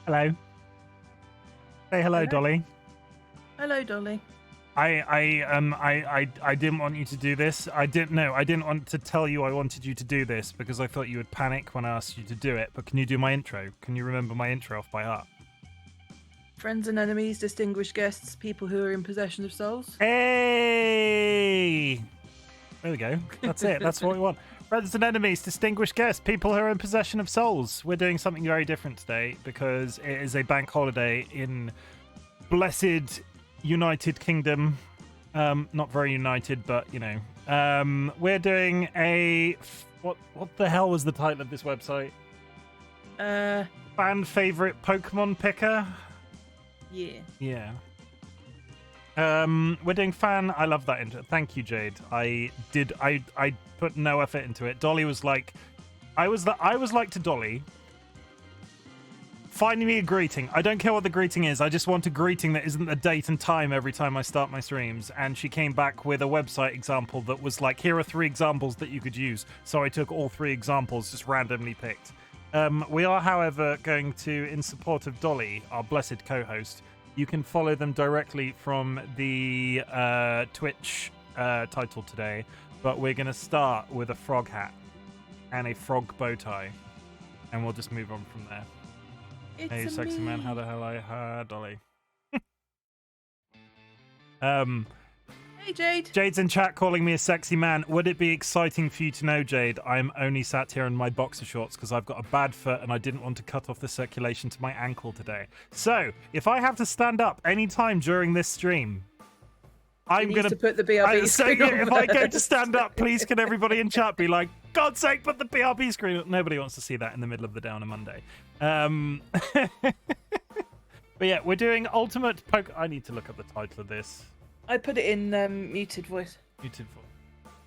Hello. Say hello, Hello. Dolly. Hello, Dolly. I didn't want you to do this. I didn't want to tell you I wanted you to do this because I thought you would panic when I asked you to do it. But can you do my intro? Can you remember my intro off by heart? Friends and enemies, distinguished guests, people who are in possession of souls. Hey! There we go. That's it. That's what we want. Friends and enemies, distinguished guests, people who are in possession of souls. We're doing something very different today because it is a bank holiday in blessed United Kingdom. Not very united, but you know. We're doing a what the hell was the title of this website? Fan favorite Pokemon picker? Yeah. We're doing fan. I love that intro. Thank you, Jade. I put no effort into it. Dolly was like, I was like to Dolly, find me a greeting. I don't care what the greeting is. I just want a greeting that isn't the date and time every time I start my streams. And she came back with a website example that was like, here are 3 examples that you could use. So I took all 3 examples, just randomly picked. We are, however, going to, in support of Dolly, our blessed co-host, you can follow them directly from the Twitch title today. But we're going to start with a frog hat and a frog bow tie. And we'll just move on from there. Hey, sexy man, how the hell are you? Dolly. Hey, Jade. Jade's in chat calling me a sexy man. Would it be exciting for you to know, Jade, I'm only sat here in my boxer shorts because I've got a bad foot and I didn't want to cut off the circulation to my ankle today. So, if I have to stand up any time during this stream, I'm going to put the BRB screen on if I go to stand up, please can everybody in chat be like, God's sake, put the BRB screen on. Nobody wants to see that in the middle of the day on a Monday. But yeah, we're doing Ultimate I need to look up the title of this. I put it in muted voice. Muted voice.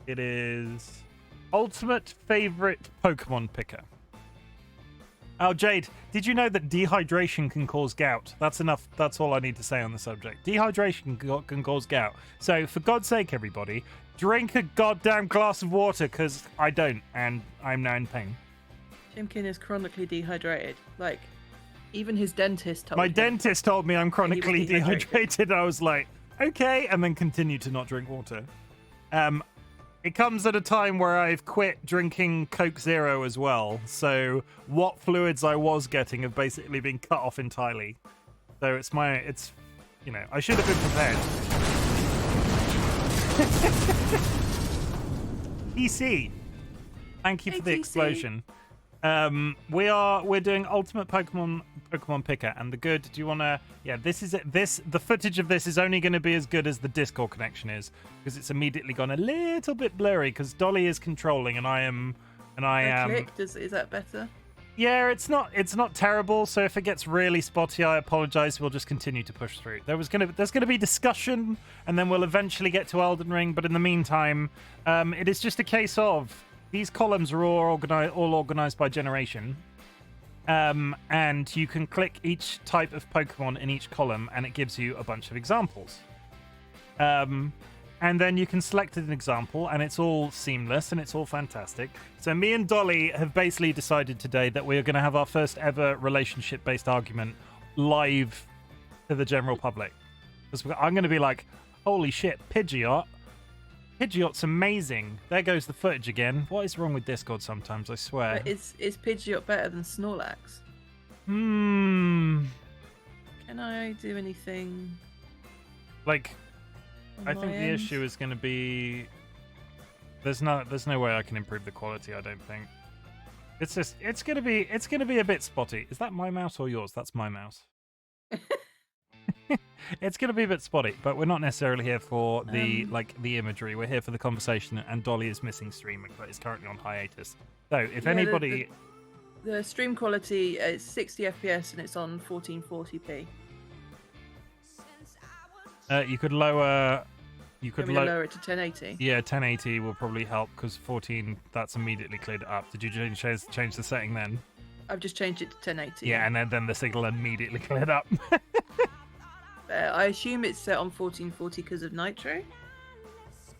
It is Ultimate Favorite Pokemon Picker. Oh, Jade, did you know that dehydration can cause gout? That's enough. That's all I need to say on the subject. Dehydration can cause gout. So, for God's sake, everybody, drink a goddamn glass of water, because I don't, and I'm now in pain. Chimken is chronically dehydrated. Like, even his dentist told My him. dentist told me I'm chronically dehydrated. I was like, okay, and then continue to not drink water. It comes at a time where I've quit drinking Coke Zero as well, so what fluids I was getting have basically been cut off entirely. So it's, you know, I should have been prepared. PC, thank you for the explosion. We're doing Ultimate Pokemon Picker, and the good. Do you want to? Yeah, this is it. The footage of this is only going to be as good as the Discord connection is, because it's immediately gone a little bit blurry because Dolly is controlling and I am. Clicked. Is that better? Yeah, it's not terrible. So if it gets really spotty, I apologize. We'll just continue to push through. There's gonna be discussion, and then we'll eventually get to Elden Ring. But in the meantime, it is just a case of. These columns are all organized by generation. And you can click each type of Pokemon in each column, and it gives you a bunch of examples. And then you can select an example, and it's all seamless, and it's all fantastic. So me and Dolly have basically decided today that we're going to have our first ever relationship-based argument live to the general public. Because I'm going to be like, holy shit, Pidgeot. Pidgeot's amazing. There goes the footage again. What is wrong with Discord sometimes, I swear? But is Pidgeot better than Snorlax? Can I do anything? Like, I think the issue is going to be... There's no way I can improve the quality, I don't think. It's going to be a bit spotty. Is that my mouse or yours? That's my mouse. It's going to be a bit spotty, but we're not necessarily here for the the imagery. We're here for the conversation, and Dolly is missing streaming, but is currently on hiatus. So if anybody... The stream quality is 60 FPS and it's on 1440p. You could lower... lower it to 1080? Yeah, 1080 will probably help, because 14, that's immediately cleared it up. Did you change the setting then? I've just changed it to 1080. Yeah, and then the signal immediately cleared up. I assume it's set on 1440 because of Nitro?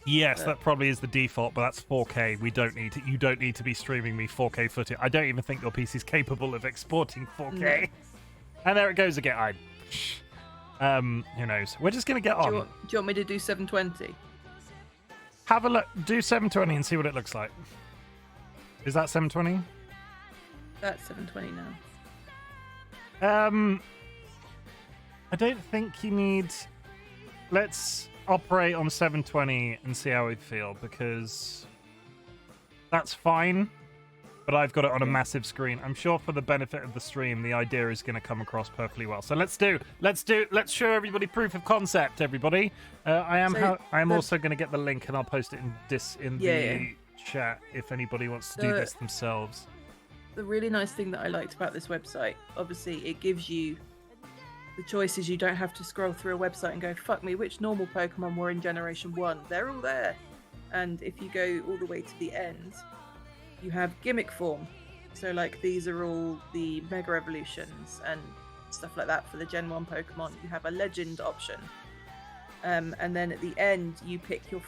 Yes, that probably is the default, but that's 4K. You don't need to be streaming me 4K footage. I don't even think your PC is capable of exporting 4K. And there it goes again. Who knows? We're just gonna get on. Do you want me to do 720? Have a look. Do 720 and see what it looks like. Is that 720? That's 720 now. I don't think you need. Let's operate on 720 and see how we feel, because that's fine. But I've got it on a massive screen. I'm sure for the benefit of the stream, the idea is going to come across perfectly well. So let's show everybody proof of concept, everybody. I am also going to get the link and I'll post it in the chat if anybody wants to do this themselves. The really nice thing that I liked about this website, obviously it gives you the choices. You don't have to scroll through a website and go, fuck me, which normal Pokemon were in Generation 1? They're all there. And if you go all the way to the end, you have gimmick form. So like these are all the Mega Evolutions and stuff like that for the Gen 1 Pokemon. You have a legend option. And then at the end you pick your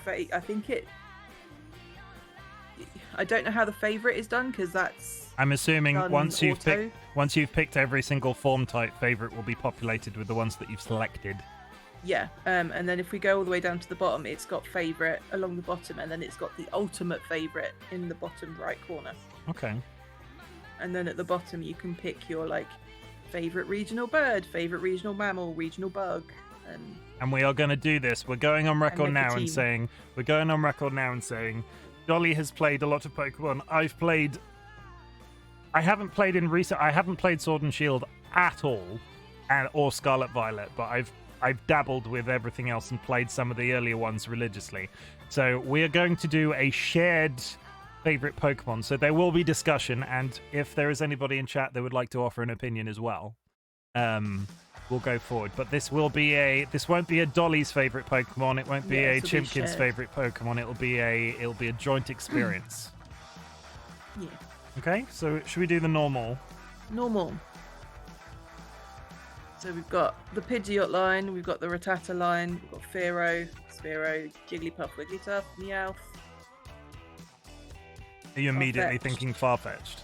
I don't know how the favorite is done, because that's I'm assuming once you've picked every single form type, favorite will be populated with the ones that you've selected. Yeah, and then if we go all the way down to the bottom, it's got favourite along the bottom, and then it's got the ultimate favourite in the bottom right corner. Okay. And then at the bottom, you can pick your favourite regional bird, favourite regional mammal, regional bug, and we are going to do this. We're going on record now and saying Dolly has played a lot of Pokemon. I haven't played Sword and Shield at all, or Scarlet Violet, but I've dabbled with everything else and played some of the earlier ones religiously. So we are going to do a shared favorite Pokemon. So there will be discussion, and if there is anybody in chat that would like to offer an opinion as well, we'll go forward. But this won't be a Dolly's favorite Pokemon. It won't be a Chimken's favorite Pokemon. It'll be a joint experience. Yeah. Okay. So should we do the normal? Normal. So we've got the Pidgeot line, we've got the Rattata line, we've got Spearow, Jigglypuff, Wigglytuff, Meowth. Are you immediately thinking Farfetch'd?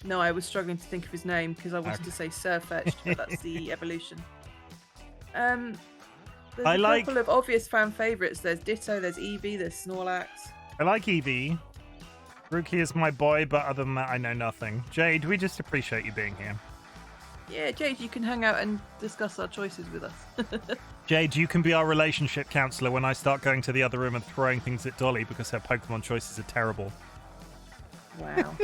No, I was struggling to think of his name because I wanted to say Surfetch'd, but that's the evolution. There's a couple of obvious fan favourites. There's Ditto, there's Eevee, there's Snorlax. I like Eevee. Rookie is my boy, but other than that, I know nothing. Jade, we just appreciate you being here. Yeah, Jade, you can hang out and discuss our choices with us. Jade, you can be our relationship counsellor when I start going to the other room and throwing things at Dolly because her Pokemon choices are terrible. Wow.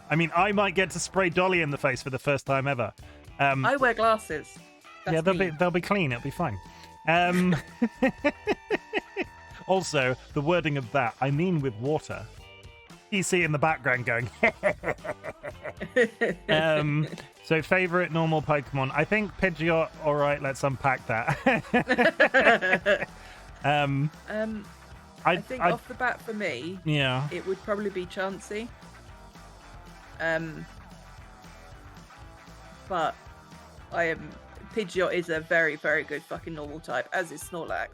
I mean, I might get to spray Dolly in the face for the first time ever. I wear glasses. That's they'll be clean. It'll be fine. Also, the wording of that, I mean with water. PC in the background going. So favorite normal Pokemon. I think Pidgeot. All right, let's unpack that. I think off the bat for me, yeah, it would probably be Chansey. But Pidgeot is a very, very good fucking normal type, as is Snorlax.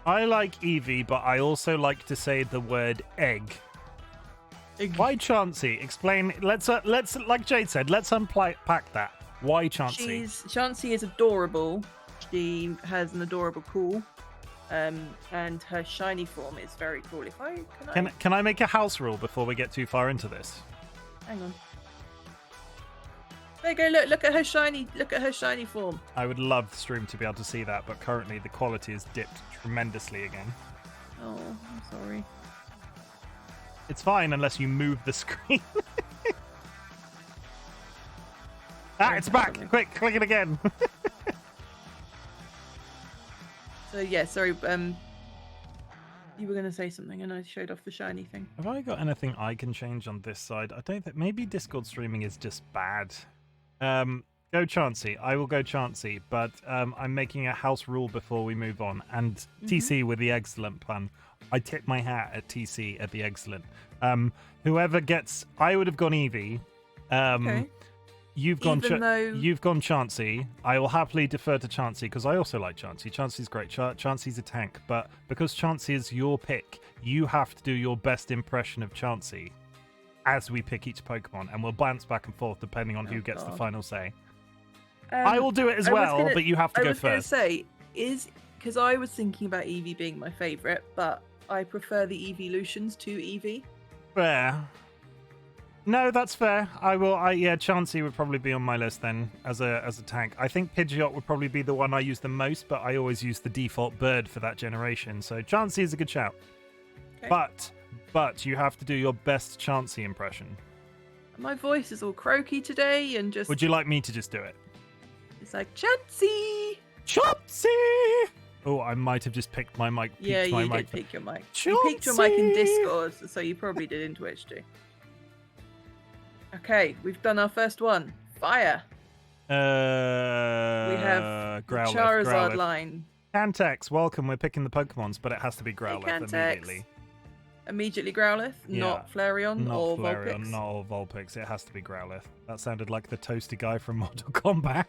I like Eevee, but I also like to say the word egg. Why Chansey? Explain. Let's like Jade said, let's unpack that. Why Chansey? Chansey is adorable. She has an adorable cool. And her shiny form is very cool. Can I make a house rule before we get too far into this? Hang on. There you go. Look at her shiny form. I would love the stream to be able to see that, but currently the quality has dipped tremendously again. Oh, I'm sorry. It's fine unless you move the screen. It's back! Quick, click it again. So yeah, sorry. You were going to say something, and I showed off the shiny thing. Have I got anything I can change on this side? I don't think. Maybe Discord streaming is just bad. Go Chansey. I will go Chansey, but I'm making a house rule before we move on. And TC with the excellent plan. I tip my hat at TC at the excellent. Whoever gets, I would have gone Eevee. Okay. You've gone Chansey. I will happily defer to Chansey because I also like Chansey. Chansey's great. Chansey's a tank, but because Chansey is your pick, you have to do your best impression of Chansey. as we pick each Pokemon, and we'll bounce back and forth depending on who gets the God. final say. I will do it as well, but you have to go first. I was going to say, because I was thinking about Eevee being my favourite, but I prefer the Evolutions to Eevee. Fair. No, that's fair. Chansey would probably be on my list then as a tank. I think Pidgeot would probably be the one I use the most, but I always use the default bird for that generation. So Chansey is a good shout. Okay. But you have to do your best Chansey impression. My voice is all croaky today and just... Would you like me to just do it? It's like, Chansey! Chansey! Oh, I might have just picked my mic. Yeah, you did pick your mic. Chansey! You picked your mic in Discord, so you probably did in Twitch too. Okay, we've done our first one. Fire. We have Growlithe, Charizard line. Cantex, welcome. We're picking the Pokemons, but it has to be Growlithe immediately. Immediately Growlithe, not Flareon or Vulpix. Not all Vulpix. It has to be Growlithe. That sounded like the toasty guy from Mortal Kombat.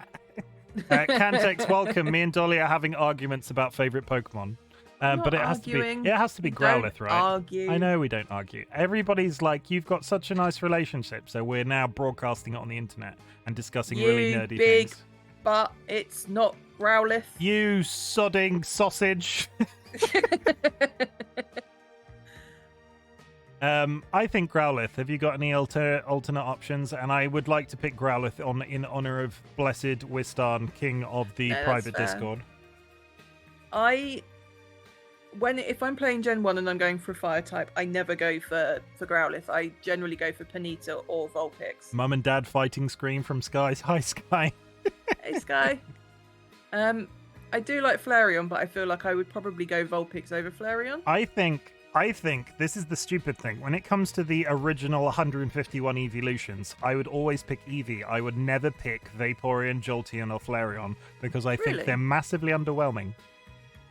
Cantex, welcome. Me and Dolly are having arguments about favorite Pokemon. But it has to be Growlithe, right? Argue. I know we don't argue. Everybody's like, you've got such a nice relationship, so we're now broadcasting it on the internet and discussing really nerdy things. But it's not Growlithe. You sodding sausage. I think Growlithe. Have you got any alternate options? And I would like to pick Growlithe in honor of Blessed Wistarn, king of the private Discord. If I'm playing Gen 1 and I'm going for a fire type, I never go for Growlithe. I generally go for Ponyta or Vulpix. Mum and Dad fighting scream from Sky. Hi, Sky. Hey, Sky. I do like Flareon, but I feel like I would probably go Vulpix over Flareon. I think this is the stupid thing. When it comes to the original 151 evolutions, I would always pick Eevee. I would never pick Vaporeon, Jolteon, or Flareon because I think they're massively underwhelming.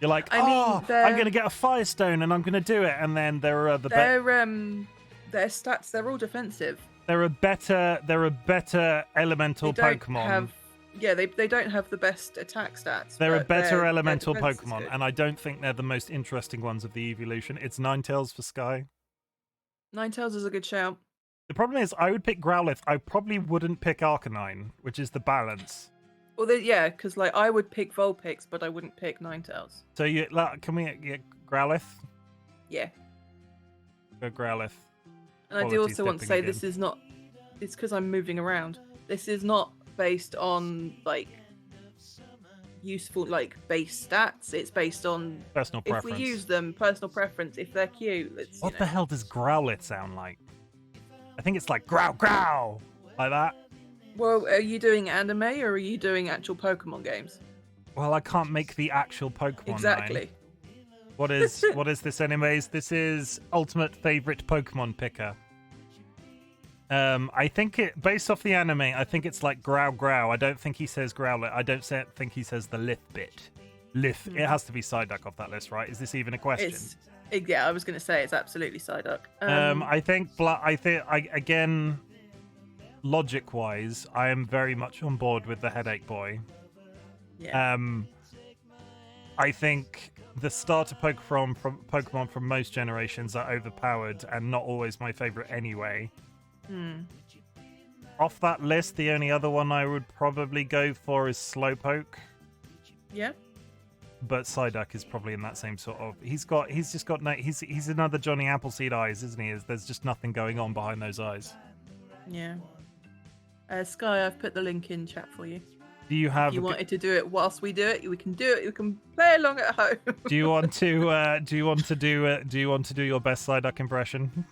You're like, I'm going to get a Firestone and I'm going to do it, and then there are their stats. They're all defensive. They're a better elemental Pokemon. They don't have the best attack stats. They're a better elemental Pokemon, and I don't think they're the most interesting ones of the evolution. It's Ninetales for Sky. Ninetales is a good shout. The problem is, I would pick Growlithe. I probably wouldn't pick Arcanine, which is the balance. Well, because I would pick Vulpix, but I wouldn't pick Ninetales. So can we get Growlithe? Yeah. Go Growlithe. And I do also want to say this is not. It's because I'm moving around. This is not based on useful base stats. It's based on personal preference. If we use them, personal preference. If they're cute. What the hell does Growlithe sound like? I think it's like growl growl like that. Well, are you doing anime or are you doing actual Pokemon games? Well, I can't make the actual Pokemon. Exactly. What is this anyways? This is ultimate favorite Pokemon picker. I think based off the anime, I think it's like growl growl. I don't think he says Growlithe. I don't think he says the lith bit. Lith. It has to be Psyduck off that list, right? Is this even a question? I was going to say it's absolutely Psyduck. I think again, logic-wise, I am very much on board with the Headache Boy. Yeah. I think the starter Pokemon from most generations are overpowered and not always my favorite anyway. Off that list, the only other one I would probably go for is Slowpoke. Yeah. But Psyduck is probably in that same sort of. He's another Johnny Appleseed eyes, isn't he? There's just nothing going on behind those eyes. Yeah. Sky, I've put the link in chat for you. Do you have? If you wanted to do it whilst we do it, we can do it. You can play along at home. Do you want to? Do you want to do your best Psyduck impression?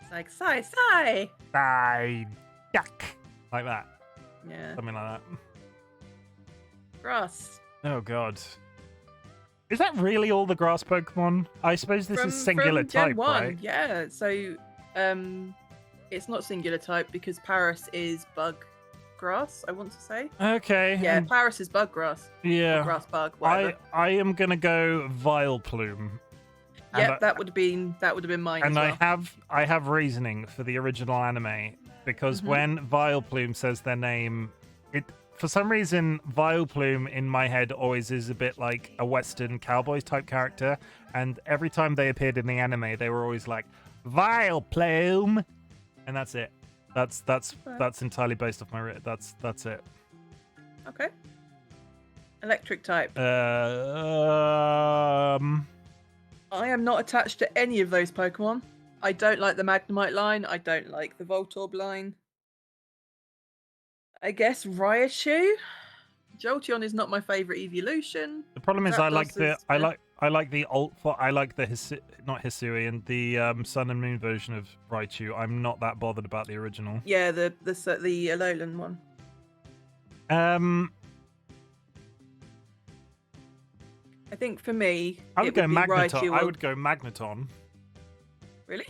It's like Psyduck, like that. Yeah. Something like that. Grass. Oh God. Is that really all the grass Pokemon? I suppose this is singular Gen type, 1, right? Yeah. So, it's not singular type because Paris is bug grass, I want to say. Okay. Yeah, Paris is bug grass. Yeah. Or grass bug, whatever. I am gonna go Vileplume. Yeah, that would have been mine. And as well. I have reasoning for the original anime because when Vileplume says their name, for some reason Vileplume in my head always is a bit like a Western cowboys type character, and every time they appeared in the anime, they were always like Vileplume. And that's it. That's entirely based off my that's it. Okay. Electric type. I am not attached to any of those Pokemon. I don't like the Magnemite line. I don't like the Voltorb line. I guess Raichu. Jolteon is not my favorite evolution. The problem is, Zapdos I like the not Hisuian, the Sun and Moon version of Raichu. I'm not that bothered about the original. Yeah, the Alolan one. I think for me, I would go Magneton. Raichu I would go Magneton. Really?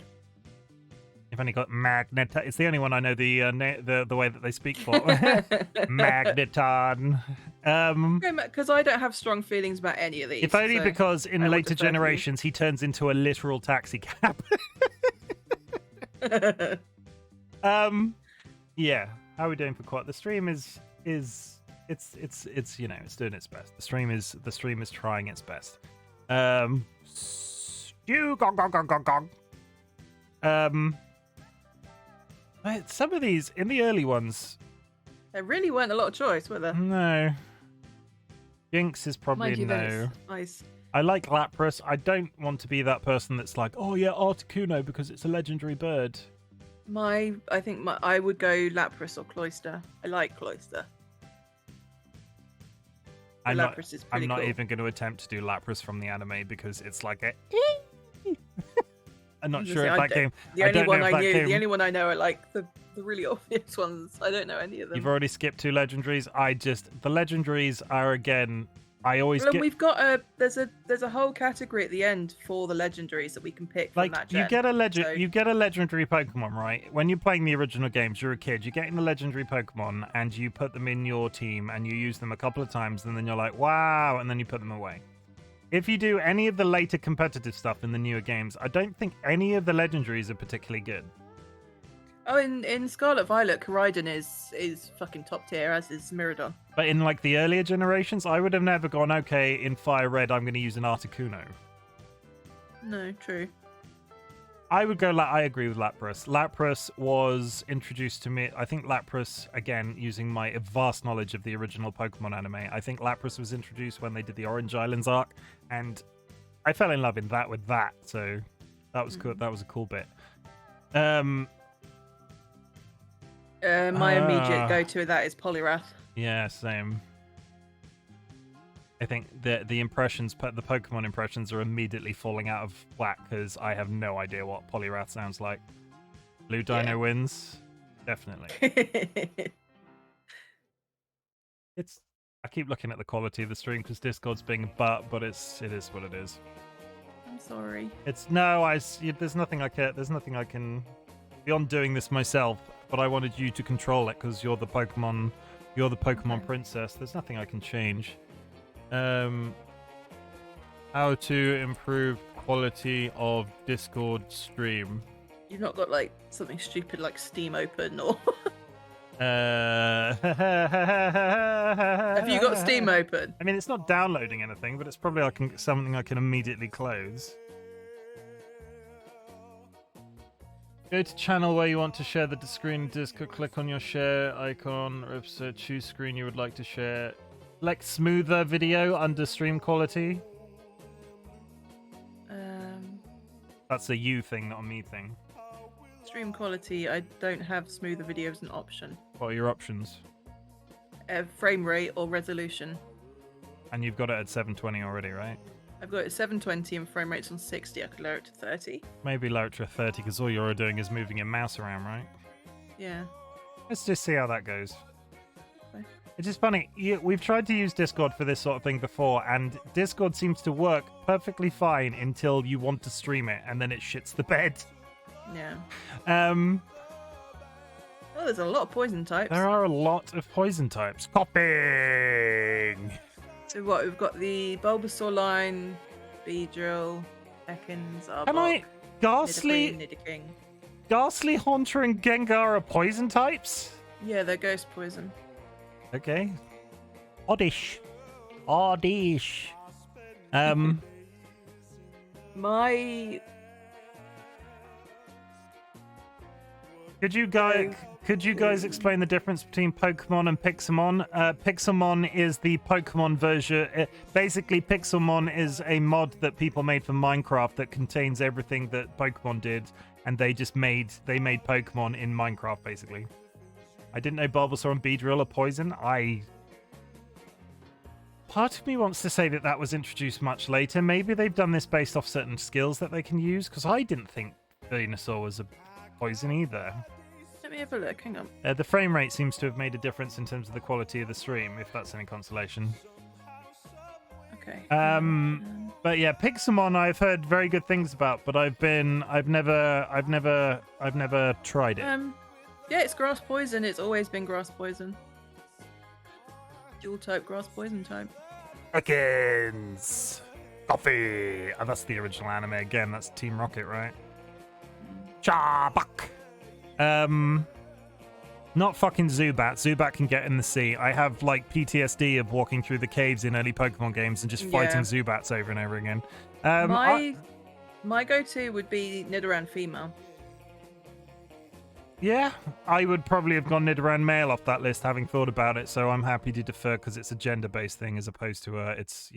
You've only got Magneton. It's the only one I know the way that they speak for. Magneton. Because I don't have strong feelings about any of these. If only because in later generations he turns into a literal taxi cab. Yeah. How are we doing for quite? The stream is it's you know, it's doing its best. The stream is trying its best. Stew gong gong gong gong gong. Some of these in the early ones, there really weren't a lot of choice, were there? No. Jinx is probably no. Nice. I like Lapras. I don't want to be that person that's like, oh yeah, Articuno because it's a legendary bird. I would go Lapras or Cloyster. I like Cloyster. I'm not cool. even going to attempt to do Lapras from the anime because it's like a. I'm not sure if that came. The only one I know are like the really obvious ones. I don't know any of them. You've already skipped 2 legendaries. The legendaries are again. We've got there's a whole category at the end for the legendaries that we can pick from that gen. You get a legendary Pokemon, right? When you're playing the original games, you're a kid. You're getting the legendary Pokemon and you put them in your team and you use them a couple of times and then you're like, wow, and then you put them away. If you do any of the later competitive stuff in the newer games, I don't think any of the legendaries are particularly good. Oh, in Scarlet Violet, Koraidon is fucking top tier, as is Miraidon. But in like the earlier generations, I would have never gone, okay, in Fire Red, I'm going to use an Articuno. No, true. I would go, I agree with Lapras. Lapras was introduced to me, I think Lapras, again, using my vast knowledge of the original Pokemon anime, I think Lapras was introduced when they did the Orange Islands arc, and I fell in love with that, so that was cool. That was a cool bit. My immediate go-to with that is Poliwrath. Yeah, same. I think the Pokemon impressions are immediately falling out of whack because I have no idea what Poliwrath sounds like. Blue Dino wins, definitely. I keep looking at the quality of the stream because Discord's being a butt, but it is what it is. I'm sorry. There's nothing I can beyond doing this myself. But I wanted you to control it because you're the Pokemon princess. There's nothing I can change. How to improve quality of Discord stream? You've not got like something stupid like Steam open or. Have you got Steam open? I mean, it's not downloading anything, but it's probably something I can immediately close. Go to channel where you want to share the screen Discord, click on your share icon, or if so, choose screen you would like to share. Select smoother video under stream quality. That's a you thing, not a me thing. Stream quality, I don't have smoother video as an option. What are your options? Frame rate or resolution. And you've got it at 720 already, right? I've got it at 720 and frame rate's on 60. I could lower it to 30. Maybe lower it to 30 because all you're doing is moving your mouse around, right? Yeah. Let's just see how that goes. Okay. It's just funny. We've tried to use Discord for this sort of thing before, and Discord seems to work perfectly fine until you want to stream it, and then it shits the bed. Yeah. Oh, there's a lot of poison types. There are a lot of poison types. Copying! So what, we've got the Bulbasaur line, Beedrill, Ekans, Arbok, Am I Ghastly, Nidoking. Ghastly, Haunter, and Gengar are poison types? Yeah, they're ghost poison. Okay. Oddish. Could you guys explain the difference between Pokemon and Pixelmon? Pixelmon is the Pokemon version. Basically, Pixelmon is a mod that people made for Minecraft that contains everything that Pokemon did, and they made Pokemon in Minecraft, basically. I didn't know Bulbasaur and Beedrill are poison. Part of me wants to say that was introduced much later. Maybe they've done this based off certain skills that they can use, because I didn't think Venusaur was a poison either. Let me have a look. Hang on. The frame rate seems to have made a difference in terms of the quality of the stream, if that's any consolation. Okay. But yeah, Pixelmon I've heard very good things about, but I've never tried it. Yeah, it's grass poison. It's always been grass poison. Dual type grass poison type. Chickens! Coffee! Oh, that's the original anime again. That's Team Rocket, right? Chabak! Not fucking Zubat. Zubat can get in the sea. I have, like, PTSD of walking through the caves in early Pokemon games and just fighting Zubats over and over again. My go-to would be Nidoran female. Yeah, I would probably have gone Nidoran male off that list, having thought about it. So I'm happy to defer because it's a gender-based thing, as opposed to it's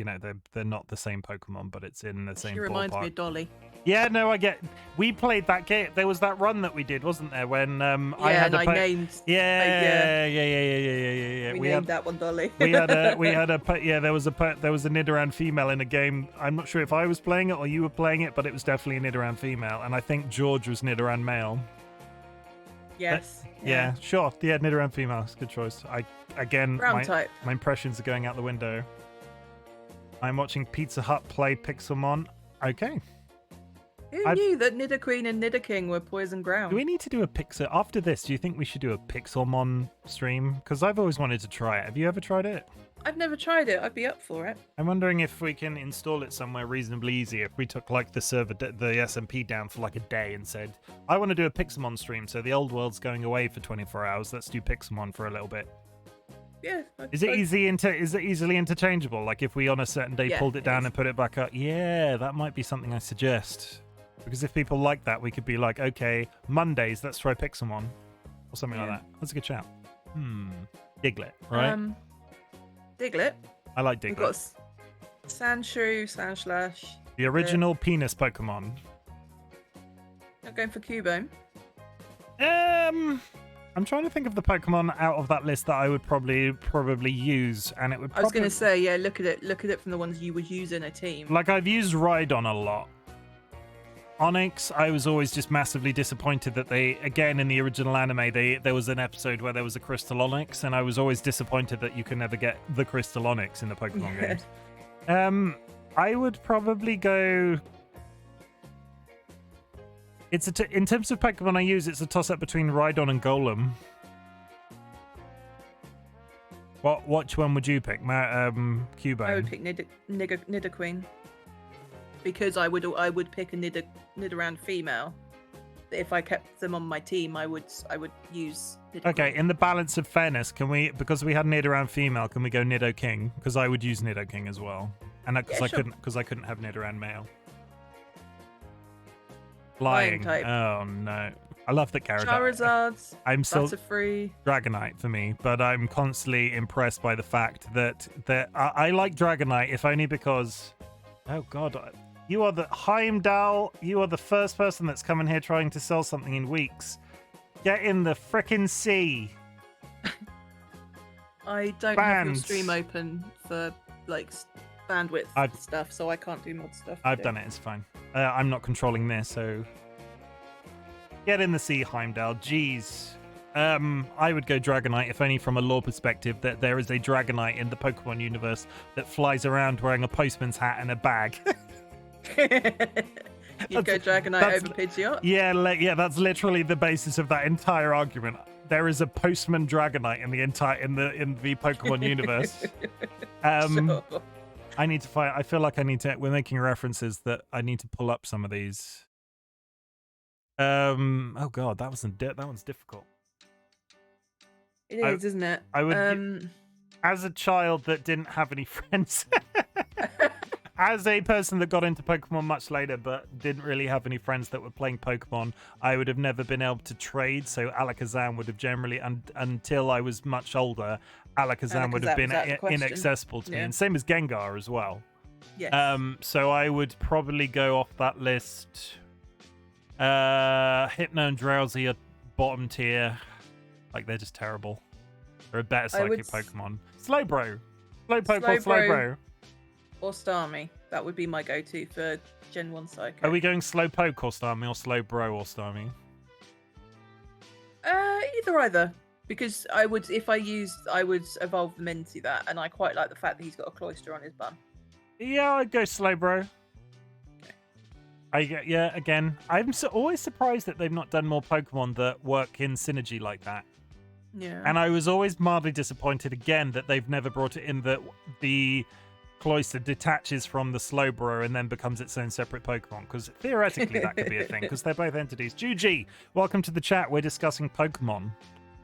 they're not the same Pokemon, but it's in the same. She reminds me of Dolly. Yeah, no, I get. We played that game. There was that run that we did, wasn't there? When I had I named. Yeah. We named that one Dolly. we had a there was a Nidoran female in a game. I'm not sure if I was playing it or you were playing it, but it was definitely a Nidoran female, and I think George was Nidoran male. Yes. Yeah, sure. Yeah, Nidoran female. It's a good choice. Type. My impressions are going out the window. I'm watching Pizza Hut play Pixelmon. Okay. Who knew that Nidoqueen and Nidoking were poison ground? Do we need to do a Pixel after this? Do you think we should do a Pixelmon stream? Because I've always wanted to try it. Have you ever tried it? I've never tried it. I'd be up for it. I'm wondering if we can install it somewhere reasonably easy. If we took like the server, the SMP down for like a day and said, I want to do a Pixelmon stream. So the old world's going away for 24 hours. Let's do Pixelmon for a little bit. Yeah. Is it easily interchangeable? Like if we on a certain day pulled it down and put it back up? Yeah, that might be something I suggest. Because if people like that, we could be like, okay, Mondays, let's try Pixelmon. Or something like that. That's a good shout. Diglett, right? Diglett. I like Diglett. We've got Sandshrew, Sandslash. The original penis Pokemon. Not going for Cubone. I'm trying to think of the Pokemon out of that list that I would probably use, and it would. I was going to say, yeah, look at it from the ones you would use in a team. Like I've used Rhydon a lot. Onyx, I was always just massively disappointed that they, again in the original anime, there was an episode where there was a Crystal Onyx, and I was always disappointed that you can never get the Crystal Onyx in the Pokemon games. I would probably go. In terms of Pokemon I use, it's a toss-up between Rhydon and Golem. Which one would you pick, Cubone? I would pick Nidoqueen. Because I would pick a Nidoran female. If I kept them on my team, I would use Nidoqueen. Okay, in the balance of fairness, because we had Nidoran female, can we go Nidoking? Because I would use Nidoking as well, and because I couldn't have Nidoran male. Flying type. Oh no! I love that character. Charizards. I'm still Butterfree. Dragonite for me, but I'm constantly impressed by the fact that I like Dragonite, if only because. Oh god. You are the Heimdall. You are the first person that's come in here trying to sell something in weeks. Get in the frickin' sea. I don't have your stream open for like bandwidth stuff, so I can't do mod stuff. I've done it. It's fine. I'm not controlling this, so get in the sea, Heimdall. Jeez. I would go Dragonite, if only from a lore perspective, that there is a Dragonite in the Pokemon universe that flies around wearing a postman's hat and a bag. You'd go Dragonite over Pidgeot? Yeah, that's literally the basis of that entire argument. There is a postman Dragonite in the Pokemon universe. Sure. I need to find. I feel like we're making references that I need to pull up some of these. Oh god, that one's difficult. It is, isn't it? I would, as a child that didn't have any friends. as a person that got into Pokemon much later but didn't really have any friends that were playing Pokemon, I would have never been able to trade. So Alakazam would have generally, until I was much older, Alakazam would have been inaccessible to me. And same as Gengar as well. Yes. So I would probably go off that list. Hypno and Drowsy are bottom tier. Like, they're just terrible. They're a better psychic Pokemon. Slowbro. Slowbro. Or Starmie. That would be my go-to for Gen 1 Psychic. Are we going Slowpoke or Starmie or Slowbro or Starmie? Either. Because I would evolve them into that, and I quite like the fact that he's got a cloister on his bum. Yeah, I'd go Slowbro. Again, I'm always surprised that they've not done more Pokemon that work in synergy like that. Yeah. And I was always mildly disappointed again that they've never brought it in that the cloister detaches from the Slowbro and then becomes its own separate Pokemon, because theoretically that could be a thing, because they're both entities. Juji, welcome to the chat. We're discussing Pokemon.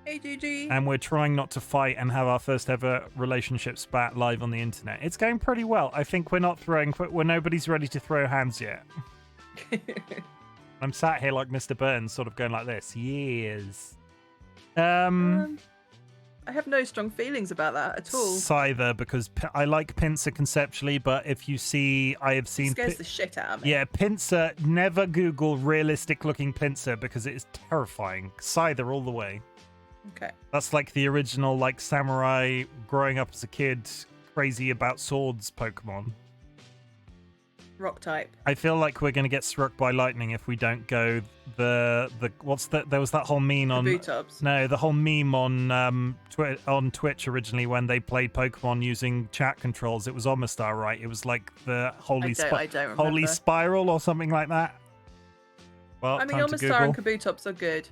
Hey, Juji. And we're trying not to fight and have our first ever relationship spat live on the internet. It's going pretty well. I think nobody's ready to throw hands yet. I'm sat here like Mr. Burns, sort of going like this. Yes. I have no strong feelings about that at all. Scyther, because I like Pinsir conceptually, but if you see, I have seen... It scares the shit out of me. Yeah, Pinsir, never Google realistic-looking Pinsir, because it is terrifying. Scyther all the way. Okay. That's like the original, like, samurai, growing up as a kid, crazy about swords Pokemon. Rock type. I feel like we're going to get struck by lightning if we don't go there was that whole meme on the whole meme on Twitch originally when they played Pokemon using chat controls. It was Omastar, right? It was like the holy spiral or something like that. Well, I mean, Omastar and Kabutops are good.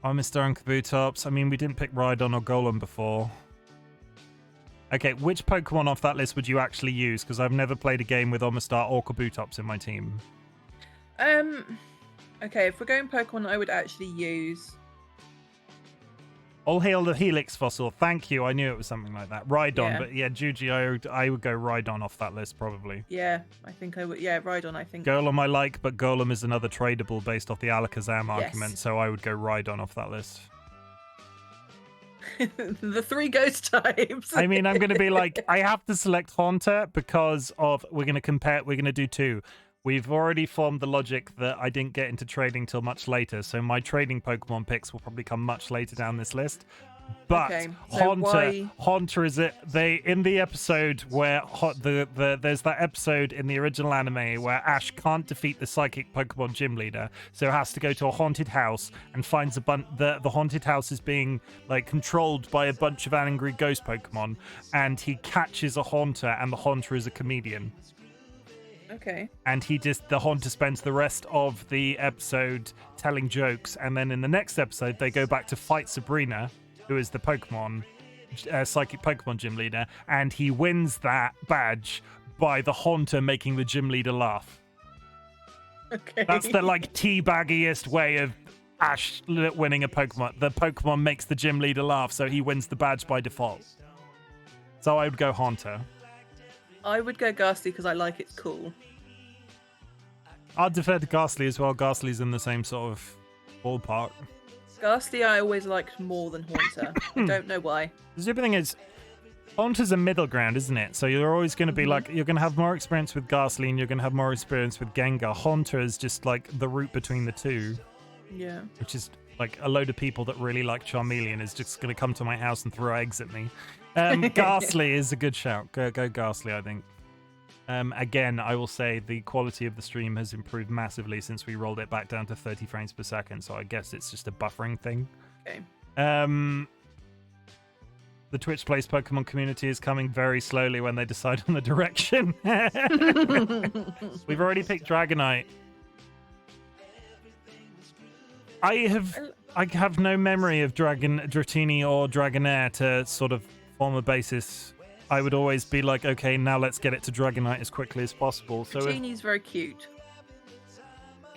Omastar and Kabutops. I mean, we didn't pick Rhydon or Golem before. Okay, which Pokemon off that list would you actually use? Because I've never played a game with Omastar or Kabutops in my team. Okay, if we're going Pokemon, I would actually use... All hail the Helix fossil. Thank you. I knew it was something like that. Rhydon, yeah. But yeah, Juji, I would go Rhydon off that list, probably. Yeah, I think I would. Yeah, Rhydon, I think. Golem I like, but Golem is another tradable based off the Alakazam argument, so I would go Rhydon off that list. The 3 ghost types. I mean, I'm going to be like, I have to select Haunter because of, we're going to do 2. We've already formed the logic that I didn't get into trading till much later, so my trading Pokemon picks will probably come much later down this list. But okay, so Haunter is it? They in the episode where there's that episode in the original anime where Ash can't defeat the psychic Pokemon gym leader, so has to go to a haunted house and finds the haunted house is being like controlled by a bunch of angry ghost Pokemon, and he catches a Haunter, and the Haunter is a comedian. Okay. And the Haunter spends the rest of the episode telling jokes, and then in the next episode they go back to fight Sabrina, who is the psychic Pokemon gym leader, and he wins that badge by the Haunter making the gym leader laugh. Okay. That's the like teabaggiest way of Ash winning a Pokemon. The Pokemon makes the gym leader laugh, so he wins the badge by default. So I would go Haunter. I would go Ghastly because I like it's cool. I'd defer to Ghastly as well. Ghastly's in the same sort of ballpark. Ghastly I always liked more than Haunter. I don't know why. The stupid thing is, Haunter's a middle ground, isn't it? So you're always going to be like, you're going to have more experience with Ghastly and you're going to have more experience with Gengar. Haunter is just like the route between the two. Yeah. Which is like a load of people that really like Charmeleon is just going to come to my house and throw eggs at me. Ghastly is a good shout. Go Ghastly, I think. Again, I will say the quality of the stream has improved massively since we rolled it back down to 30 frames per second, so I guess it's just a buffering thing. Okay. The Twitch Plays Pokemon community is coming very slowly when they decide on the direction. We've already picked Dragonite. I have no memory of Dratini or Dragonair to sort of form a basis. I would always be like, okay, now let's get it to Dragonite as quickly as possible. So Dratini's very cute.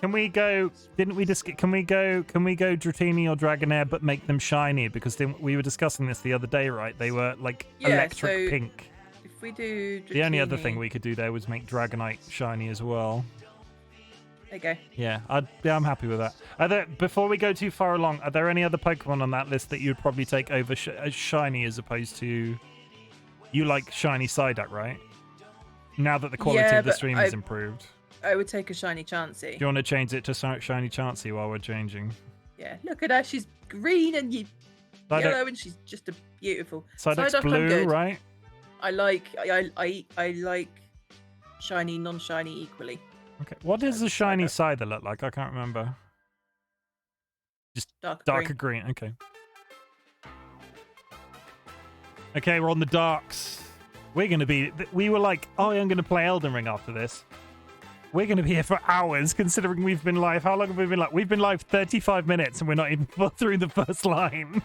Can we go? Didn't we just? Can we go Dratini or Dragonair, but make them shiny? Because we were discussing this the other day, right? They were like electric pink. If we do The only other Dratini- thing we could do there was make Dragonite shiny as well. There you go. Yeah, I'm happy with that. Before we go too far along, are there any other Pokemon on that list that you'd probably take over shiny as opposed to... You like shiny Psyduck, right? Now that the quality of the stream has improved. I would take a shiny Chansey. Do you want to change it to shiny Chansey while we're changing? Yeah, look at her. She's green and yellow, and she's just a beautiful. Psyduck's Psyduck, blue, I'm good. right? I like shiny, non-shiny equally. Okay. What does the shiny Psyduck look like? I can't remember. Just darker green. Okay. Okay, we're on the darks. We're going to be... We were like, oh, I'm going to play Elden Ring after this. We're going to be here for hours, considering we've been live. How long have we been live? We've been live 35 minutes, and we're not even through the first line.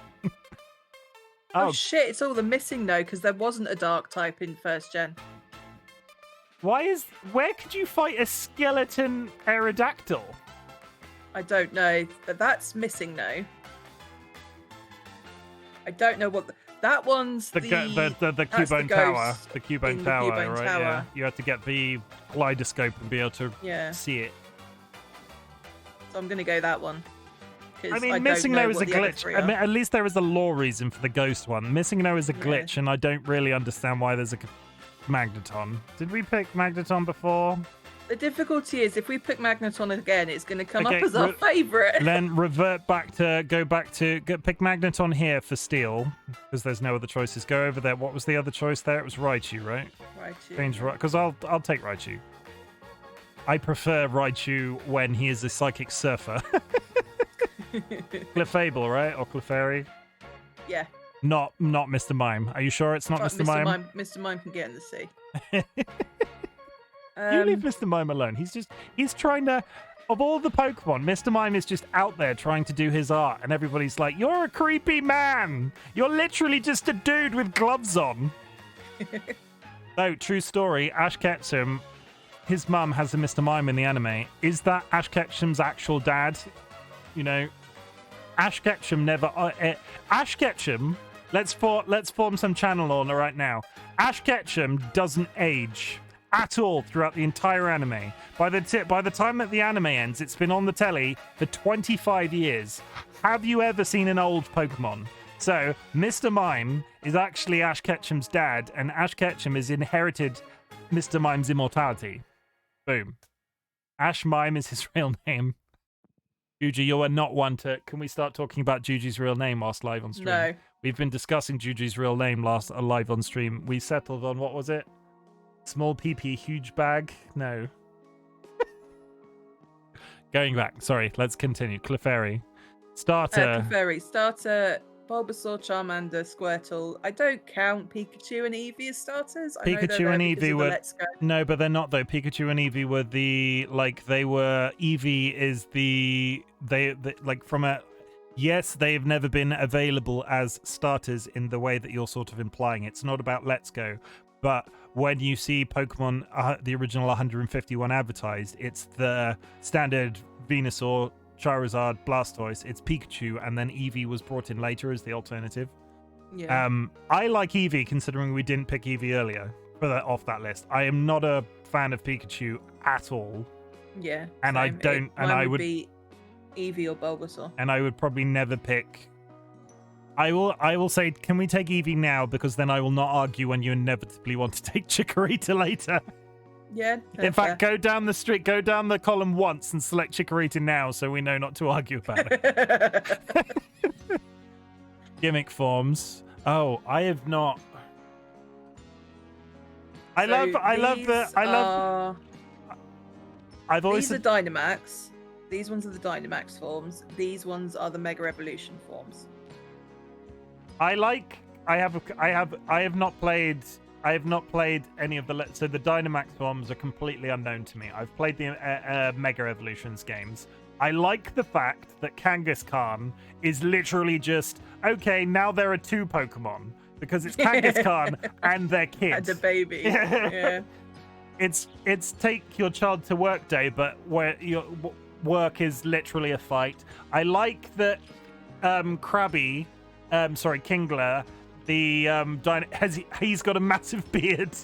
Oh, shit, it's all the missing, though, because there wasn't a dark type in first gen. Where could you fight a skeleton Aerodactyl? I don't know, but that's missing now. I don't know what... That one's the Cubone Tower. The Cubone Tower, right? Tower. Yeah. You have to get the kaleidoscope and be able to see it. So I'm going to go that one. I mean, Missing No is a glitch. I mean, at least there is a lore reason for the ghost one. Missing No is a glitch, and I don't really understand why there's a Magneton. Did we pick Magneton before? The difficulty is if we pick Magneton again, it's going to come up as our favourite. Then go back to pick Magneton here for Steel, because there's no other choices. Go over there. What was the other choice there? It was Raichu, right? Raichu. Change because I'll take Raichu. I prefer Raichu when he is a psychic surfer. Clefable, right? Or Clefairy? Yeah. Not Mr. Mime. Are you sure it's not Mr. Mime? Mr. Mime can get in the sea. You leave Mr. Mime alone. He's trying to... Of all the Pokemon, Mr. Mime is just out there trying to do his art, and everybody's like, you're a creepy man! You're literally just a dude with gloves on. Oh, true story. Ash Ketchum, his mum has a Mr. Mime in the anime. Is that Ash Ketchum's actual dad? You know, Ash Ketchum never... Ash Ketchum... Let's form some channel on it right now. Ash Ketchum doesn't age at all throughout the entire anime. By the time that the anime ends, it's been on the telly for 25 years. Have you ever seen an old Pokemon? So, Mr. Mime is actually Ash Ketchum's dad, and Ash Ketchum has inherited Mr. Mime's immortality. Boom. Ash Mime is his real name. Juji, you are not one to... Can we start talking about Juji's real name whilst live on stream? No. We've been discussing Juji's real name live on stream. We settled on, what was it? Small PP, huge bag? No. Going back. Sorry, let's continue. Clefairy. Starter. Clefairy. Starter, Bulbasaur, Charmander, Squirtle. I don't count Pikachu and Eevee as starters. Pikachu and Eevee were... No, but they're not, though. Pikachu and Eevee were the... Eevee is the... They like, from a... Yes, they've never been available as starters in the way that you're sort of implying. It's not about Let's Go. But when you see Pokemon, the original 151 advertised, it's the standard Venusaur, Charizard, Blastoise. It's Pikachu, and then Eevee was brought in later as the alternative. Yeah. I like Eevee, considering we didn't pick Eevee earlier off that list. I am not a fan of Pikachu at all. Yeah. And I don't. And I would be Eevee or Bulbasaur. And I would probably never pick. I will say, can we take Eevee now? Because then I will not argue when you inevitably want to take Chikorita later. Yeah. In fact, go down the column once and select Chikorita now, so we know not to argue about it. Gimmick forms. Oh, I have not. I've always. These are Dynamax. These ones are the Dynamax forms. These ones are the Mega Evolution forms. I have not played any of the... So the Dynamax forms are completely unknown to me. I've played the Mega Evolutions games. I like the fact that Kangaskhan is literally just, okay, now there are two Pokemon. Because it's Kangaskhan and their kids. And a baby. Yeah. It's take your child to work day, but where your work is literally a fight. I like that Kingler The he's got a massive beard.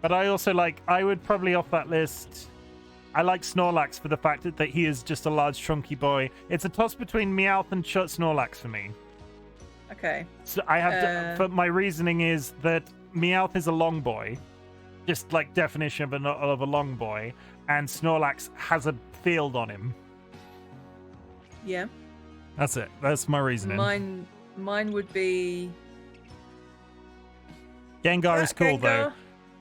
But I also I would probably off that list. I like Snorlax for the fact that he is just a large, chunky boy. It's a toss between Meowth and Snorlax for me. Okay. So I have to. For my reasoning is that Meowth is a long boy, just like definition of a long boy, and Snorlax has a field on him. Yeah. That's it. That's my reasoning. Mine would be. Gengar is cool Gengar. though.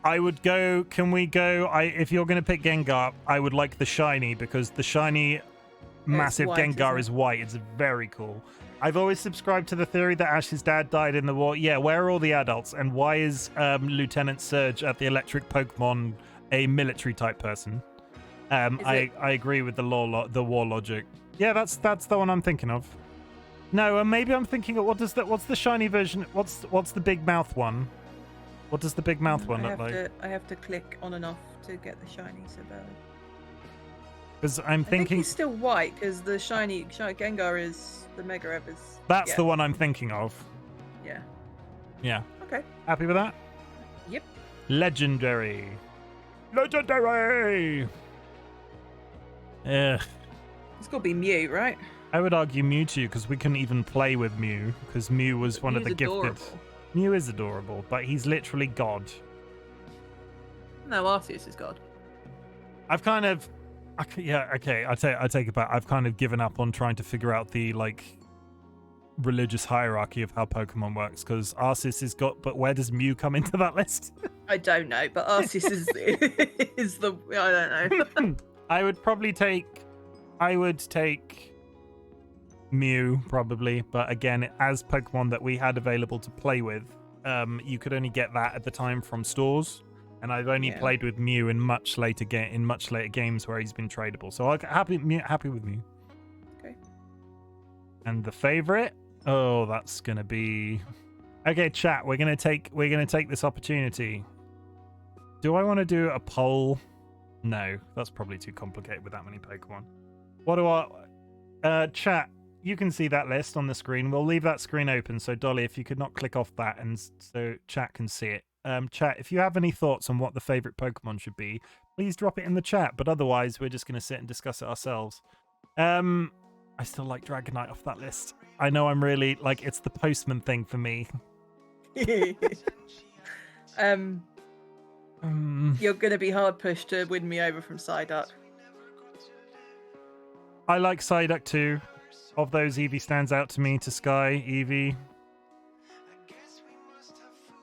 I would go. Can we go? If you're going to pick Gengar, I would like the shiny because the shiny, massive white, Gengar is white. It's very cool. I've always subscribed to the theory that Ash's dad died in the war. Yeah, where are all the adults? And why is Lieutenant Surge at the electric Pokemon a military type person? I agree with the war logic. Yeah, that's the one I'm thinking of. No, maybe I'm thinking of what's the shiny version? What's the big mouth one? What does the big mouth one look like? I have to click on and off to get the shiny so bad. Because I'm thinking I think he's still white because the shiny Gengar is the Mega Ev is. That's the one I'm thinking of. Yeah. Yeah. Okay. Happy with that? Yep. Legendary. Legendary. Ugh. It's got to be Mew, right? I would argue Mewtwo because we couldn't even play with Mew because Mew was one of the gifted. Mew is adorable, but he's literally God. No, Arceus is God. I've kind of, okay. I take it back. I've kind of given up on trying to figure out the religious hierarchy of how Pokemon works because Arceus is God. But where does Mew come into that list? I don't know, but Arceus is the. I don't know. I would take Mew probably, but again, as Pokemon that we had available to play with, you could only get that at the time from stores, and I've only played with Mew in much later games where he's been tradable. So I'm happy with Mew. Okay. And the favorite? Oh, that's gonna be. Okay, chat. We're gonna take this opportunity. Do I want to do a poll? No, that's probably too complicated with that many Pokemon. What do I? Chat. You can see that list on the screen. We'll leave that screen open. So, Dolly, if you could not click off that and so chat can see it. Chat, if you have any thoughts on what the favorite Pokemon should be, please drop it in the chat. But otherwise, we're just going to sit and discuss it ourselves. I still like Dragonite off that list. I know I'm really, it's the postman thing for me. You're going to be hard pushed to win me over from Psyduck. I like Psyduck too. Of those, Eevee stands out to me. To Sky, Eevee.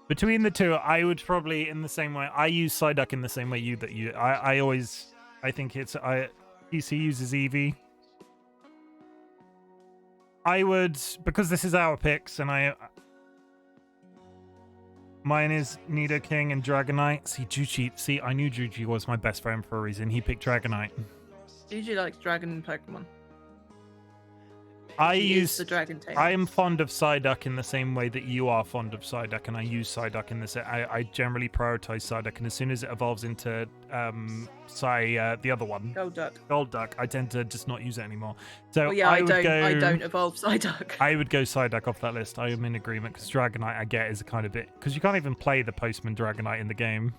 Between the two, I would probably in the same way. I use Psyduck in the same way I think PC uses Eevee. I would, because this is our picks, and mine is Nidoking and Dragonite. See, I knew Juji was my best friend for a reason. He picked Dragonite. Juji likes dragon Pokemon. I use the dragon tail. I am fond of Psyduck in the same way that you are fond of Psyduck, and I use Psyduck in this. I generally prioritize Psyduck, and as soon as it evolves into the other one, Golduck, I tend to just not use it anymore. So I don't evolve Psyduck. I would go Psyduck off that list. I am in agreement because Dragonite I get is a kind of bit because you can't even play the Postman Dragonite in the game.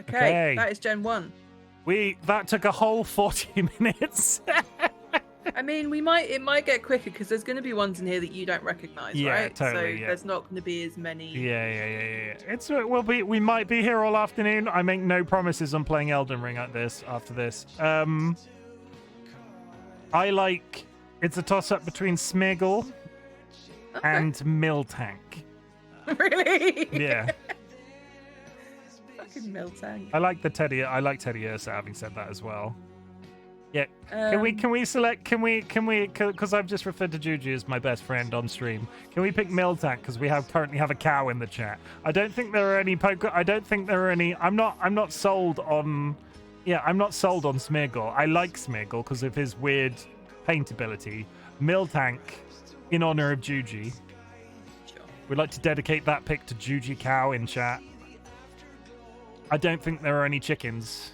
Okay, that is Gen 1. That took a whole 40 minutes. I mean, it might get quicker because there's going to be ones in here that you don't recognize, right? Totally, so there's not going to be as many. Yeah. We might be here all afternoon. I make no promises on playing Elden Ring after this. It's a toss up between Smeargle and Miltank. Really? Yeah. Fucking Miltank. I like Teddy Ursa, having said that as well. Yeah. Can we select? Because I've just referred to Juju as my best friend on stream. Can we pick Miltank? Because we currently have a cow in the chat. I don't think there are any I'm not sold on. Yeah, I'm not sold on Smeargle. I like Smeargle because of his weird paint ability. Miltank, in honor of Juji. Sure. We'd like to dedicate that pick to Juji Cow in chat. I don't think there are any chickens.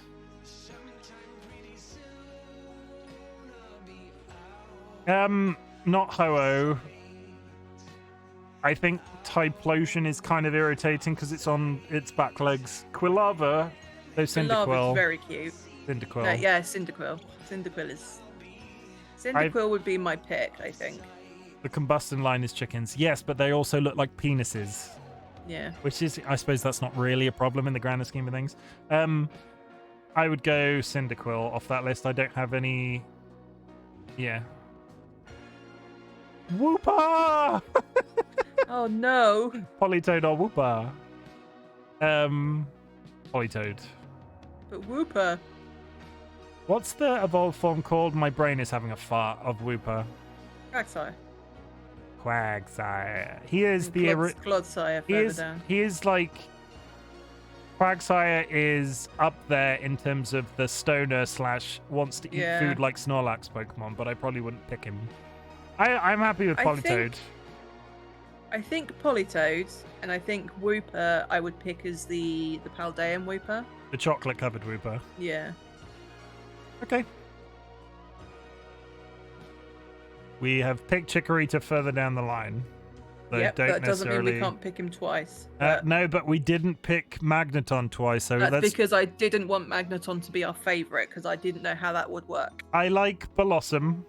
Not Ho-Oh. I think Typhlosion is kind of irritating because it's on its back legs. Quilava, though Lava's Cyndaquil. very cute. Cyndaquil. No, yeah, Cyndaquil. Cyndaquil would be my pick, I think. The combustion line is chickens. Yes, but they also look like penises. Yeah. Which is, I suppose that's not really a problem in the grander scheme of things. I would go Cyndaquil off that list. I don't have any... Yeah. Whooper! Oh, no. Politoed or Whooper? Politoed. But Whooper. What's the evolved form called? My brain is having a fart of Whooper. Quagsire. Quagsire. He is the... Clodsire further down. He is like... Quagsire is up there in terms of the stoner / wants to eat food like Snorlax Pokemon, but I probably wouldn't pick him. I'm happy with Politoed. I think Politoed, and I think Whooper I would pick as the Paldean Whooper. The chocolate-covered Whooper. Yeah. Okay. We have picked Chikorita further down the line. So Yep, don't that doesn't mean we necessarily... can't pick him twice. No, but we didn't pick Magneton twice, so That's let's... because I didn't want Magneton to be our favourite, because I didn't know how that would work. I like Blossom.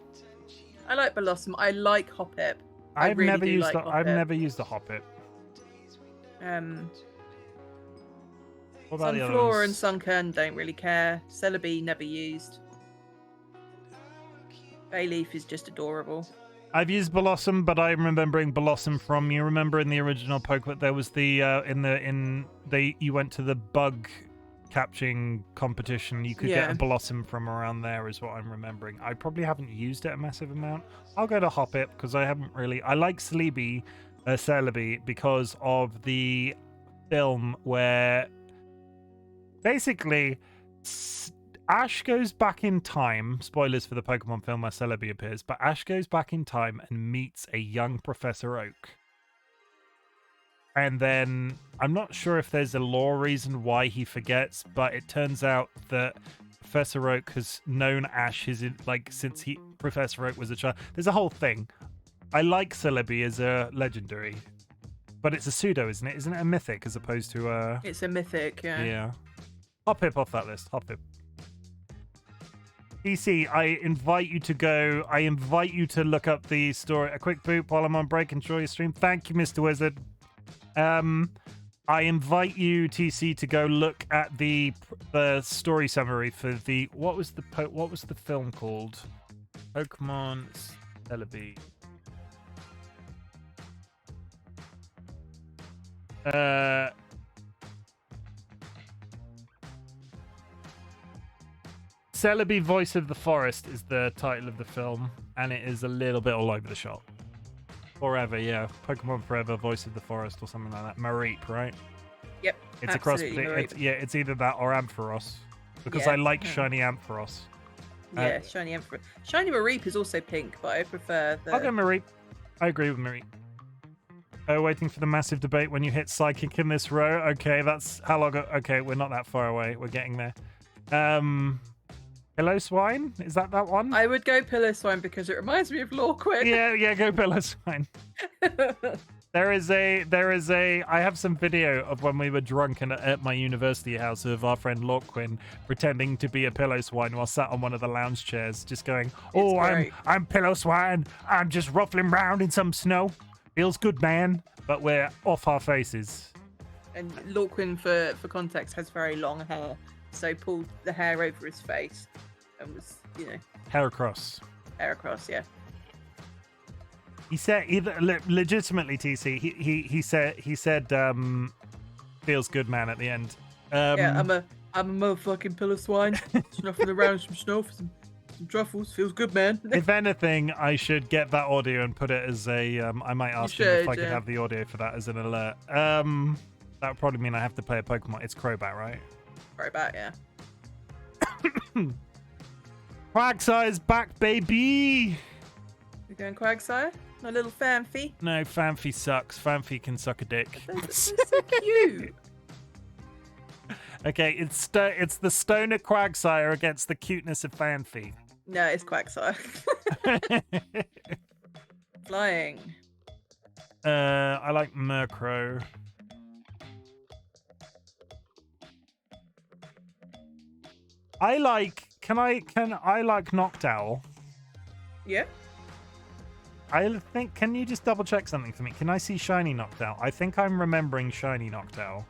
I like Blossom. I like Hoppip. I've never used like I've never used a Hoppip. What about the other Sunflora and ones? Sunkern don't really care. Celebi never used. Bayleaf is just adorable. I've used Blossom, but I'm remembering Blossom from, you remember in the original Pokemon there was the you went to the bug catching competition, you could get a Blossom from around there is what I'm remembering. I probably haven't used it a massive amount. I'll go to Hoppip because I haven't really... I like Celebi because of the film where basically Ash goes back in time, spoilers for the Pokemon film where Celebi appears, but Ash goes back in time and meets a young Professor Oak. And then, I'm not sure if there's a lore reason why he forgets, but it turns out that Professor Oak has known Ash since Professor Oak was a child. There's a whole thing. I like Celebi as a legendary, but it's a pseudo, isn't it? Isn't it a mythic as opposed to a... It's a mythic, yeah. Yeah. Hoppip off that list. Hoppip. PC, I invite you to look up the story. A quick boot while I'm on break. Enjoy your stream. Thank you, Mr. Wizard. I invite you, TC, to go look at the story summary for the what was the film called? Pokemon Celebi. Celebi Voice of the Forest is the title of the film, and it is a little bit all over the shop. Forever, yeah. Pokemon Forever, Voice of the Forest, or something like that. Mareep, right? Yep. It's a cross. It's either that or Ampharos, because I like shiny Ampharos. Yeah, shiny Ampharos. Shiny Mareep is also pink, but I prefer the... I'll go Mareep. I agree with Mareep. Oh, waiting for the massive debate when you hit Psychic in this row. Okay, that's how long... Okay, we're not that far away. We're getting there. Pillow Swine? Is that one? I would go Pillow Swine because it reminds me of Lorquin. Yeah, go Pillow Swine. There is a I have some video of when we were drunk at my university house of our friend Lorquin pretending to be a Pillow Swine while sat on one of the lounge chairs just going, "Oh, I'm Pillow Swine. I'm just ruffling round in some snow. Feels good, man." But we're off our faces. And Lorquin, for context, has very long hair, so pulled the hair over his face and was, hair across. Hair across, yeah. He said, legitimately, TC. He said, feels good, man. At the end. Yeah, I'm a motherfucking Pillow Swine. Snuffing around some snow for some truffles. Feels good, man. If anything, I should get that audio and put it as a. I might ask him if I could have the audio for that as an alert. That would probably mean I have to play a Pokemon. It's Crobat, right? Crobat, yeah. Quagsire's back, baby. You're going Quagsire? My little Fanfi? No, Fanfi sucks. Fanfi can suck a dick. That's so cute. Okay, it's the stoner Quagsire against the cuteness of Fanfi. No, it's Quagsire. Flying. I like Murkrow. I like Noctowl. Yeah. I think, can you just double check something for me? Can I see shiny Noctowl? I think I'm remembering shiny Noctowl.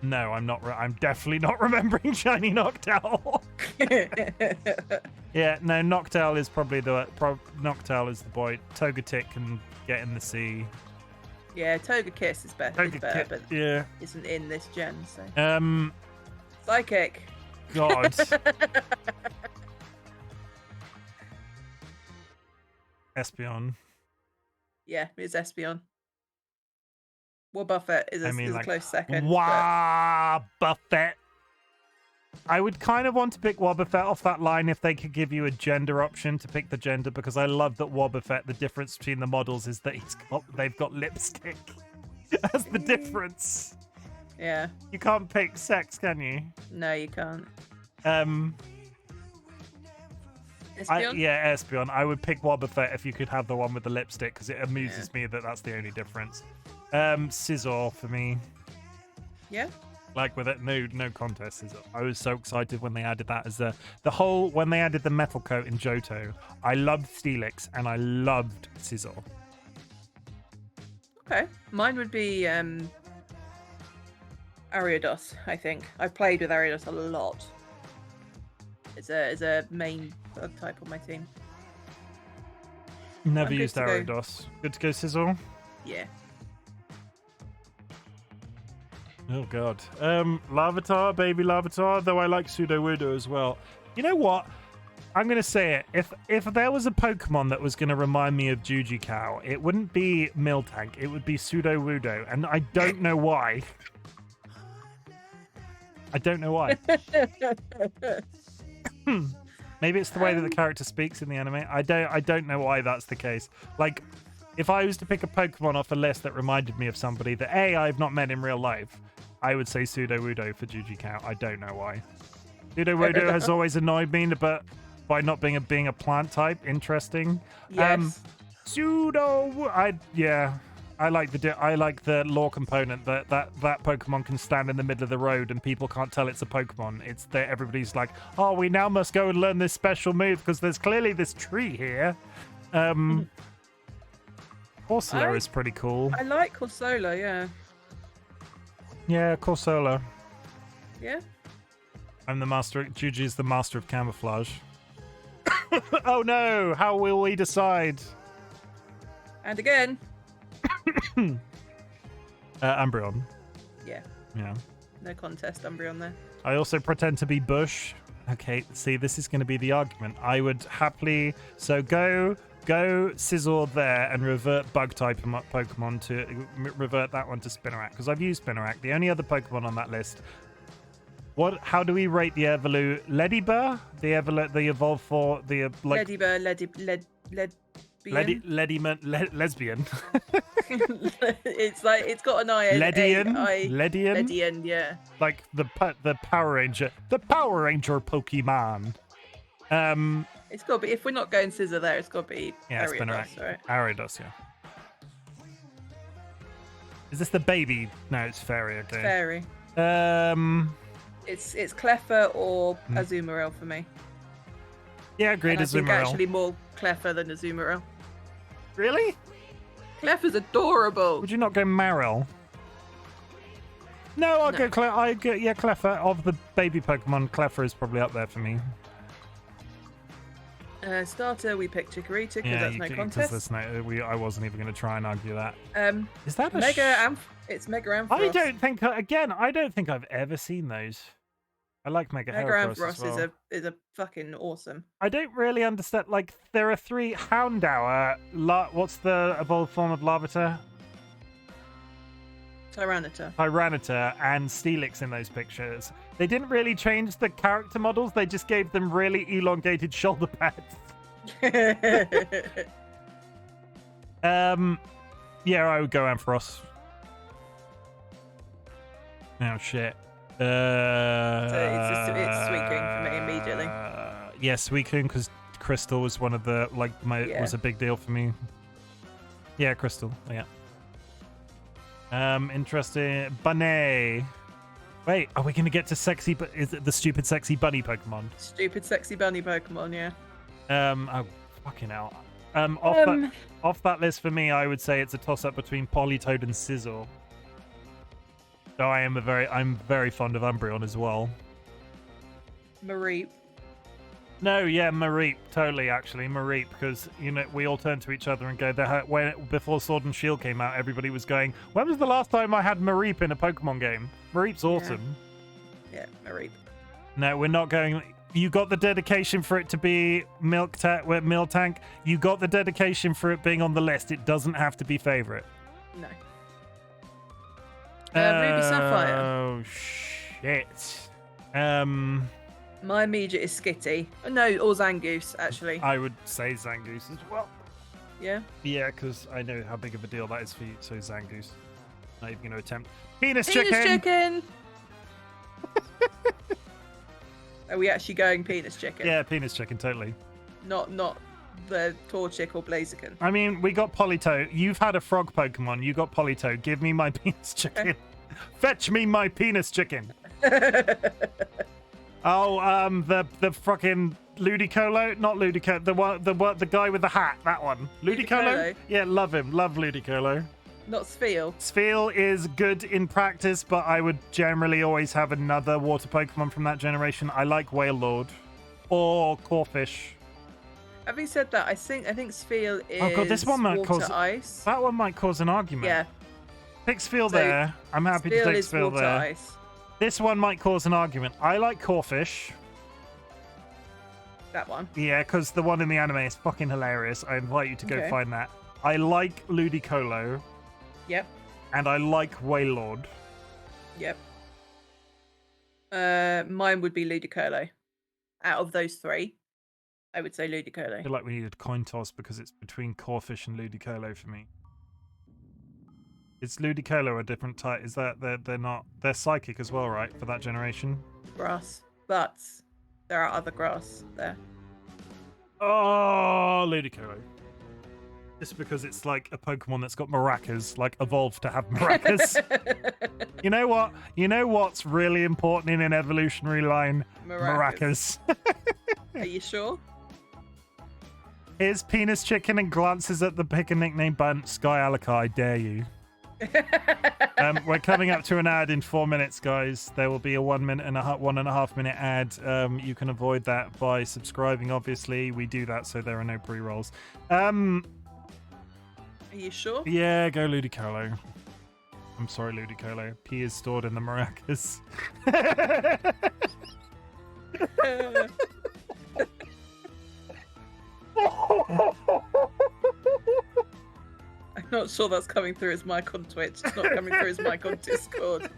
No, I'm not. I'm definitely not remembering shiny Noctowl. Yeah, no, Noctowl is probably Noctowl is the boy. Togetic can get in the sea. Yeah, Togekiss is better, but yeah, isn't in this gen. So. Psychic. God. Espeon. Yeah, it's Espeon. Wobbuffet is a close second. Wobbuffet. I would kind of want to pick Wobbuffet off that line if they could give you a gender option to pick the gender, because I love that Wobbuffet, the difference between the models is that they've got lipstick as the difference. Yeah. You can't pick sex, can you? No, you can't. Espeon? Yeah, Espeon. I would pick Wobbuffet if you could have the one with the lipstick, because it amuses me that that's the only difference. Scizor for me. Yeah. Like with it, no contest. I was so excited when they added that as when they added the metal coat in Johto. I loved Steelix and I loved Scizor. Okay, mine would be Ariados. I think I've played with Ariados a lot. It's a main bug type on my team. Never used Ariados. Good to go, Scizor. Yeah. Oh god. Larvitar, baby Larvitar, though I like Sudowoodo as well. You know what? I'm gonna say it. If there was a Pokemon that was gonna remind me of Jujikao, it wouldn't be Miltank, it would be Sudowoodo, and I don't know why. I don't know why. Maybe it's the way that the character speaks in the anime. I don't know why that's the case. Like, if I was to pick a Pokemon off a list that reminded me of somebody that I've not met in real life, I would say Sudowoodo for Jujikao. I don't know why. Sudowoodo has always annoyed me, but by not being a plant type, interesting. Yes. I like the lore component that Pokemon can stand in the middle of the road and people can't tell it's a Pokemon. It's that everybody's like, oh, we now must go and learn this special move because there's clearly this tree here. Corsola is pretty cool. I like Corsola, yeah. Yeah, Corsola. Yeah. I'm the master. Juju is the master of camouflage. Oh no! How will we decide? And again. Umbreon. Yeah. Yeah. No contest, Umbreon there. I also pretend to be Bush. Okay, see, this is going to be the argument. I would happily... So go Scizor there and revert Bug-type Pokemon to... Revert that one to Spinarak, because I've used Spinarak. The only other Pokemon on that list... How do we rate the Evolu... Ledibur? The evolved for... The, like... Ledibur, lesbian. It's like it's got an eye. Ledian, yeah. Like the Power Ranger, Pokemon. It's got to be. If we're not going Scissor there, it's got to be Ariados, right? Ariados, yeah. Is this the baby? No, it's Fairy. Okay. Fairy. It's Cleffa or Azumarill for me. Yeah, agreed. And I think Azumarill. actually more Cleffa than Azumarill. Really? Cleffa's adorable. Would you not go Marill? No, I'll go Cleffa. Of the baby Pokemon, Cleffa is probably up there for me. Starter, we picked Chikorita because that's no contest. I wasn't even going to try and argue that. Is that a It's Mega Ampharos. I don't think I've ever seen those. I like Mega Ampharos as well. is a fucking awesome. I don't really understand. Like, there are 3 Houndour. What's the evolved form of Larvitar? Tyranitar and Steelix in those pictures. They didn't really change the character models. They just gave them really elongated shoulder pads. Yeah, I would go Ampharos. Oh shit. So it's Suicune for me immediately. Yeah, Suicune because Crystal was one of the was a big deal for me. Yeah, crystal. Yeah. Interesting. Bunny. Wait, are we going to get to sexy? But is it the stupid sexy bunny Pokemon? Stupid sexy bunny Pokemon, yeah. Oh, fucking hell. Off that list for me, I would say it's a toss-up between Politoed and Scizor. So I'm very fond of Umbreon as well. Mareep. No, yeah, Mareep, totally. Actually, Mareep, because we all turn to each other and go. Before Sword and Shield came out, everybody was going, "When was the last time I had Mareep in a Pokemon game?" Mareep's awesome. Yeah, Mareep. No, we're not going. You got the dedication for it to be Miltank. You got the dedication for it being on the list. It doesn't have to be favorite. No. Ruby Sapphire. Oh shit. My immediate is Skitty. No, or Zangoose, actually. I would say Zangoose as well. Yeah? Yeah, because I know how big of a deal that is for you, so Zangoose. Not even going to attempt. Penis chicken! Are we actually going penis chicken? Yeah, penis chicken, totally. Not the Torchic or Blaziken. I mean, we got Politoed. You've had a frog Pokemon. You got Politoed. Give me my penis chicken. Fetch me my penis chicken. Oh, the fucking Ludicolo, not Ludicolo, the guy with the hat, that one. Ludicolo? Yeah, love him. Love Ludicolo. Not Spheal. Spheal is good in practice, but I would generally always have another water Pokemon from that generation. I like Wailord or Corphish. Having said that, I think Spheal is oh god, this one might cause ice. That one might cause an argument. Yeah. Pick Spheal there. I'm happy to take Spheal there. Ice. This one might cause an argument. I like Corphish. That one. Yeah, because the one in the anime is fucking hilarious. I invite you to go find that. I like Ludicolo. Yep. And I like Wailord. Yep. Mine would be Ludicolo. Out of those three, I would say Ludicolo. I feel like we needed coin toss because it's between Corphish and Ludicolo for me. Is Ludicolo a different type? Is that they're psychic as well, right? For that generation? Grass. But there are other grass there. Oh, Ludicolo. Just because it's like a Pokemon that's got maracas, like evolved to have maracas. You know what? You know what's really important in an evolutionary line? Maracas. Are you sure? Here's Penis Chicken and glances at the pick a nickname button. Sky Alaka, I dare you. We're coming up to an ad in 4 minutes, guys. There will be a 1 minute and a 1.5 minute ad. You can avoid that by subscribing, obviously. We do that so there are no pre-rolls. Are you sure? Yeah, go Ludicolo. I'm sorry, Ludicolo. P is stored in the maracas. I'm not sure that's coming through his mic on Twitch. It's not coming through his mic on Discord.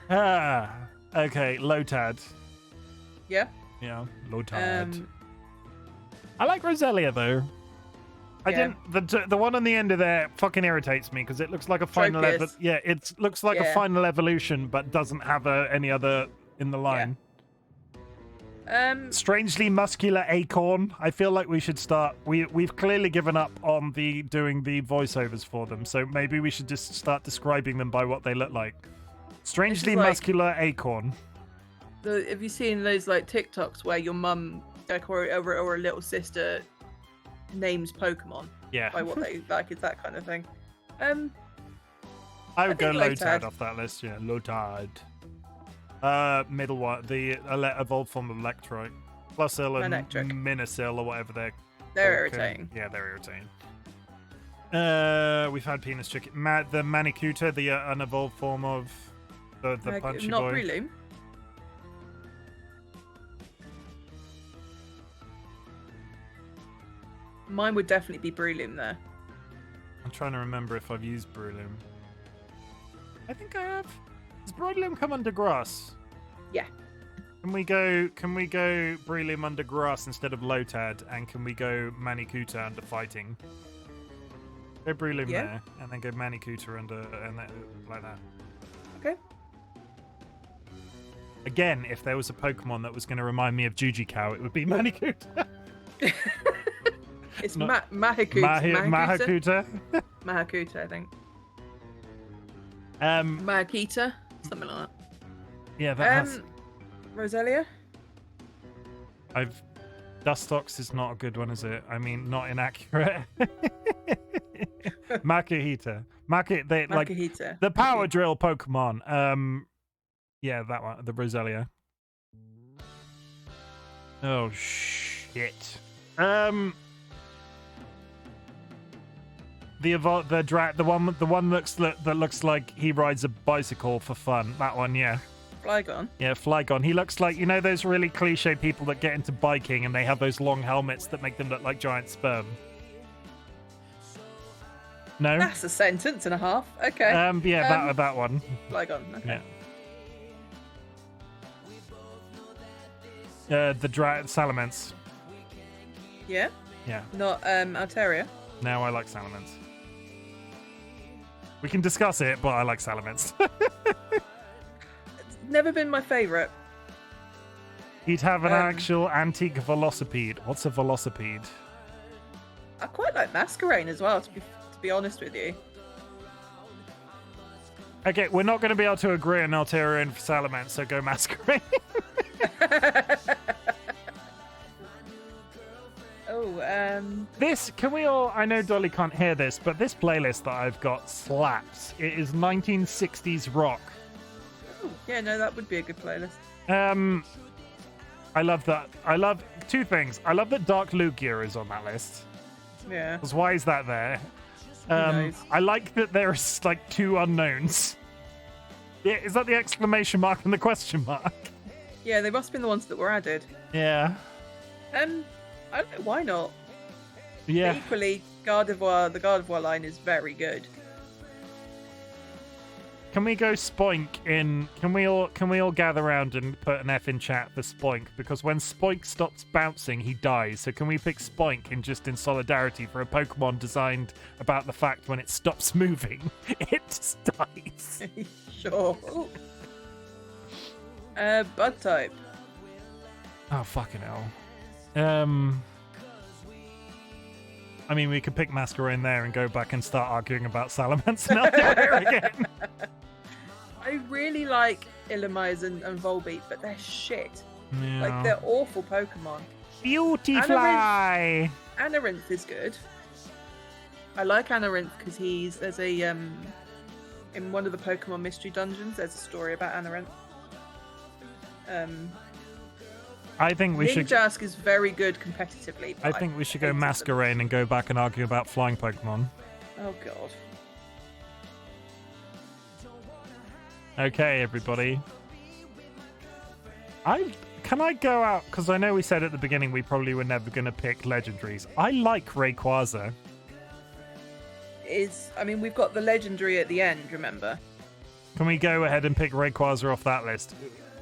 Okay, Lotad. Yeah? Yeah, Lotad. I like Roselia though. I didn't. The one on the end of there fucking irritates me because it looks like a final. It looks like a final evolution, but doesn't have any other in the line. Strangely muscular acorn. I feel like we should start. We've clearly given up on doing the voiceovers for them, so maybe we should just start describing them by what they look like. Strangely muscular acorn. Have you seen those like TikToks where your mum or a little sister names Pokemon? Yeah. By what they like, it's that kind of thing. I would go Lotad off that list. Yeah, Lotad. Middle one, the evolved form of Electrike. Plusile and Minisil or whatever they're irritating. Yeah, they're irritating. We've had Penis Chicken. The Manikuta, the unevolved form of the punchy not boy. Not Breloom. Mine would definitely be Breloom there. I'm trying to remember if I've used Breloom. I think I have. Does Breloom come under grass? Yeah. Can we go Breloom under grass instead of Lotad, and can we go Manikuta under fighting? Go Breloom there, and then go Manikuta under, and then, like that. Okay. Again, if there was a Pokemon that was going to remind me of Jujikau, it would be Manikuta. It's Not- Mahakuta. Mahakuta. Mahakuta, I think. Um, Mahakita, something like yeah, that that. has. Roselia? Dustox is not a good one, is it? I mean, not inaccurate. Makahita. Like Makahita. the power drill Pokemon. Yeah, that one, the Roselia. Oh shit. The one that looks like he rides a bicycle for fun. That one, yeah. Flygon. Yeah, Flygon. He looks like, you know, those really cliche people that get into biking and they have those long helmets that make them look like giant sperm. No? That's a sentence and a half. Okay. Yeah, that one. Flygon. Okay. Yeah. The Salamence. Yeah? Yeah. Not Altaria. Now I like Salamence. We can discuss it, but I like Salamence. It's never been my favourite. He'd have an actual antique Velocipede. What's a Velocipede? I quite like Masquerain as well, to be honest with you. Okay, we're not going to be able to agree on Altaria and Salamence, so go Masquerain. This, can we all, I know Dolly can't hear this, but this playlist that I've got slaps. It is 1960s rock. Ooh, yeah, no, that would be a good playlist. I love that. I love two things. I love that Dark Lugia is on that list. Yeah. Because why is that there? Knows? I like that there's like two unknowns. Yeah, is that the exclamation mark and the question mark? Yeah, they must have been the ones that were added. Yeah. I don't know, why not? Yeah. But equally, the Gardevoir line is very good. Can we go Spoink in? Can we all gather around and put an F in chat for Spoink? Because when Spoink stops bouncing, he dies. So can we pick Spoink in solidarity for a Pokemon designed about the fact when it stops moving, it just dies? Sure. Bug type. Oh fucking hell. I mean, we could pick Masquerain there and go back and start arguing about Salamence and Altaria again. I really like Illumise and Volbeat, but they're shit. Yeah. Like, they're awful Pokemon. Beautifly. Anarinth is good. I like Anarinth because there's a in one of the Pokemon mystery dungeons, there's a story about Anarinth. I think we should. Ninjask is very good competitively. I think we should go Masquerain and go back and argue about flying Pokemon. Oh god. Okay, everybody. Can I go out, because I know we said at the beginning we probably were never going to pick legendaries. I like Rayquaza. I mean, we've got the legendary at the end, remember? Can we go ahead and pick Rayquaza off that list?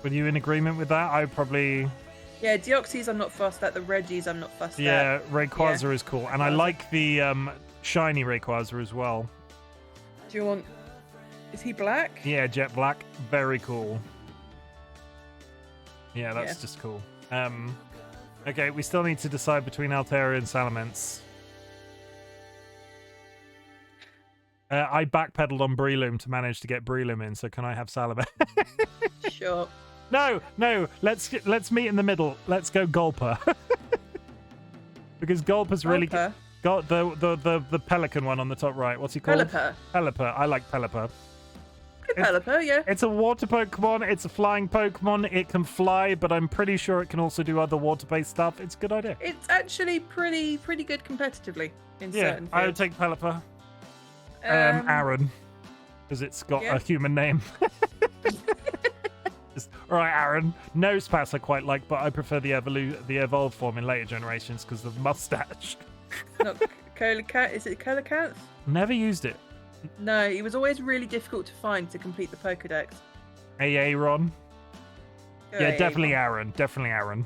Were you in agreement with that? I probably... Yeah, Deoxys I'm not fussed at, the Regis I'm not fussed at. Yeah, Rayquaza is cool. And I like the shiny Rayquaza as well. Do you want... Is he black? Yeah, jet black. Very cool. Yeah, that's just cool. Okay, we still need to decide between Altaria and Salamence. I backpedaled on Breloom to manage to get Breloom in, so can I have Salamence? Sure. No, let's meet in the middle. Let's go Gulper. Because Gulper's really good. The pelican one on the top right. What's he called? Pelipper. I like Pelipper. Pelipper, yeah. It's a water Pokemon. It's a flying Pokemon. It can fly, but I'm pretty sure it can also do other water-based stuff. It's a good idea. It's actually pretty good competitively in certain fields. I would take Pelipper. Aaron, because it's got a human name. All right, Aaron. Nosepass I quite like, but I prefer the evolved form in later generations because of the mustache. Not Coelacanth? Is it Coelacanth? Never used it. No, it was always really difficult to find to complete the Pokedex. Aaron. Yeah, definitely Aaron. Definitely Aaron.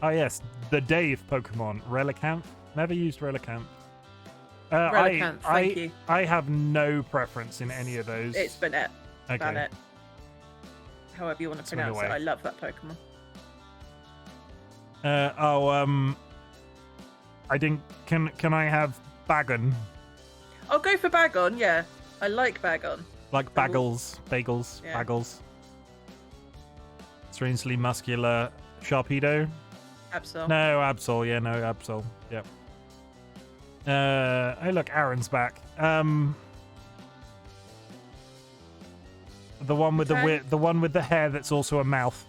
Oh yes, the Dave Pokemon. Relicanth. Never used Relicanth. Relicanth, thank you. I have no preference in any of those. It's Banette. Okay. Banette. However you want to pronounce it. I love that Pokemon. I didn't. Can I have Bagon? I'll go for Bagon. Yeah, I like Bagon. Like bagels, Yeah. bagels. Strangely muscular Sharpedo. Absol. No, Absol. Yeah, no, Absol. Yep. Hey, look, Aaron's back. The one with the one with the hair that's also a mouth.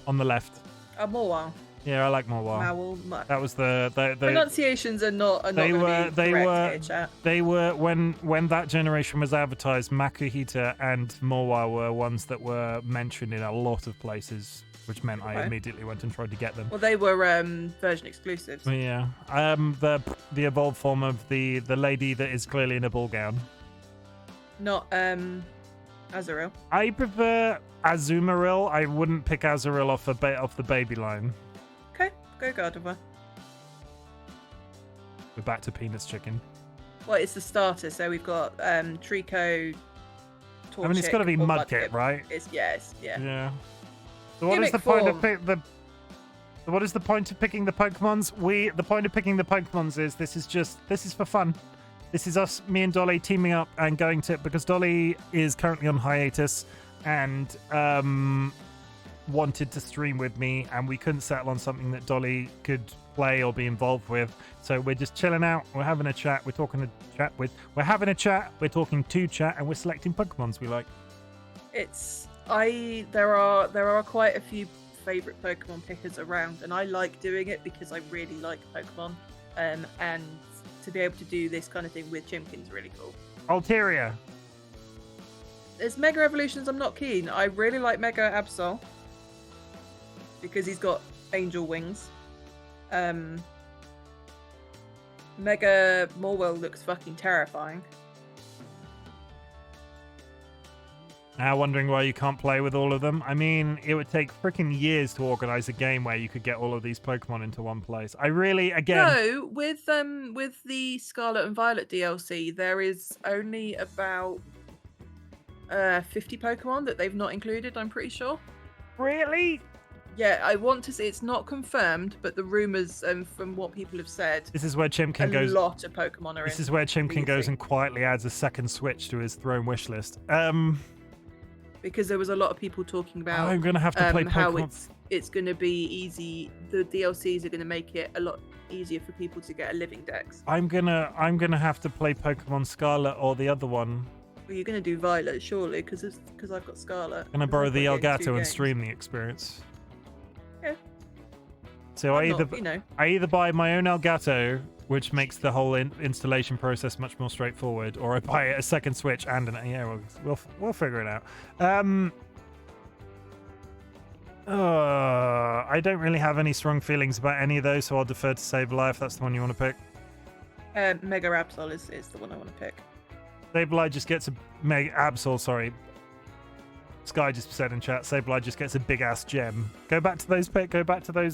On the left. Mawile. Yeah, I like Mawile. That was the pronunciations are not correct here, chat. They were when that generation was advertised, Makuhita and Mawile were ones that were mentioned in a lot of places, which meant I immediately went and tried to get them. Well, they were version exclusives. Yeah. The evolved form of the lady that is clearly in a ball gown. Not Azurill. I prefer Azumarill. I wouldn't pick Azurill off the baby line. Okay, go Gardevoir. We're back to Penis Chicken. Well, it's the starter, so we've got Trico, Torchic, I mean, it's got to be Mudkip, right? Yeah. Yeah. So what is the point of what is the point of picking the Pokemons? The point of picking the Pokemons is this is for fun. This is us, me and Dolly, teaming up and going to, because Dolly is currently on hiatus and wanted to stream with me, and we couldn't settle on something that Dolly could play or be involved with. So we're just chilling out. We're having a chat. We're talking to chat. We're having a chat. We're talking to chat, and we're selecting Pokemons we like. There are quite a few favorite Pokemon pickers around, and I like doing it because I really like Pokemon, and to be able to do this kind of thing with Chimken's really cool. Altaria. There's Mega Evolutions I'm not keen. I really like Mega Absol because he's got angel wings. Mega Morwell looks fucking terrifying. Now wondering why you can't play with all of them. I mean, it would take freaking years to organize a game where you could get all of these Pokemon into one place. No, with the Scarlet and Violet DLC, there is only about 50 Pokemon that they've not included, I'm pretty sure. Really? Yeah, I want to say it's not confirmed, but the rumors from what people have said. This is where Chimken goes. A lot of Pokemon are in. This is where Chimken goes and quietly adds a second Switch to his throne wish list. Because there was a lot of people talking about. I'm gonna have to play Pokemon. How it's going to be easy. The DLCs are going to make it a lot easier for people to get a living dex. I'm gonna have to play Pokemon Scarlet or the other one. Well, you're going to do Violet surely, because I've got Scarlet. I'm gonna borrow the Elgato and stream the experience. Yeah. So I either buy my own Elgato, which makes the whole installation process much more straightforward, or I buy a second Switch and we'll figure it out. I don't really have any strong feelings about any of those, so I'll defer to Sableye if that's the one you want to pick. Mega Absol is the one I want to pick. Sableye just gets a Mega Absol, sorry. Sky just said in chat, Sableye just gets a big ass gem. Go back to those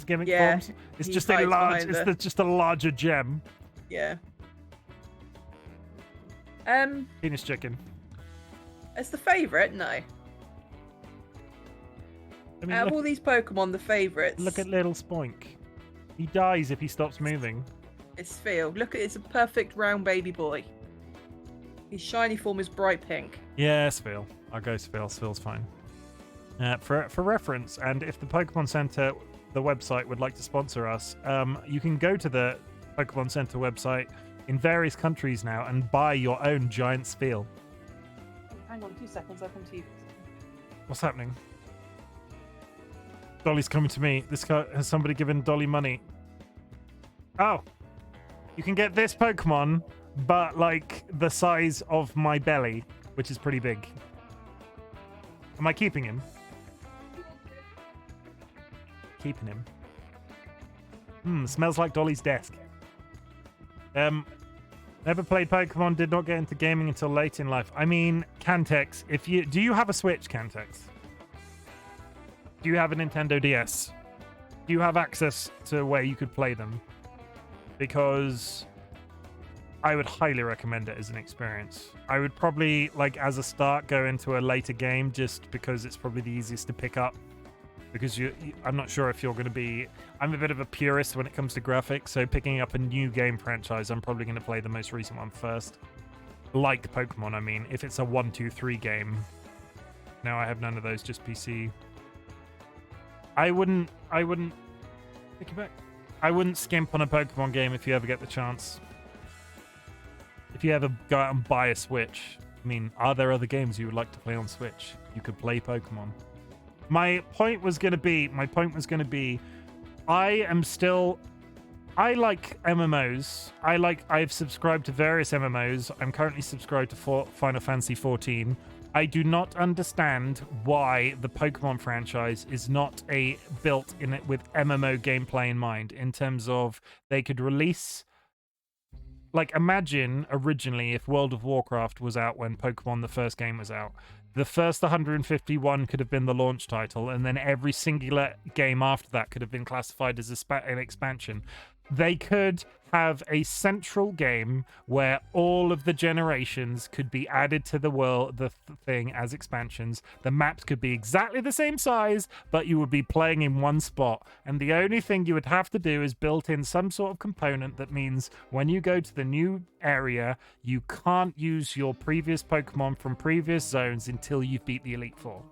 gimmick forms. It's just just a larger gem. Yeah. Penis Chicken. It's the favourite? No. I mean, out of all these Pokemon, the favourites. Look at little Spoink. He dies if he stops moving. It's Phil. Look, it's a perfect round baby boy. His shiny form is bright pink. Yeah, Phil. I'll go Phil. Phil's fine. For reference, and if the Pokemon Center, the website, would like to sponsor us, you can go to the Pokemon Center website in various countries now and buy your own giant Spheal. Hang on 2 seconds, I'll come to you. What's happening? Dolly's coming to me. Has somebody given Dolly money? Oh. You can get this Pokemon, but like the size of my belly, which is pretty big. Am I keeping him? Keeping him. Smells like Dolly's desk. Never played Pokemon, did not get into gaming until late in life. I mean, Cantex, do you have a Switch, Cantex? Do you have a Nintendo DS? Do you have access to where you could play them? Because I would highly recommend it as an experience. I would probably, like, as a start, go into a later game just because it's probably the easiest to pick up. because I'm not sure if you're going to be. I'm a bit of a purist when it comes to graphics, so picking up a new game franchise, I'm probably going to play the most recent one first. Like Pokemon, I mean, if it's a 1, 2, 3 game. No, I have none of those, just PC. I wouldn't take it back. I wouldn't skimp on a Pokemon game if you ever get the chance. If you ever go out and buy a Switch. I mean, are there other games you would like to play on Switch? You could play Pokemon. My point was going to be, I like MMOs. I've subscribed to various MMOs. I'm currently subscribed to Final Fantasy 14. I do not understand why the Pokemon franchise is not built in it with MMO gameplay in mind, in terms of they could release. Like, imagine originally if World of Warcraft was out when Pokemon the first game was out. The first 151 could have been the launch title, and then every singular game after that could have been classified as an expansion. They could have a central game where all of the generations could be added to the world, the thing, as expansions. The maps could be exactly the same size, but you would be playing in one spot. And the only thing you would have to do is build in some sort of component that means when you go to the new area, you can't use your previous Pokemon from previous zones until you've beat the Elite Four.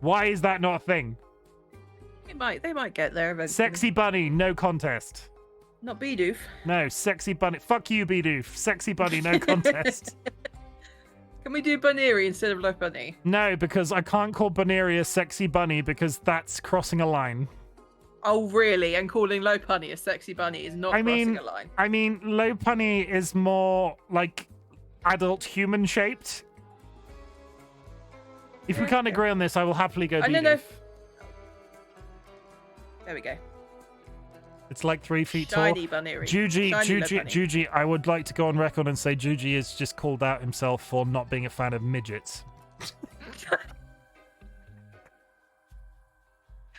Why is that not a thing? They might get there eventually. Sexy Bunny, no contest. Not Bidoof. No, Sexy Bunny. Fuck you, Bidoof. Sexy Bunny, no contest. Can we do Bunnery instead of Love Bunny? No, because I can't call Bunnery a Sexy Bunny because that's crossing a line. Oh, really? And calling Lopunny a Sexy Bunny is not crossing a line? I mean, Lopunny is more like adult human shaped. If we can't agree on this, I will happily go Bidoof. No. There we go. It's like 3 feet Shiny tall. Bunnery. Juji, I would like to go on record and say Juji has just called out himself for not being a fan of midgets.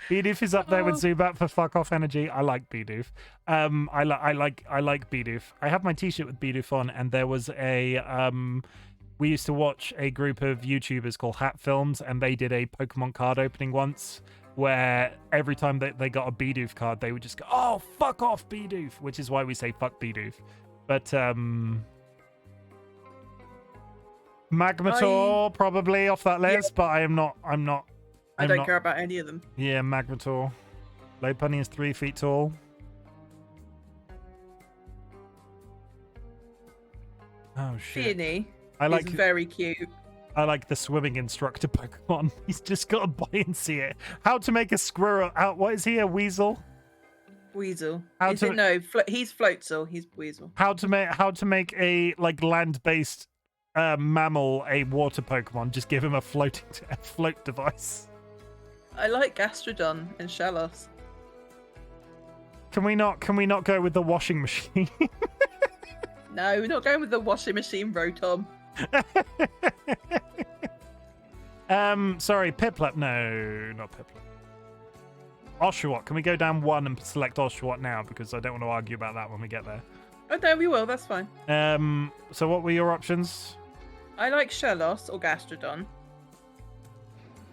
Bidoof is up there with Zubat for fuck off energy. I like Bidoof. I like Bidoof. I have my t-shirt with Bidoof on, and there was we used to watch a group of YouTubers called Hat Films, and they did a Pokemon card opening once, where every time they got a Bidoof card, they would just go, "Oh, fuck off, Bidoof," which is why we say fuck Bidoof. But Magmator probably off that list, but I don't care about any of them. Yeah, Magmator. Lopunny is 3 feet tall. Oh shit. Peony is very cute. I like the swimming instructor Pokemon. He's just got a buoyancy it. How to make a squirrel out? What is he? A weasel? Weasel. He's Floatzel. He's Weasel. How to make a land-based mammal a water Pokemon? Just give him a float device. I like Gastrodon and Shellos. Can we not go with the washing machine? No, we're not going with the washing machine, Rotom. Sorry, Piplup. No, not Piplup. Oshawott. Can we go down one and select Oshawott now? Because I don't want to argue about that when we get there. Oh, no, we will. That's fine. So what were your options? I like Shellos or Gastrodon.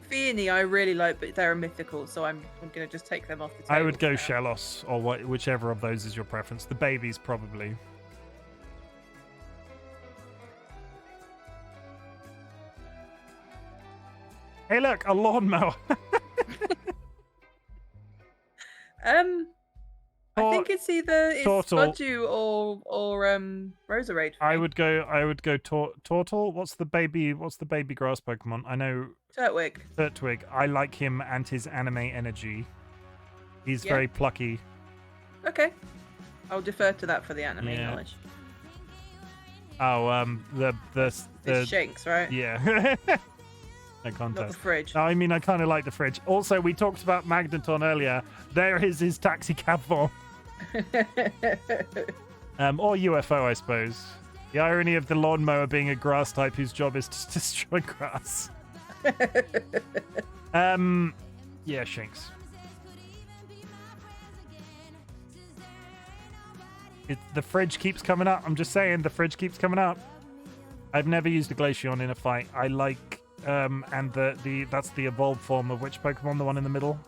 Feony I really like, but they're a mythical, so I'm going to just take them off the table. I would go Shellos, or whichever of those is your preference. The babies, probably. Hey, look, a lawnmower. I think it's either Spudju or Roserade. I would go Tortle. What's the baby grass Pokemon? I know Turtwig. I like him and his anime energy. He's very plucky. Okay. I'll defer to that for the anime knowledge. Oh, It's Shanks, right? Yeah. No contest. Not the fridge. No, I mean, I kind of like the fridge. Also, we talked about Magneton earlier. There is his taxi cab form. Or UFO, I suppose. The irony of the lawnmower being a grass type whose job is to destroy grass. Yeah, Shanks. The fridge keeps coming up. I'm just saying, the fridge keeps coming up. I've never used a Glaceon in a fight. I like and that's the evolved form of which Pokemon? The one in the middle?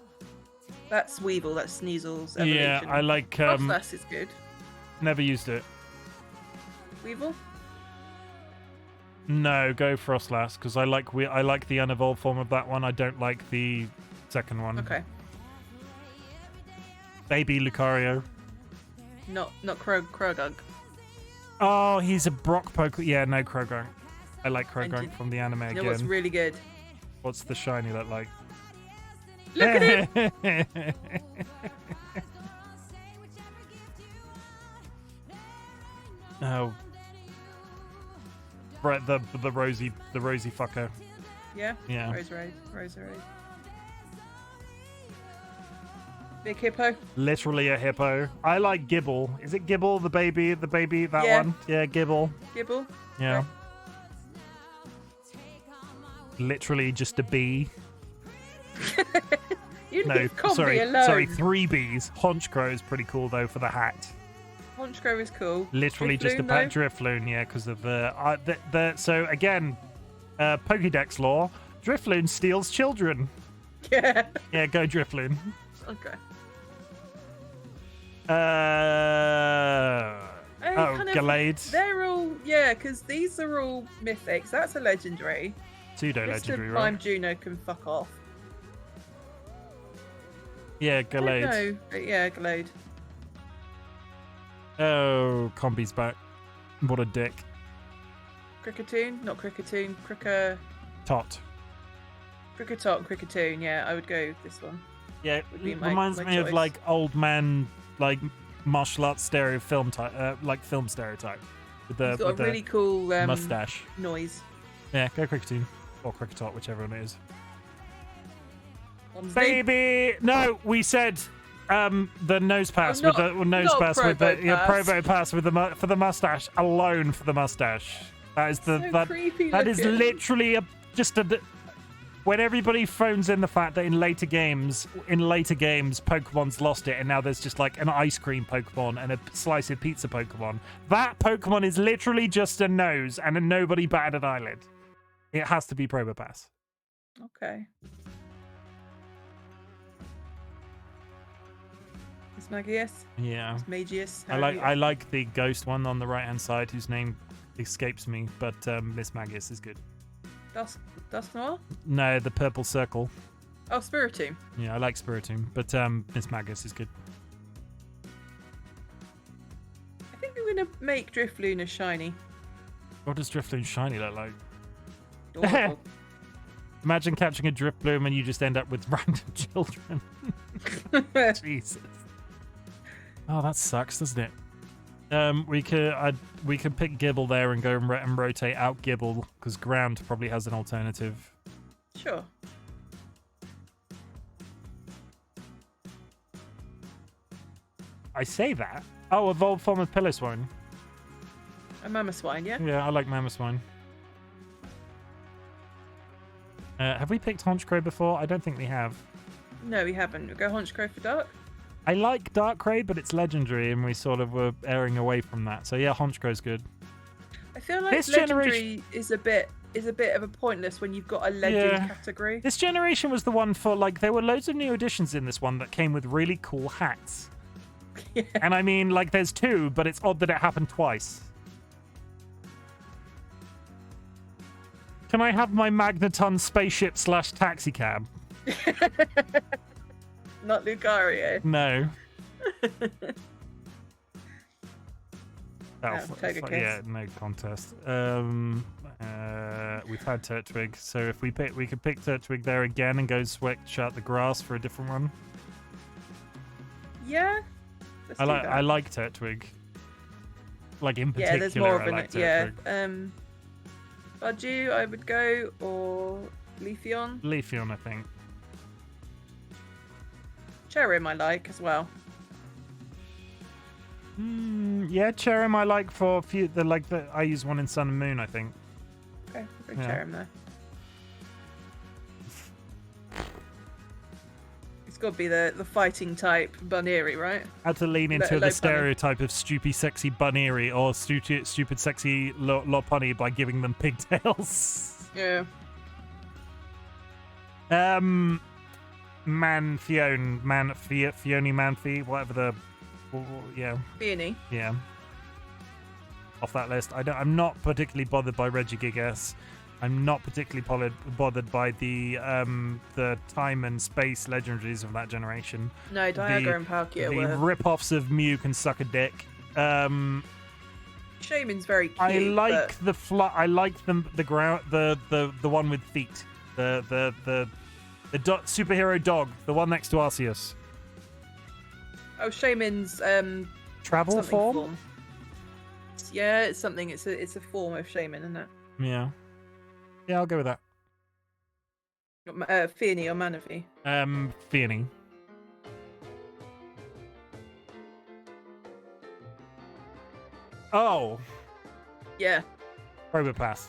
That's Weevil. That's Sneasel's evolution. Yeah, I like. Frostlass is good. Never used it. Weevil? No, go Frostlass because I like the unevolved form of that one. I don't like the second one. Okay. Baby Lucario. Not Krogug. Oh, he's a Brock Pokemon. Yeah, no Krogunk. I like Krogunk Engine. from the anime again. You know what's really good? What's the shiny look like? Look at it! Oh, Brett, the rosy fucker. Yeah? Yeah. Rose. Big hippo? Literally a hippo. I like Gibble. Is it Gibble, the baby, that Yeah. one? Yeah, Gibble. Gibble? Yeah. Okay. Literally just a bee. You No, leave Combi sorry, alone. 3 bees. Honchkrow is pretty cool though for the hat. Honchkrow is cool. Literally just a Drifloon, pet Drifloon, yeah, because of the so again, Pokédex lore, Drifloon steals children. though? Yeah. Yeah, go Drifloon. Okay. Gallade. They're all, yeah, because these are all mythics. That's a legendary. Pseudo-legendary, Mr. right? Prime Juno can fuck off. Yeah, Gallade. No, but yeah, Glade. Oh, Combi's back. What a dick. Cricketoon? Not Cricketoon. Tot. Cricketot and Cricketoon, yeah, I would go this one. Yeah, Would be it my reminds me of choice. like old man, like martial arts film stereotype. With the, He's got with a the really cool mustache. noise. Yeah, go Cricketoon. Or Cricketot, whichever one it is. Bombsy. Baby! No, we said the nose pass not- with the nose not pass with the Probo Provo pass with the for the mustache alone for the mustache. That is the So that creepy that is looking. literally just a. When everybody phones in the fact that in later games, Pokemon's lost it, and now there's just like an ice cream Pokemon and a slice of pizza Pokemon. That Pokemon is literally just a nose and a nobody batted an eyelid. It has to be Probopass. Okay. It's Magius. Yeah. It's Magius. I like the ghost one on the right hand side whose name escapes me, but Miss Magius is good. Dust Noir? No, the purple circle. Oh, Spiritomb. Yeah, I like Spiritomb, but Miss Magius is good. I think I'm going to make Drifloon a shiny. What does Drifloon shiny look like? Adorable. Imagine catching a Drifloon and you just end up with random children. Jesus. Oh, that sucks, doesn't it? We could pick Gibble there and go and rotate out Gibble because Ground probably has an alternative. Sure. I say that. Oh, evolved form of Piloswine. A Mamoswine, yeah? Yeah, I like Mamoswine. Have we picked Honchkrow before? I don't think we have. No, we haven't. We'll go Honchkrow for Dark. I like Darkrai, but it's legendary, and we sort of were erring away from that. So yeah, Honchkrow's good. I feel like This legendary is a bit of a pointless when you've got a legend Yeah. category. This generation was the one for like there were loads of new additions in this one that came with really cool hats. Yeah. And I mean, like there's 2, but it's odd that it happened twice. Can I have my Magneton spaceship / taxi cab? Not Lucario. No. Togekiss. Yeah, no contest. We've had Turtwig, so if we could pick Turtwig there again and go shut the grass for a different one. Yeah. Let's do that. I like Turtwig. Like in particular, Yeah, there's more of I an like yeah. Turtwig. Budju, I would go, or Leafeon. Leafeon, I think. Cherim I like as well. Yeah, Cherim I like for a few. I use one in Sun and Moon, I think. Okay, we'll go Yeah. Cherim there. It's got to be the fighting type Bunnery, right? Had to lean into Low the punny. stereotype of stupid, sexy Bunnery or stupid, sexy Lopunny by giving them pigtails. Yeah. Manfione, Fione Manfi, whatever the, yeah, Peony. yeah. Off that list. I'm not particularly bothered by Regigigas. I'm not particularly bothered by the time and space legendaries of that generation. No, Dialga and Palkia the were. rip-offs of Mew can suck a dick. Shaman's very cute. I like but... I like the one with feet. The superhero dog, the one next to Arceus. Oh, Shaman's travel form? Yeah, it's something. It's a form of Shaman, isn't it? Yeah. Yeah, I'll go with that. Feony or Manaphy? Feony. Oh. Yeah. Probopass.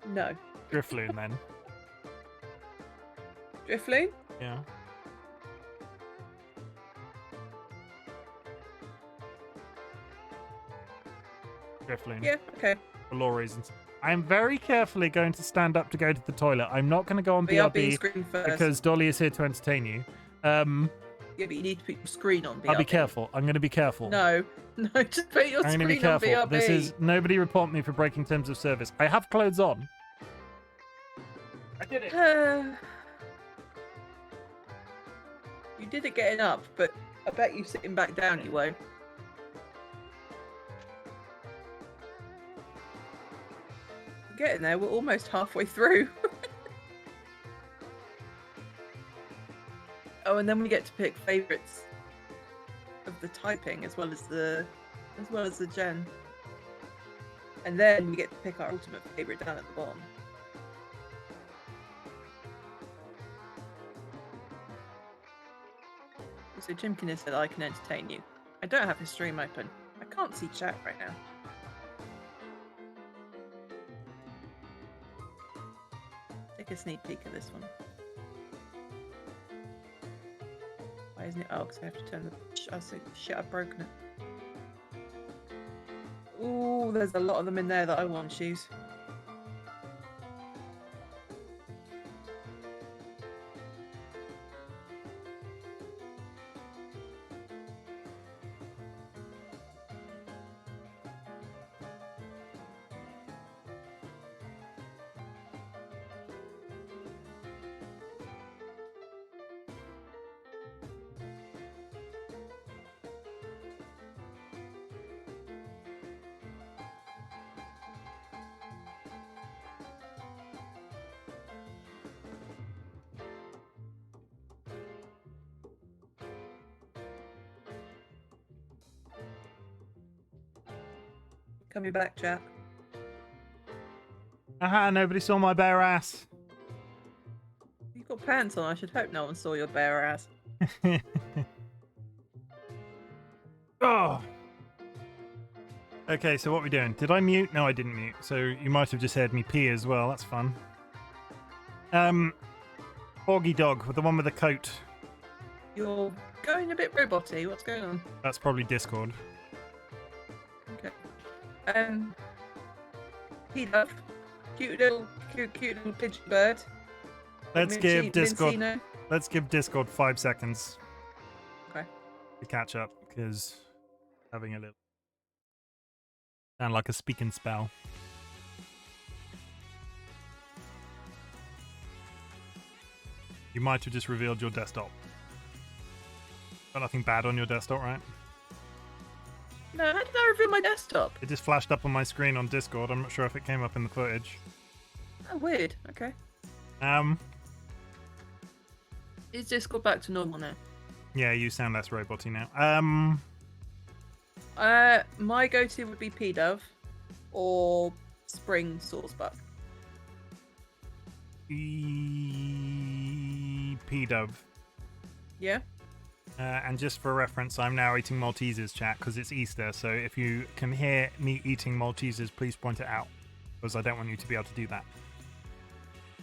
No. Drifloon then. Drifloon? Yeah. Drifloon. Yeah, okay. For law reasons. I'm very carefully going to stand up to go to the toilet. I'm not going to go on BRB screen first. because Dolly is here to entertain you. Yeah, but you need to put your screen on BRB. I'll be careful. I'm going to be careful. No, just put your I'm going to be screen on careful. BRB. This is nobody report me for breaking terms of service. I have clothes on. I did it. You did it getting up, but I bet you sitting back down you won't. We're getting there. We're almost halfway through. Oh, and then we get to pick favourites of the typing as well as the gen. And then we get to pick our ultimate favourite down at the bottom. So Chimken has said I can entertain you. I don't have his stream open. I can't see chat right now. Take a sneak peek of this one. Why isn't it? Oh, because I have to turn the... Oh, so shit, I've broken it. Ooh, there's a lot of them in there that I want to choose. Coming back, chat. Aha, nobody saw my bare ass. You've got pants on. I should hope no one saw your bare ass. Oh. Okay, so what are we doing? Did I mute? No, I didn't mute. So you might have just heard me pee as well. That's fun. Foggy dog, with the one with the coat. You're going a bit roboty. What's going on? That's probably Discord. Okay. P-Dove. Cute little pigeon bird. Let's give Discord. Mincino. Let's give Discord 5 seconds. Okay. To catch up, because having a little sound like a speaking spell. You might have just revealed your desktop. Got nothing bad on your desktop, right? No, how did I reveal my desktop? It just flashed up on my screen on Discord. I'm not sure if it came up in the footage. Oh, weird. Okay. Is Discord back to normal now? Yeah, you sound less roboty now. My go-to would be P-Dove or Spring Saucebuck. P-Dove. Yeah? And just for reference, I'm now eating Maltesers, chat, because it's Easter. So if you can hear me eating Maltesers, please point it out, because I don't want you to be able to do that.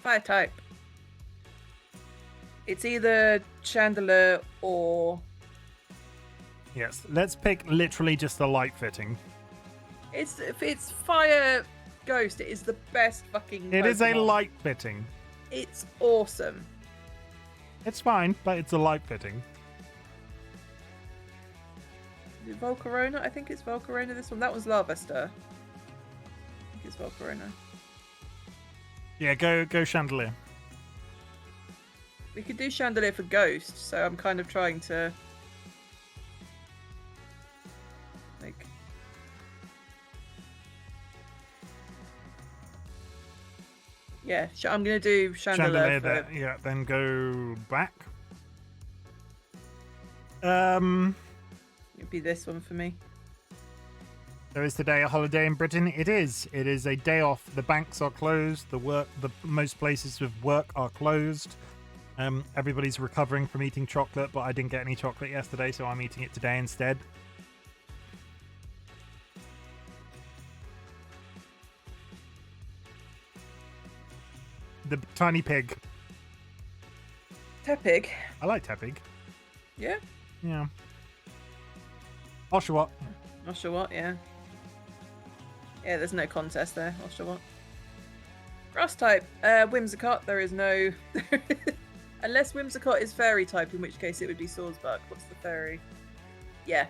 Fire type. It's either Chandelier or... Yes, let's pick literally just the light fitting. It's Fire Ghost. It is the best fucking It Pokemon. is a light fitting. It's awesome. It's fine, but it's a light fitting. Is it Volcarona? I think it's Volcarona, this one. That one's Lavester. I think it's Volcarona. Yeah, go Chandelier. We could do Chandelier for Ghost, so I'm kind of trying to... like... yeah, I'm going to do Chandelier for... there. Yeah, then go back. It'd be this one for me. So is today a holiday in Britain? It is. It is a day off. The banks are closed. The most places with work are closed. Everybody's recovering from eating chocolate, but I didn't get any chocolate yesterday, so I'm eating it today instead. The tiny pig. Tepig. I like Tepig. Yeah? Yeah. Oshawott. Not sure what, yeah. Yeah, there's no contest there. Not sure what. Grass type. Whimsicott. There is no... unless Whimsicott is fairy type, in which case it would be Swordsbuck. What's the fairy? Yeah.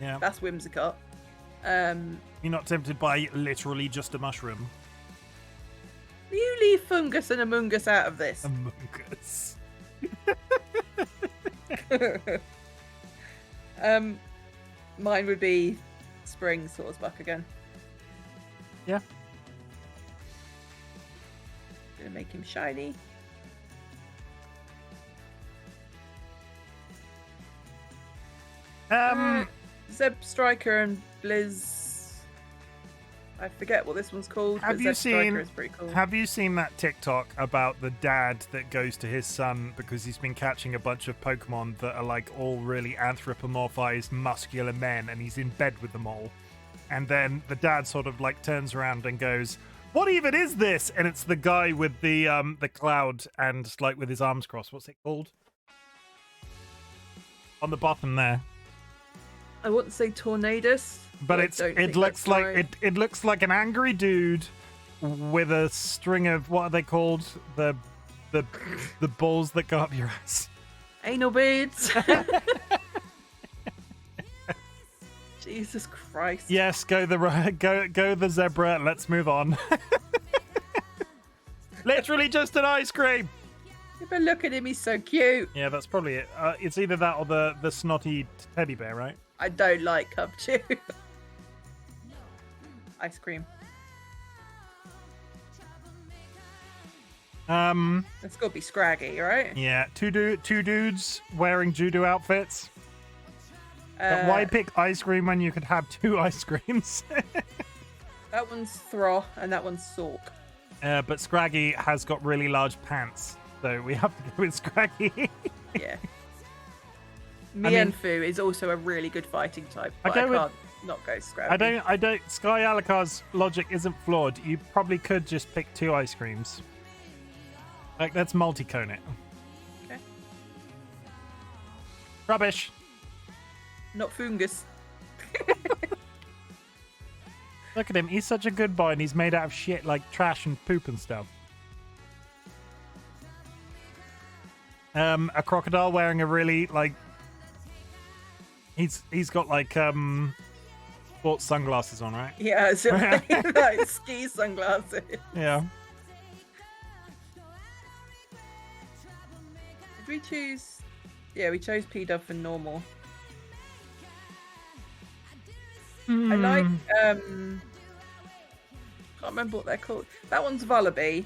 Yeah. That's Whimsicott. You're not tempted by literally just a mushroom? You leave Fungus and Amoongus out of this. Amoongus. Mine would be Spring Swordsbuck again. Yeah. Gonna make him shiny. Zeb Striker and Blizz. I forget what this one's called. Have but you Zeb Striker seen? is pretty cool. Have you seen that TikTok about the dad that goes to his son because he's been catching a bunch of Pokemon that are like all really anthropomorphized, muscular men, and he's in bed with them all. And then the dad sort of like turns around and goes, "What even is this?" And it's the guy with the cloud and like with his arms crossed. What's it called? On the bottom there. I want to say Tornadus, But it looks like right. it looks like an angry dude with a string of, what are they called? The balls that go up your ass. Anal beads. Jesus Christ. Yes, go the zebra. Let's move on. Literally just an ice cream. But look at him, he's so cute. Yeah, that's probably it. It's either that or the snotty teddy bear, right? I don't like Cubchoo. Ice cream. It's got to be Scraggy, right? Yeah, two dudes wearing judo outfits. But why pick ice cream when you could have two ice creams? That one's Throh and that one's Sork. But Scraggy has got really large pants, so we have to go with Scraggy. Yeah. Mienfoo is also a really good fighting type, but I can't not go Scraggy. I don't. Sky Alakar's logic isn't flawed. You probably could just pick two ice creams. Like, let's multi-cone it. Okay. Rubbish. Not Fungus. Look at him. He's such a good boy, and he's made out of shit like trash and poop and stuff. A crocodile wearing a really like. He's got like sports sunglasses on, right? Yeah, so like ski sunglasses. Yeah. Did we choose? Yeah, we chose P-Dub for normal. I like can't remember what they're called. That one's Vullaby.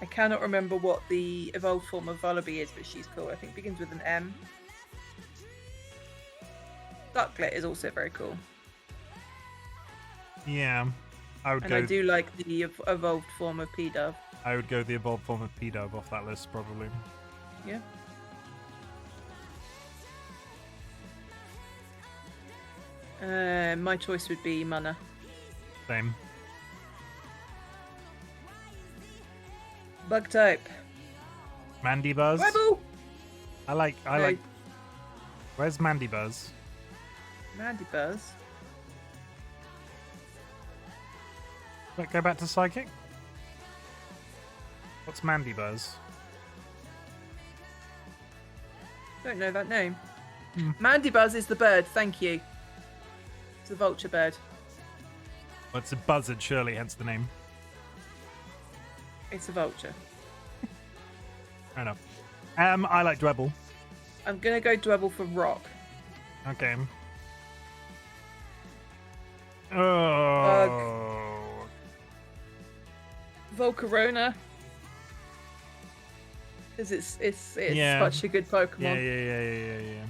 I cannot remember what the evolved form of Vullaby is, but she's cool. I think it begins with an M. Ducklet is also very cool. Yeah. And I do like the evolved form of P-Dub. I would go the evolved form of P-Dub off that list, probably. Yeah. My choice would be Mana. Same. Bug type. Mandibuzz. Rebel! I like. Where's Mandibuzz? Mandibuzz. Go back to Psychic. What's Mandibuzz? Don't know that name. Hmm. Mandibuzz is the bird. Thank you. It's the vulture bird. Well, it's a buzzard, surely, hence the name. It's a vulture. I know. I like Dwebble. I'm gonna go Dwebble for rock. Okay. Oh. Volcarona. Because it's Yeah. such a good Pokemon. Yeah.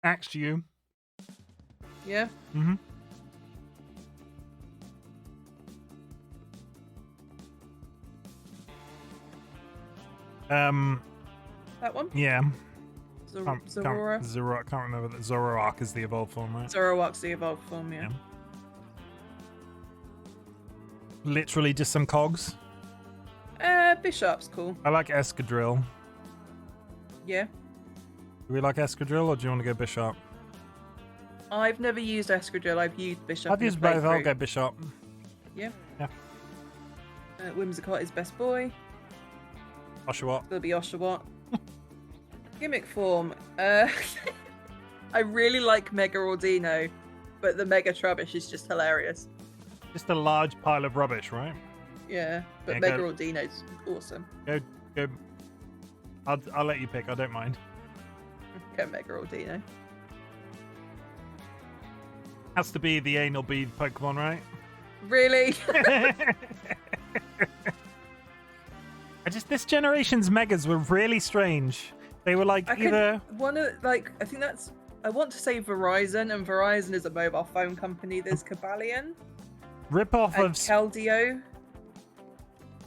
Axe to you. Yeah? Mm-hmm. That one? Yeah. Zorora? Zoroark, can't remember that. Zoroark is the evolved form, right? Zoroark's the evolved form, yeah. Literally just some cogs. Bishop's cool. I like Escadrille. Yeah. Do we like Escadrille, or do you want to go Bishop? I've never used Escadrille. I've used Bishop. I've used both. I'll go Bishop. Yeah. Yeah. Whimsicott is best boy. Oshawott. It'll be Oshawott. Gimmick form. I really like Mega Ordino, but the Mega Trubbish is just hilarious. Just a large pile of rubbish, right? Yeah, but Yeah, Mega go- Ordino's awesome. Go. I'll let you pick. I don't mind. Go Mega Ordino. Has to be the anal bead Pokemon, right? Really? This generation's Megas were really strange. They were like I either think that's. I want to say Verizon, and Verizon is a mobile phone company. There's Cabalion rip-off and of. Keldeo. Do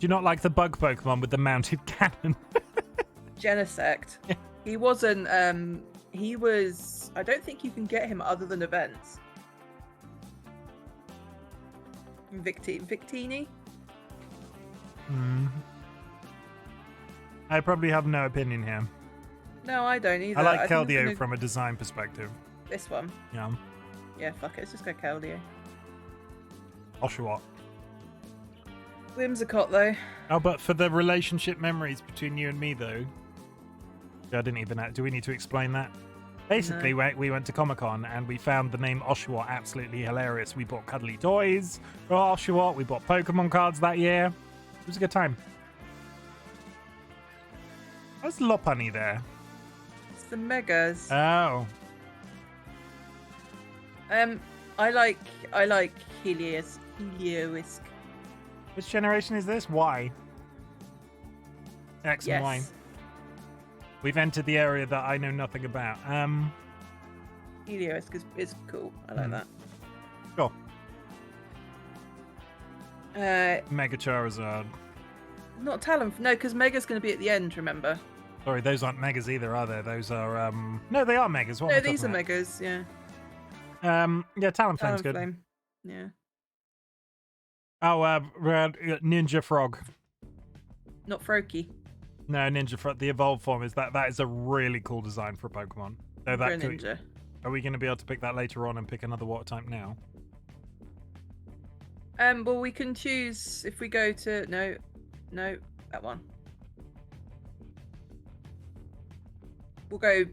you not like the bug Pokemon with the mounted cannon? Genesect. He wasn't. He was. I don't think you can get him other than events. Victini. I probably have no opinion here. No, I don't either. I like think I'm Keldeo gonna- from a design perspective. This one. Yeah. Yeah, fuck it. Let's just go Keldeo. Oshawott. Whimsicott though. Oh, but for the relationship memories between you and me, though. I didn't even. Do we need to explain that? Basically, we went to Comic-Con and we found the name Oshawott absolutely hilarious. We bought cuddly toys for Oshawott. We bought Pokemon cards that year. It was a good time. Where's Lopunny there? It's the Megas. Oh. I like Helioisk. Which generation is this? Y. X and Y. Yes. We've entered the area that I know nothing about. Helioisk is cool. I like that. Sure. Not Mega Charizard. Talon. No, because Mega's going to be at the end. Remember? Sorry, those aren't Megas either, are they? Those are no, they are Megas. What No, am I these are talking Megas. Yeah. about? Yeah, Talonflame's good. Talonflame. Yeah. Oh, Ninja Frog. Not Froakie. No, Ninja Frog. The evolved form is that is a really cool design for a Pokemon. So that Greninja. are we going to be able to pick that later on and pick another water type now? Well, we can choose if we go to no, that one. We'll go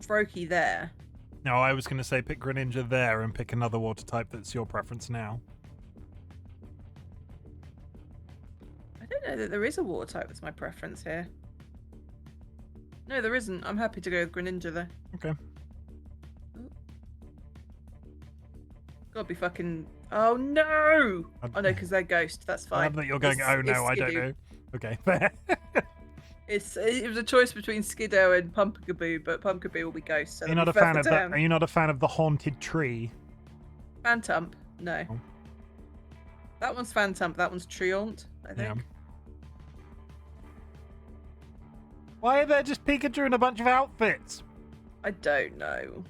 Froakie there. No, I was going to say pick Greninja there and pick another water type that's your preference now. I don't know that there is a water type that's my preference here. No, there isn't. I'm happy to go with Greninja there. Okay. Gotta be fucking. Oh no! Oh no, because they're ghost. That's I fine. love that you're going, oh no, I don't Skidoo. know. Okay, fair. It was a choice between Skiddo and Pumpkaboo, but Pumpkaboo will be ghost. So Are you not a fan of that? Are you not a fan of the haunted tree? Phantump? No. Oh. That one's Phantump. That one's Treant, I think. Yeah. Why are there just Pikachu in a bunch of outfits? I don't know.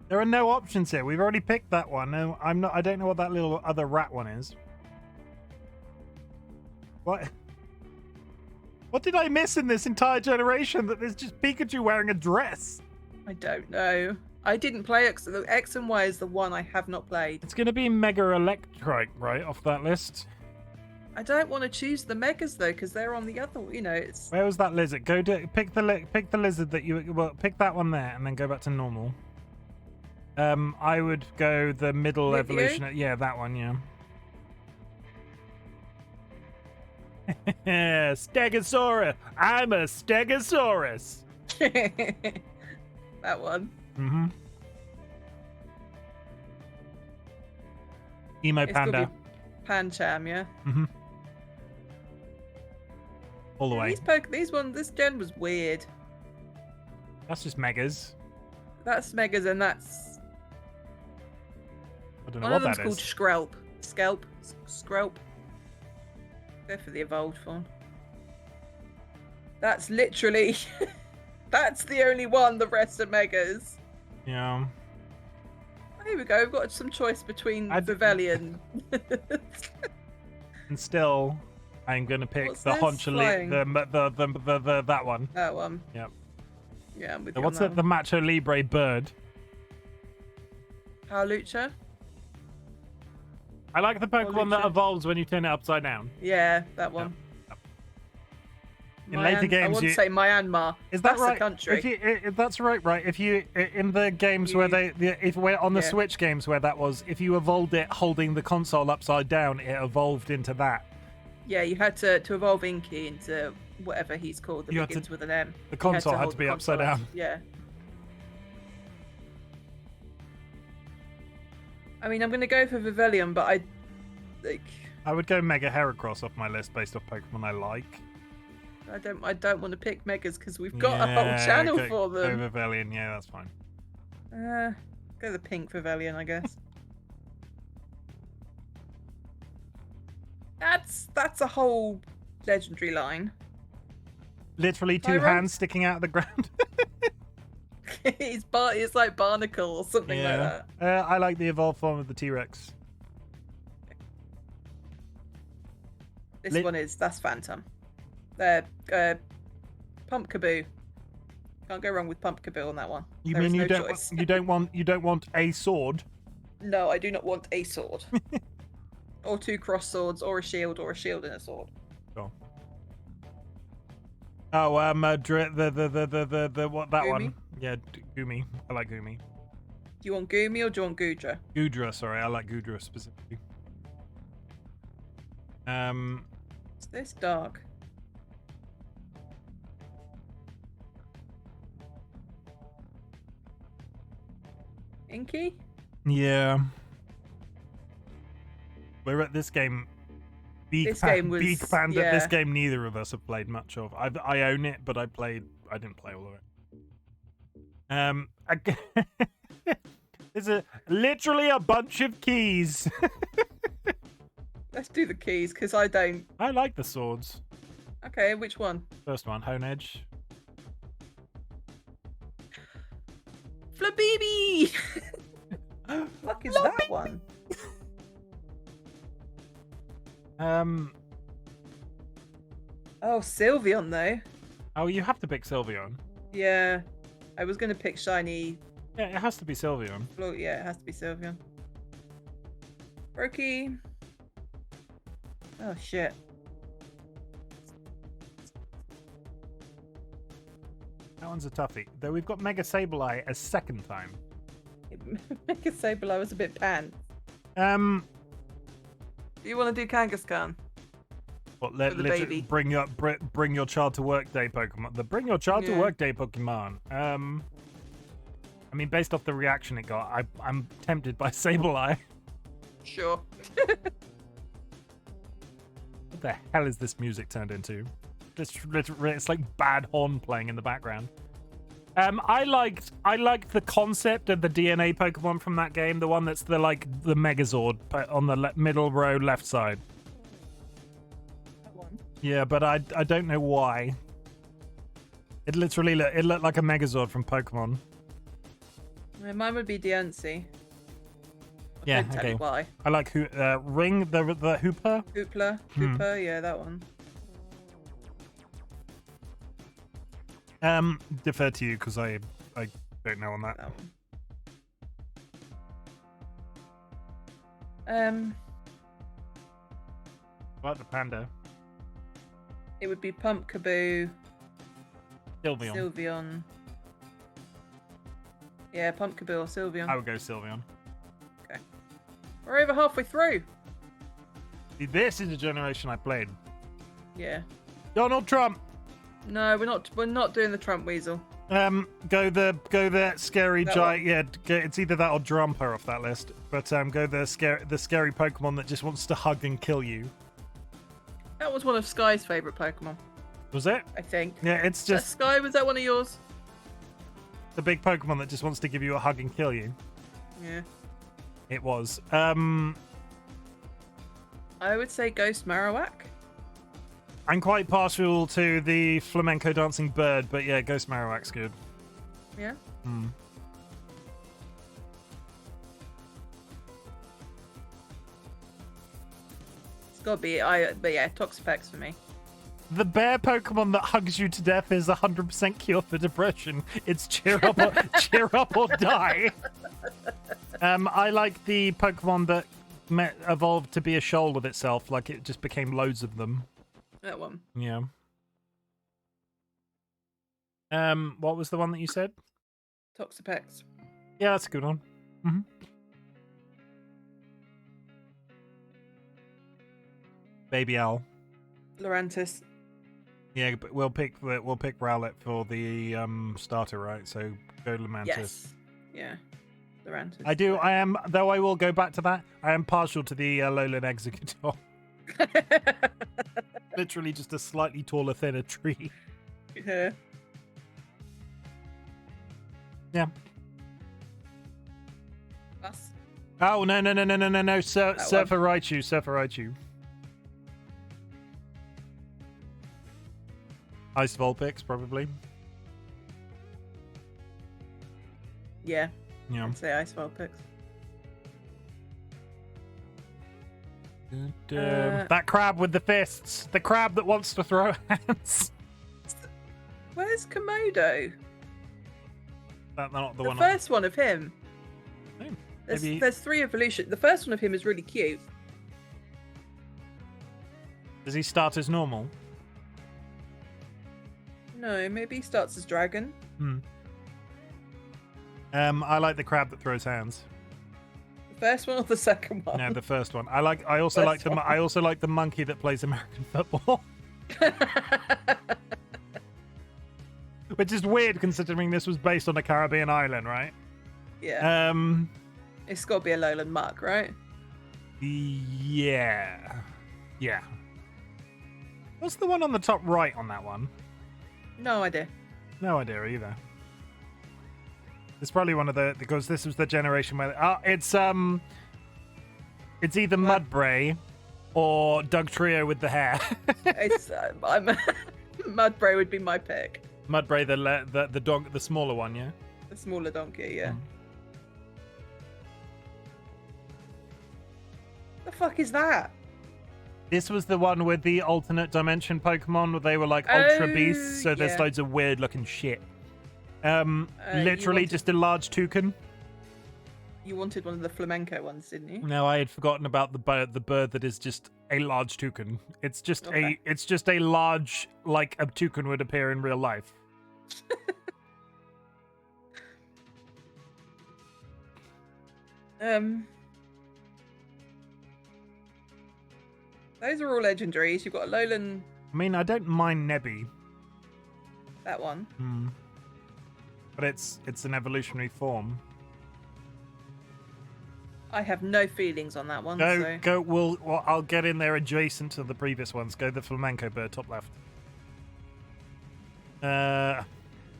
There are no options here. We've already picked that one. No, I'm not. I don't know what that little other rat one is. What? What did I miss in this entire generation that there's just Pikachu wearing a dress? I don't know. I didn't play X. The X and Y is the one I have not played. It's going to be Mega Electrike, right, off that list. I don't want to choose the megas though, because they're on the other. You know, it's. Where was that lizard? Go to pick the lizard that you pick that one there, and then go back to normal. I would go the middle evolution. Yeah, that one. Yeah. Stegosaurus. I'm a Stegosaurus. That one. Mm-hmm. Emo It's gotta Panda. be Pancham, yeah. Mm-hmm. All the way. This gen was weird. That's just megas. That's megas, and that's I don't know one of what them's that called is. Skrelp. Go for the evolved one. That's literally. That's the only one. The rest are megas. Yeah. Here we go. We've got some choice between Vivelian. And still, I'm gonna pick What's the this? Honchali, Flying. the that one. That one. Yep. Yeah, I'm with So you. what's on it? that The one. Macho Libre bird. Howlucha? I like the Pokemon that Howlucha. evolves when you turn it upside down. Yeah, that one. In later games, I want you to say Myanmar. is that That's right? the country. If that's right. If you in the games where if we're on the Yeah. Switch games where that was, if you evolved it holding the console upside down, it evolved into that. Yeah, you had to evolve Inky into whatever he's called that You had begins to- with an M. The console had hold to the be upside console up. down. Yeah. I mean, I'm going to go for Vivelion, but I would go Mega Heracross off my list based off Pokemon I like. I don't want to pick Megas because we've got a whole channel for them. Go Vivelion, yeah, that's fine. Go the pink Vivelion, I guess. That's a whole legendary line. Literally two Tyro? hands sticking out of the ground. It's like Barnacle or something like that. I like the evolved form of the T-Rex. This one that's Phantom. Pumpkaboo. Can't go wrong with Pumpkaboo on that one. You There mean is you no don't choice. you don't want a sword? No, I do not want a sword. Or two cross swords, or a shield and a sword. Cool. Oh, the what that Goomy? one? Yeah, Goomy. I like Goomy. Do you want Goomy or do you want Goodra? Goodra, sorry, I like Goodra specifically. Is this dark? Inky? Yeah. We're at this game. This game was- Beak Panda. yeah. This game, neither of us have played much of. I own it, but I didn't play all of it. There's literally a bunch of keys. Let's do the keys, because I don't. I like the swords. Okay, which one? First one, Hone Edge. Flabibi! Fuck is that one? Oh, Sylveon though. Oh, you have to pick Sylveon. Yeah. I was gonna pick shiny. Yeah, it has to be Sylveon. Yeah, it has to be Sylveon. Brokey. Oh shit. That one's a toughie. Though we've got Mega Sableye a second time. Mega Sableye was a bit pants. Um, Do you want to do Kangaskhan? What? For the baby. Bring your child to work day Pokemon. The bring your child to Yeah. work day Pokemon. I mean, based off the reaction it got, I'm tempted by Sableye. Sure. What the hell is this music turned into? It's like bad horn playing in the background. I liked the concept of the DNA Pokemon from that game, the one that's the Megazord on the middle row left side. That one. Yeah, but I don't know why. It literally looked like a Megazord from Pokemon. Mine would be Diancie. Yeah, Couldn't tell you okay. why. I like Ring the Hooper. Hooper, yeah, that one. Defer to you because I don't know on that. That one. What the panda? It would be Pumpkaboo, Sylveon. Sylveon. Yeah, Pumpkaboo or Sylveon. I would go Sylveon. Okay. We're over halfway through. See, this is the generation I played. Yeah. Donald Trump. No, we're not doing the Trump Weasel. Go the scary That giant. one? Yeah, it's either that or Drumper off that list. But go the scary Pokemon that just wants to hug and kill you. That was one of Sky's favourite Pokemon, Was it? I think. Yeah, it's That just Sky, was that one of yours? the big Pokemon that just wants to give you a hug and kill you. Yeah. It was. I would say Ghost Marowak. I'm quite partial to the flamenco dancing bird, but yeah, Ghost Marowak's good. Yeah. Hmm. It's got to be, but yeah, Toxapex for me. The bear Pokemon that hugs you to death is 100% cure for depression. It's cheer up or die. I like the Pokemon that evolved to be a shoal with itself, like it just became loads of them. That one. Yeah. What was the one that you said? Toxapex. Yeah, that's a good one. Mm-hmm. Baby Owl. Lurantis. Yeah, but we'll pick Rowlet for the starter, right? So go Lamantis. Yes. Yeah. Lurantis. I am, though I will go back to that, I am partial to the Alolan Executor. Literally just a slightly taller, thinner tree. Yeah. Yeah. Us. Oh, no. Surfer Raichu. Ice Vulpix, probably. Yeah. Yeah. I'd say Ice Vulpix. That crab with the fists. The crab that wants to throw hands. Where's Komodo? That's not the The one. first one of him. Oh, maybe... There's 3 evolutions. The first one of him is really cute. Does he start as normal? No, maybe he starts as dragon. I like the crab that throws hands. The first one or the second one? No, the first one. I also like the monkey that plays American football. Which is weird considering this was based on a Caribbean island, right? Yeah. It's got to be a lowland muck, right? Yeah. Yeah. What's the one on the top right on that one? No idea. No idea either. It's probably one of the, because this was the generation where it's either Mudbray or Doug Trio with the hair. It's Mudbray would be my pick. Mudbray, the dog, the smaller one, yeah. The smaller donkey, yeah. The fuck is that? This was the one with the alternate dimension Pokemon where they were like ultra beasts, so there's yeah. loads of weird looking shit. Literally just a large toucan. You wanted one of the flamenco ones, didn't you? No, I had forgotten about the bird that is just a large toucan. It's just a large, like a toucan would appear in real life. Those are all legendaries. You've got Alolan. I mean, I don't mind Nebby, That one. but it's an evolutionary form. I have no feelings on that one. Go. Well, I'll get in there adjacent to the previous ones. Go the flamenco bird, top left.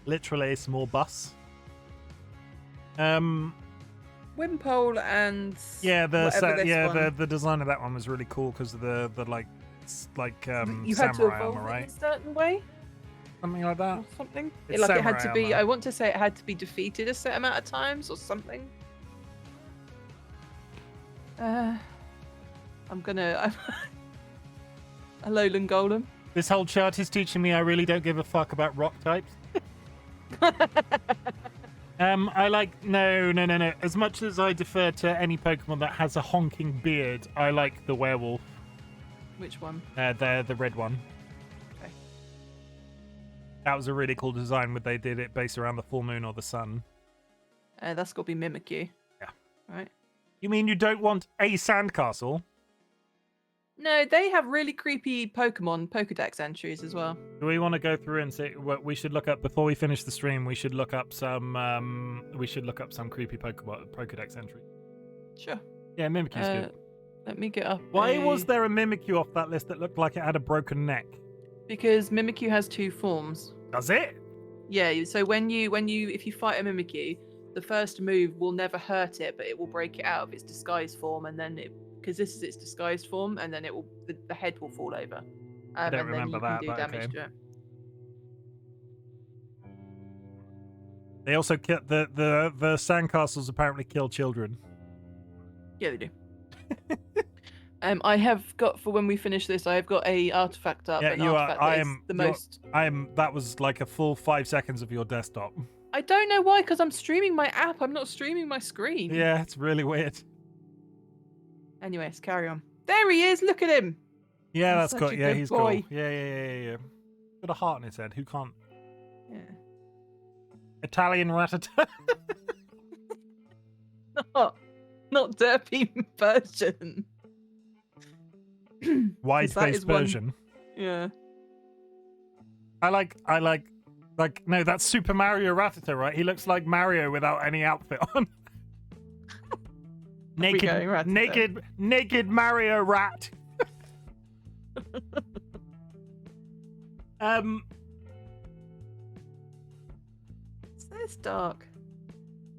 Literally a small bus. Wimpole and the design of that one was really cool because of the you had to samurai evolve armor, it right? in a certain way Something like that. or something. It's Like it had to samurai be. armor. I want to say it had to be defeated a set amount of times or something. I'm gonna. Alolan Golem. This whole chart is teaching me I really don't give a fuck about rock types. I like no. As much as I defer to any Pokemon that has a honking beard, I like the werewolf. Which one? The red one. Okay. That was a really cool design when they did it based around the full moon or the sun. That's got to be Mimikyu. Yeah. Right. You mean you don't want a sandcastle? No, they have really creepy Pokemon Pokedex entries as well. Do we want to go through and see what we should look up before we finish the stream? We should look up some. We should look up some creepy Pokedex entry. Sure. Yeah, Mimikyu's good. Let me get up. Why was there a Mimikyu off that list that looked like it had a broken neck? Because Mimikyu has 2 forms. Does it? Yeah. So if you fight a Mimikyu, the first move will never hurt it, but it will break it out of its disguised form, and then because this is its disguised form, and then the head will fall over. I don't and remember then that. You can do damage okay. to it. They also kill the sandcastles. Apparently, kill children. Yeah, they do. I have got for when we finish this. I have got a artifact up. Yeah, an you artifact are. that is the most. That was like a full 5 seconds of your desktop. I don't know why, because I'm streaming my app. I'm not streaming my screen. Yeah, it's really weird. Anyways, carry on. There he is. Look at him. Yeah, He's that's such cool. a Yeah, good he's boy. cool. Yeah. Got a heart in his head. Who can't? Yeah. Italian Rattata. Not derpy version. Wide faced version. Yeah. I like no, that's Super Mario Rattata, right? He looks like Mario without any outfit on. naked Mario rat. It's this dark.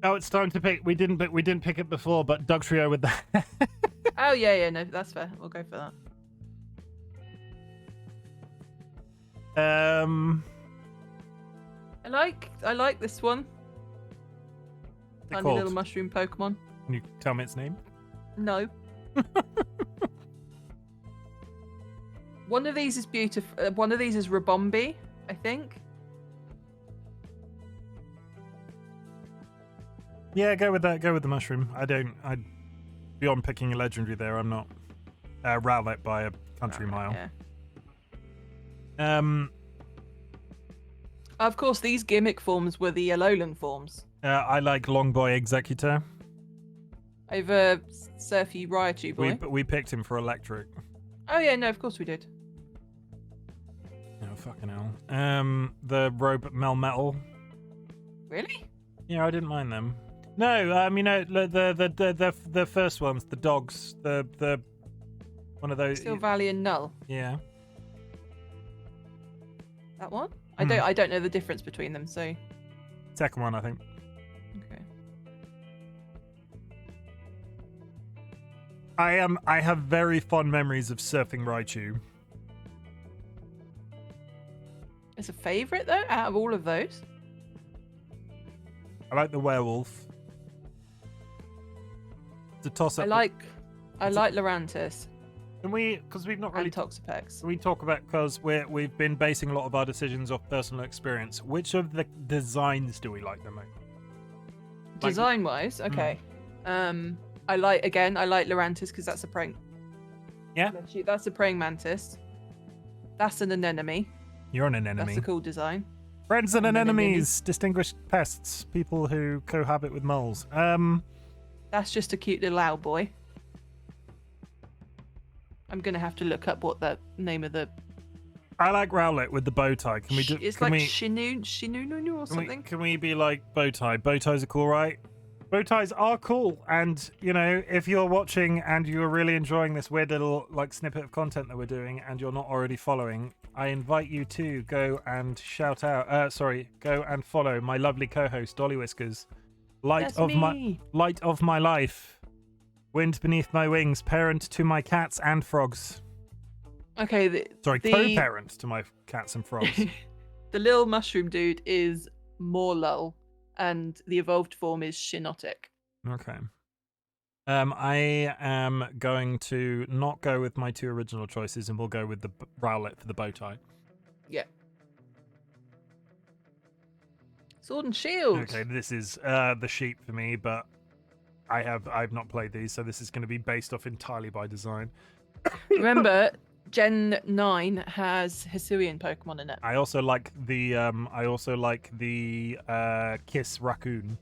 Oh, it's time to pick. We didn't pick it before, but Dugtrio with the. Oh yeah, no, that's fair. We'll go for that. I like this one. Tiny called? little mushroom Pokemon. Can you tell me its name? No. One of these is beautiful. One of these is Rabombi, I think. Yeah, go with that. Go with the mushroom. Beyond picking a legendary there, I'm not. Rowlet by a country mile. Yeah. Of course, these gimmick forms were the Alolan forms. I like Longboy Executor. Over Surfy Raichu boy. We picked him for electric. Oh yeah, no, of course we did. Oh fucking hell. The Robe Melmetal. Really? Yeah, I didn't mind them. No, the first ones, the dogs, the one of those. Steel Valley and Null. Yeah. That one? I don't know the difference between them, so. Second one, I think. Okay. I have very fond memories of surfing Raichu. It's a favourite though, out of all of those. I like the werewolf. It's a toss up. I like Lurantis. Can we, because we've not really and Toxapex. Can we talk about, because we've been basing a lot of our decisions off personal experience. Which of the designs do we like the most? Design wise, okay. I like Lurantis because that's a praying. Yeah. That's a praying mantis. That's an anemone. You're an anemone. That's a cool design. Friends and anemones, distinguished pests, people who cohabit with moles. That's just a cute little owl boy. I'm gonna have to look up what the name of the. I like Rowlet with the bow tie. Can we do? It's like Shinunu or something. Can we be like bow tie? Bow ties are cool, right? Bow ties are cool, and you know, if you're watching and you're really enjoying this weird little like snippet of content that we're doing, and you're not already following, I invite you to go and go and follow my lovely co-host DollyWhiskers, light of my life, wind beneath my wings, parent to my cats and frogs. Okay, co-parent to my cats and frogs. The little mushroom dude is Morlull, and the evolved form is Shinotic. Okay. I am going to not go with my 2 original choices, and we'll go with the Rowlet for the bow tie. Yeah. Sword and Shield. Okay, this is the sheep for me, but I've not played these, so this is going to be based off entirely by design. Remember, Gen 9 has Hisuian Pokemon in it. I also like the Kiss Raccoon.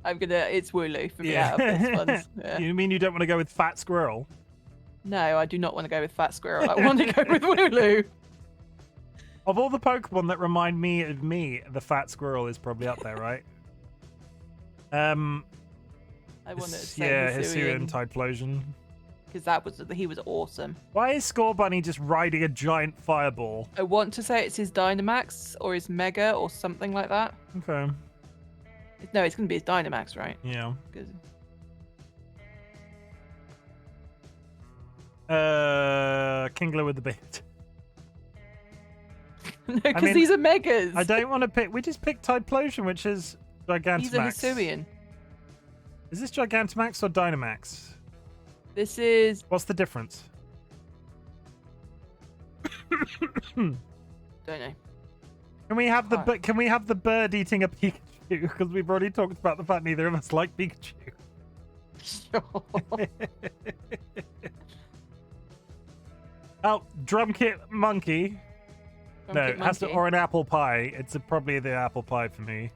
It's Wooloo for me out of this one. Yeah. You mean you don't want to go with Fat Squirrel? No, I do not want to go with Fat Squirrel. I want to go with Wooloo. Of all the Pokemon that remind me of me, the Fat Squirrel is probably up there, right? I wanted to say Hisuian Typhlosion. Because he was awesome. Why is Scorbunny just riding a giant fireball? I want to say it's his Dynamax or his Mega or something like that. Okay. No, it's going to be his Dynamax, right? Yeah. 'Cause... Kingler with the beard. No, because these are Megas. I don't want to pick. We just picked Typhlosion, which is Gigantamax. He's a Hisuian. Is this Gigantamax or Dynamax? This is... What's the difference? Don't know. Can we have the bird eating a Pikachu? Because we've already talked about the fact neither of us like Pikachu. Sure. Oh, drum kit monkey. No, it has to, or an apple pie. It's probably the apple pie for me.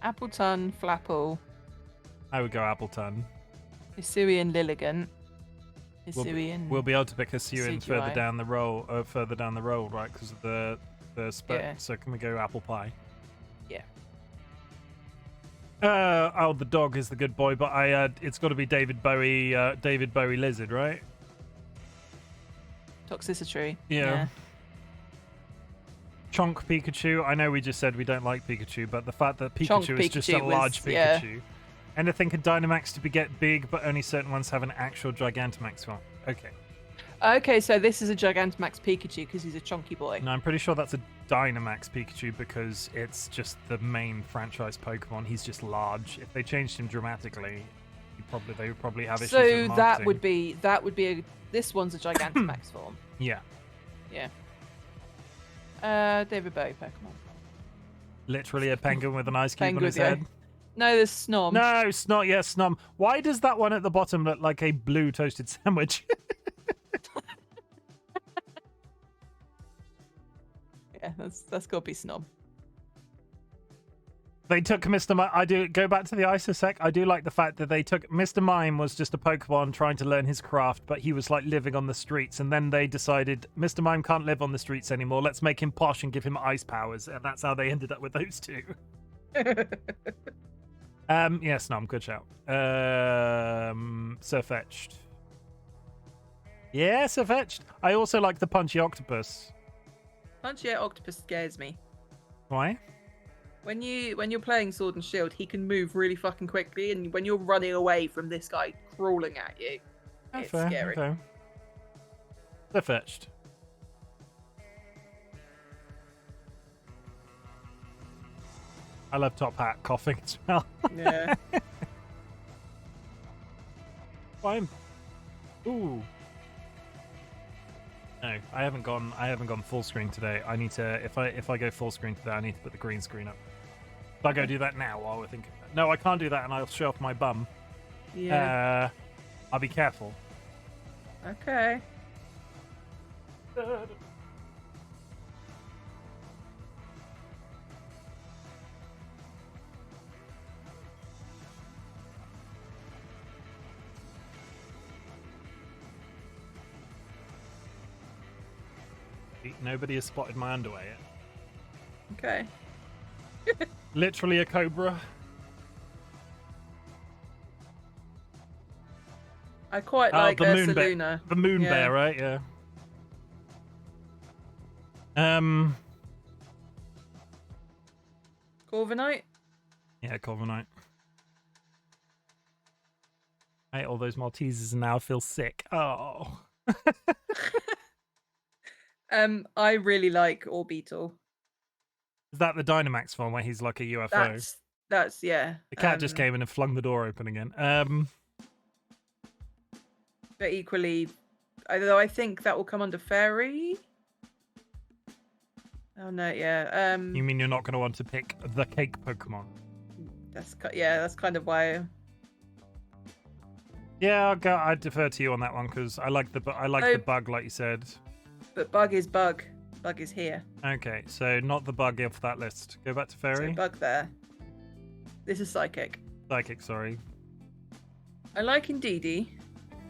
Appleton, Flapple. I would go Appleton. Hisuian Lilligant. Hisuian. We'll be able to pick Hisuian further CGI. down the roll, right? Because of the spec. Yeah. So can we go apple pie? Yeah. The dog is the good boy, but it's got to be David Bowie lizard, right? Toxicity. Yeah. Chonk Pikachu. I know we just said we don't like Pikachu, but the fact that Pikachu is just a large Pikachu. Yeah. Anything can Dynamax to get big, but only certain ones have an actual Gigantamax one. Okay. Okay, so this is a Gigantamax Pikachu because he's a chunky boy. No, I'm pretty sure that's a Dynamax Pikachu because it's just the main franchise Pokemon. He's just large. If they changed him dramatically, they would probably have issues with marketing. So that would be this one's a Gigantamax form. Yeah. Yeah. David Bowie Pokemon. Literally a penguin with an ice cube on his head. No, there's Snom. No, Snot. Yeah, Snom. Why does that one at the bottom look like a blue toasted sandwich? Yeah, that's got to be Snom. They took Mr. Mime. I do go back to the Isosec. I do like the fact that they took Mr. Mime was just a Pokemon trying to learn his craft, but he was like living on the streets. And then they decided Mr. Mime can't live on the streets anymore. Let's make him posh and give him ice powers. And that's how they ended up with those two. Yes, no, good shout. Surfetched. Yeah, Surfetched. I also like the Punchy Octopus. Punchy Octopus scares me. Why? When you're playing Sword and Shield, he can move really fucking quickly, and when you're running away from this guy crawling at you, it's scary. Okay. Surfetched. I love Top Hat coughing as well. Yeah. Fine. Ooh. No, I haven't gone full screen today. I need to if I go full screen today, I need to put the green screen up. If I go do that now while we're thinking about it. No, I can't do that and I'll show off my bum. Yeah. I'll be careful. Okay. Nobody has spotted my underwear yet. Okay. Literally a cobra. I quite like the moon Saluna. The moon bear, right? Yeah. Corviknight? Yeah, Corviknight. I ate all those Maltesers and now I feel sick. Oh. I really like Orbeetle. Is that the Dynamax form where he's like a UFO? That's yeah. The cat just came in and flung the door open again. But equally, although I think that will come under fairy. Oh no, yeah. You mean you're not going to want to pick the cake Pokemon? That's kind of why. Yeah, I defer to you on that one because I like the bug, like you said. But bug is bug. Bug is here. Okay, so not the bug off that list. Go back to fairy. So bug there. This is psychic. Psychic, sorry. I like Indeedee.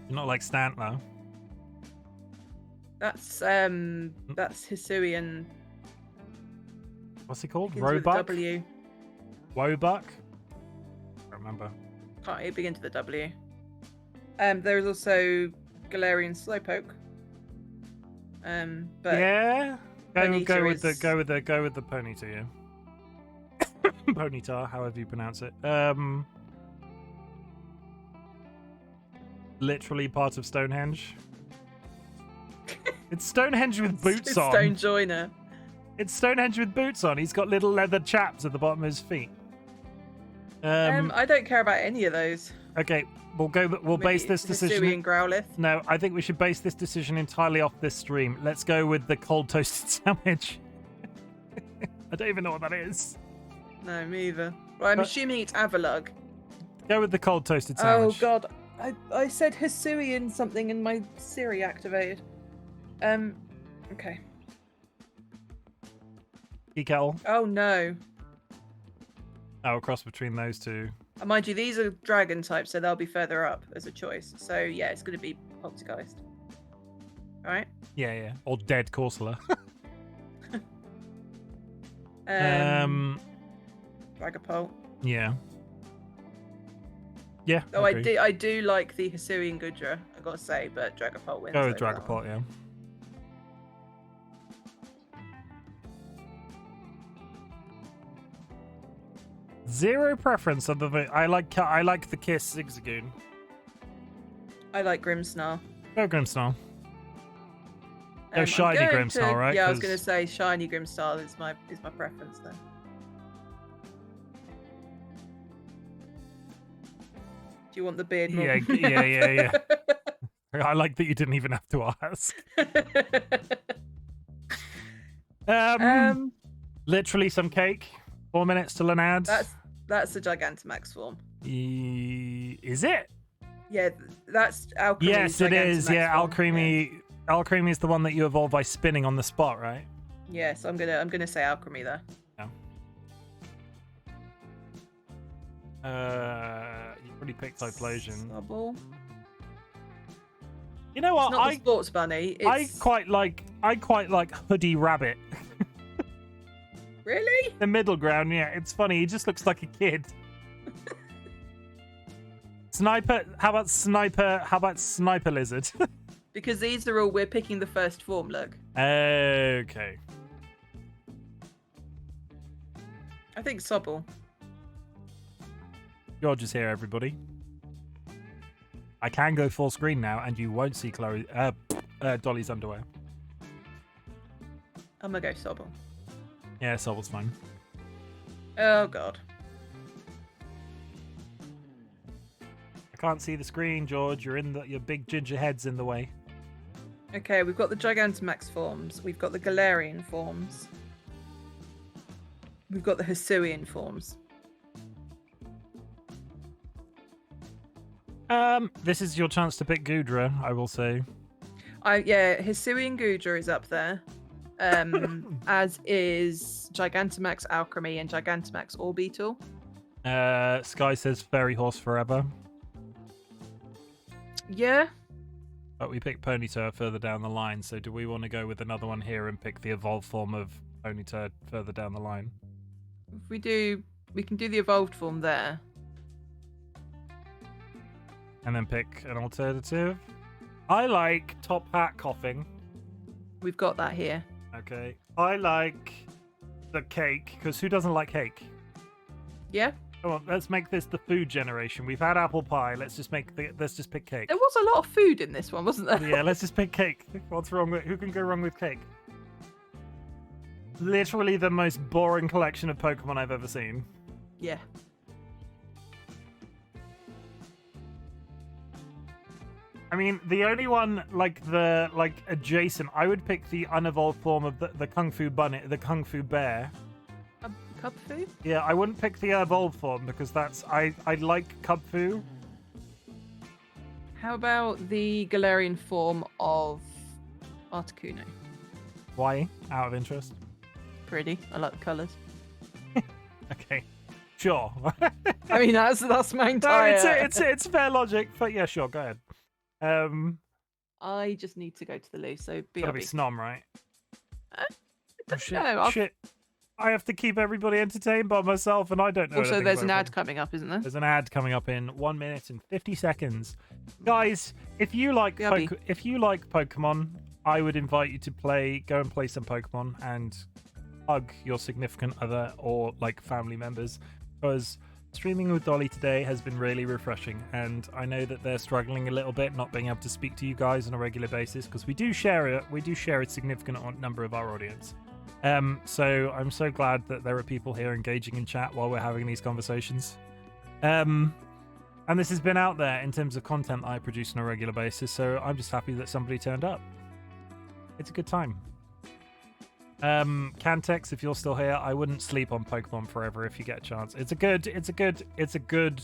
You're not like Stantler. That's Hisuian. What's he called? Begins with a Roebuck? W. Wobuck? I don't remember. It begins with a W. There is also Galarian Slowpoke. But yeah, go with the Ponyta, yeah. Ponyta, however you pronounce it. Literally part of Stonehenge. It's Stonehenge with boots it's on. Stone Joiner. It's Stonehenge with boots on. He's got little leather chaps at the bottom of his feet. I don't care about any of those. Okay, we'll base this decision. Hisuian Growlithe. No, I think we should base this decision entirely off this stream. Let's go with the cold toasted sandwich. I don't even know what that is. No, me either. Well, I'm assuming it's Avalugg. Go with the cold toasted sandwich. Oh god, I said Hisuian something and my Siri activated. Okay. Tea kettle. Oh no. Oh, a cross between those two. Mind you, these are dragon types, so they'll be further up as a choice. So yeah, it's going to be Poltergeist. All right. Yeah. Or dead Corsola. Dragapult. Yeah. Yeah. Oh, I do like the Hisuian Gudra, I gotta say, but Dragapult wins. Go with over that Dragapult, yeah. Zero preference other than I like the Kiss Zigzagoon. I like Grimmsnarl. Go Grimmsnarl. Go shiny Grimmsnarl, right? Yeah, I was gonna say shiny Grimmsnarl is my preference then. Do you want the beard more? Yeah. I like that you didn't even have to ask. Literally some cake. 4 minutes till an ad. That's the Gigantamax form. Is it? Yeah, that's Alcremie's Yes, it is. Gigantamax Yeah, form. Alcremie. Alcremie is the one that you evolve by spinning on the spot, right? Yeah, so I'm gonna say Alcremie there. Yeah. You already picked Typhlosion. Snubble. You know what? It's not the sports bunny. I quite like Hoodie Rabbit. Really? The middle ground, yeah. It's funny. He just looks like a kid. Sniper. How about Sniper Lizard? Because these are all we're picking the first form. Look. Okay. I think Sobble. George is here, everybody. I can go full screen now, and you won't see Dolly's underwear. I'm gonna go Sobble. Yeah, Sobble's fine. Oh god. I can't see the screen, George. Your big ginger head's in the way. Okay, we've got the Gigantamax forms. We've got the Galarian forms. We've got the Hisuian forms. This is your chance to pick Gudra, I will say. Hisuian Gudra is up there. As is Gigantamax Alcremie and Gigantamax Orbeetle. Sky says Fairy Horse Forever. Yeah. But we picked Ponyta further down the line, so do we want to go with another one here and pick the evolved form of Ponyta further down the line? If we do, we can do the evolved form there. And then pick an alternative. I like Top Hat Coughing. We've got that here. Okay. I like the cake, because who doesn't like cake? Yeah. Come on, let's make this the food generation. We've had apple pie. Let's just pick cake. There was a lot of food in this one, wasn't there? Yeah, let's just pick cake. What's wrong with? Who can go wrong with cake? Literally the most boring collection of Pokemon I've ever seen. Yeah. I mean, the only one adjacent, I would pick the unevolved form of the Kung Fu bunny, the Kung Fu bear. Cub Fu? Yeah, I wouldn't pick the evolved form because I like Cub Fu. How about the Galarian form of Articuno? Why? Out of interest. Pretty. I like the colours. Okay, sure. I mean, that's my entire. No, it's fair logic, but yeah, sure, go ahead. I just need to go to the loo, so Gotta be BRB. Snom, right? Oh, shit, No, shit. I have to keep everybody entertained by myself, and I don't know. Also, there's an ad coming up, isn't there? There's an ad coming up in 1 minute and 50 seconds. Guys, if you like Pokemon, I would invite you to go and play some Pokemon and hug your significant other or like family members, because streaming with Dolly today has been really refreshing, and I know that they're struggling a little bit not being able to speak to you guys on a regular basis, because we do share a significant number of our audience. So I'm so glad that there are people here engaging in chat while we're having these conversations. And this has been out there in terms of content I produce on a regular basis, so I'm just happy that somebody turned up. It's a good time. Cantex, if you're still here, I wouldn't sleep on Pokemon forever if you get a chance. It's a good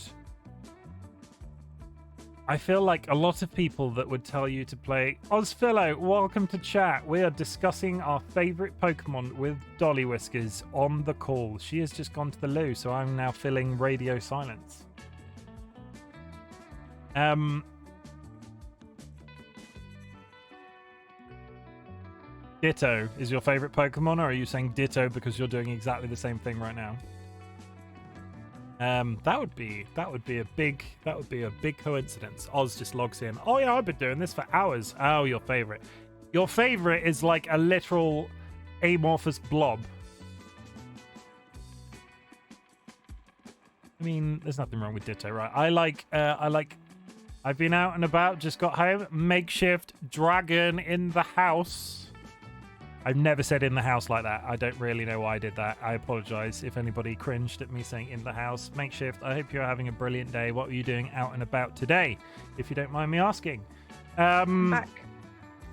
I feel like a lot of people that would tell you to play Ozphilo, welcome to chat. We are discussing our favorite Pokemon with DollyWhiskers on the call. She has just gone to the loo, so I'm now filling radio silence. Ditto is your favorite Pokemon, or are you saying Ditto because you're doing exactly the same thing right now? That would be a big coincidence. Oz just logs in. Oh yeah, I've been doing this for hours. Oh, your favorite is like a literal amorphous blob. I mean, there's nothing wrong with Ditto, right? I've been out and about, just got home. Makeshift dragon in the house. I've never said in the house like that. I don't really know why I did that. I apologize if anybody cringed at me saying in the house. Makeshift, I hope you're having a brilliant day. What were you doing out and about today, if you don't mind me asking? Back.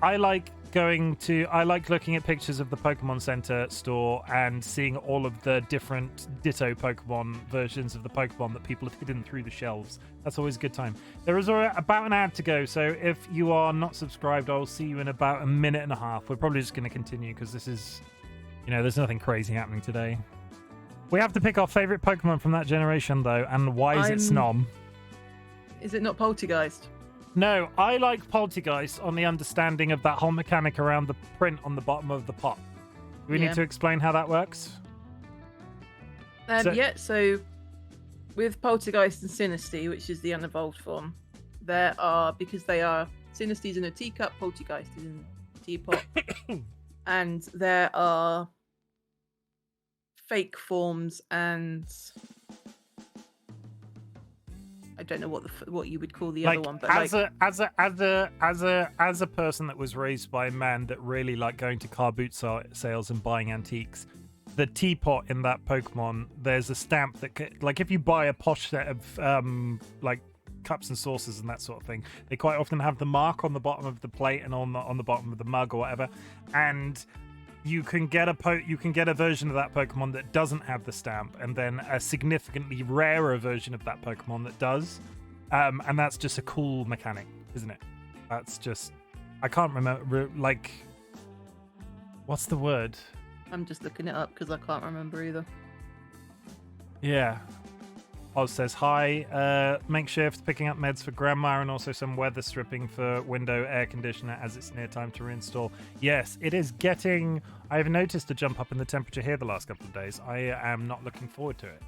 I like looking at pictures of the Pokemon Center store and seeing all of the different Ditto Pokemon versions of the Pokemon that people have hidden through the shelves. That's always a good time. There is about an ad to go, so if you are not subscribed, I will see you in about a minute and a half. We're probably just going to continue because this is, there's nothing crazy happening today. We have to pick our favorite Pokemon from that generation, though, and why is it Snom? Is it not Poltergeist? No, I like Poltergeist on the understanding of that whole mechanic around the print on the bottom of the pot. Do we need to explain how that works? So with Poltergeist and Sinistea, which is the unevolved form, because they are Sinestee's in a teacup, Poltergeist is in a teapot, and there are fake forms and I don't know what you would call the other one, but as a person that was raised by a man that really liked going to car boot sales and buying antiques, the teapot in that Pokemon, there's a stamp that, like, if you buy a posh set of cups and saucers and that sort of thing, they quite often have the mark on the bottom of the plate and on the bottom of the mug or whatever, and you can get a version of that Pokemon that doesn't have the stamp, and then a significantly rarer version of that Pokemon that does. And that's just a cool mechanic, isn't it? That's just, I can't remember, what's the word? I'm just looking it up because I can't remember either. Yeah. Oz says hi. Makeshift, picking up meds for grandma and also some weather stripping for window air conditioner as it's near time to reinstall. Yes, it is getting... I've noticed a jump up in the temperature here the last couple of days. I am not looking forward to it.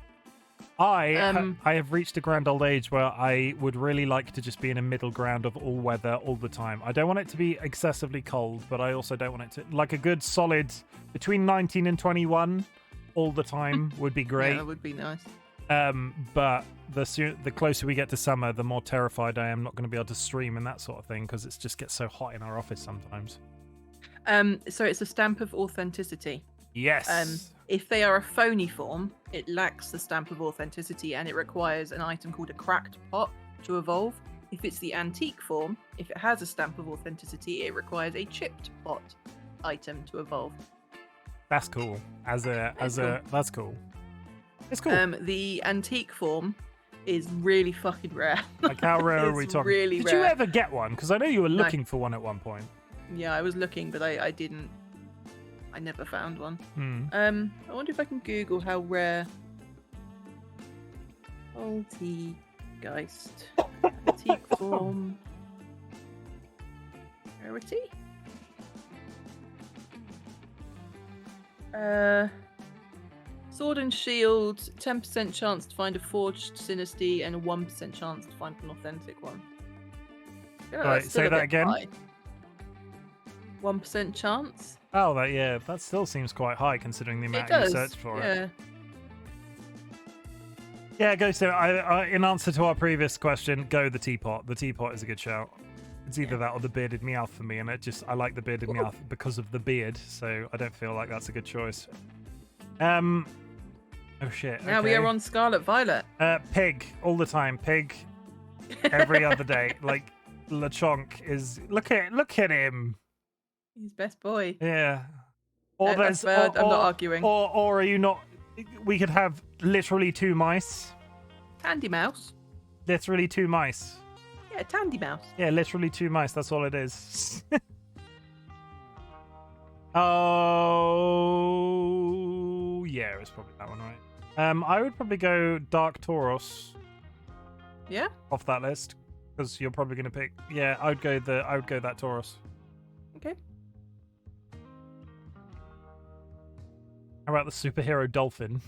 I have reached a grand old age where I would really like to just be in a middle ground of all weather all the time. I don't want it to be excessively cold, but I also don't want it to... Like a good solid between 19 and 21 all the time would be great. Yeah, that would be nice. But the closer we get to summer, the more terrified I am not going to be able to stream and that sort of thing, because it just gets so hot in our office sometimes. So it's a stamp of authenticity. Yes. If they are a phony form, it lacks the stamp of authenticity and it requires an item called a cracked pot to evolve. If it's the antique form, if it has a stamp of authenticity, it requires a chipped bot item to evolve. That's cool. That's cool. It's cool. The antique form is really fucking rare. Like how rare are we talking? Really Did rare. you ever get one? Because I know you were looking for one at one point. Yeah, I was looking, but I didn't. I never found one. I wonder if I can Google how rare Poltergeist antique form rarity. Sword and Shield, 10% chance to find a forged Synesty and a 1% chance to find an authentic one. Right, say that again. 1% chance. Oh, that still seems quite high considering the amount you searched for it. Yeah, go so. In answer to our previous question, go the teapot. The teapot is a good shout. It's either that or the bearded meowth for me, and I like the bearded meowth because of the beard, so I don't feel like that's a good choice. Oh shit. Now we are on Scarlet Violet. Pig all the time. Pig every other day. Like LeChonk is. Look at him. He's best boy. Yeah. Or I'm not arguing. Or are you not? We could have literally 2 mice. Tandy Mouse. Literally 2 mice. Yeah, Tandy Mouse. Yeah, literally 2 mice. That's all it is. Oh, yeah, it's probably that one, right? I would probably go Dark Tauros. Yeah. Off that list, because you're probably going to pick. Yeah, I would go that Tauros. Okay. How about the superhero dolphin?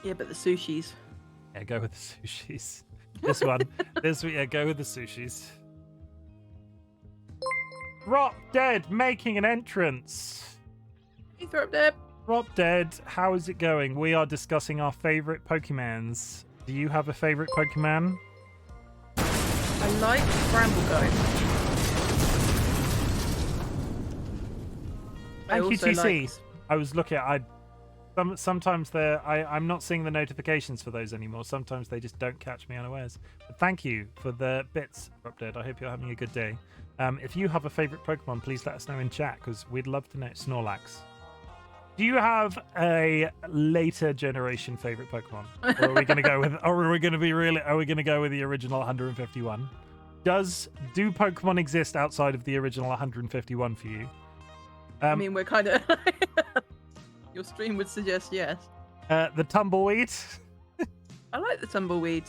Yeah, but the sushis. Yeah, go with the sushis. This one. Go with the sushis. Drop Dead making an entrance. Hey, Drop Dead. Drop Dead, how is it going? We are discussing our favorite Pokemons. Do you have a favorite Pokemon? I like Bramblegome. Thank you, TC. I was looking at. Sometimes I'm not seeing the notifications for those anymore. Sometimes they just don't catch me unawares. But thank you for the bits, Drop Dead. I hope you're having a good day. If you have a favorite Pokemon, please let us know in chat because we'd love to know. Snorlax. Do you have a later generation favorite Pokemon? Or are we going to go with? Or are we going to be really? Are we going to go with the original 151? Do Pokemon exist outside of the original 151 for you? I mean, we're kind of. Your stream would suggest yes. The Tumbleweed. I like the Tumbleweed.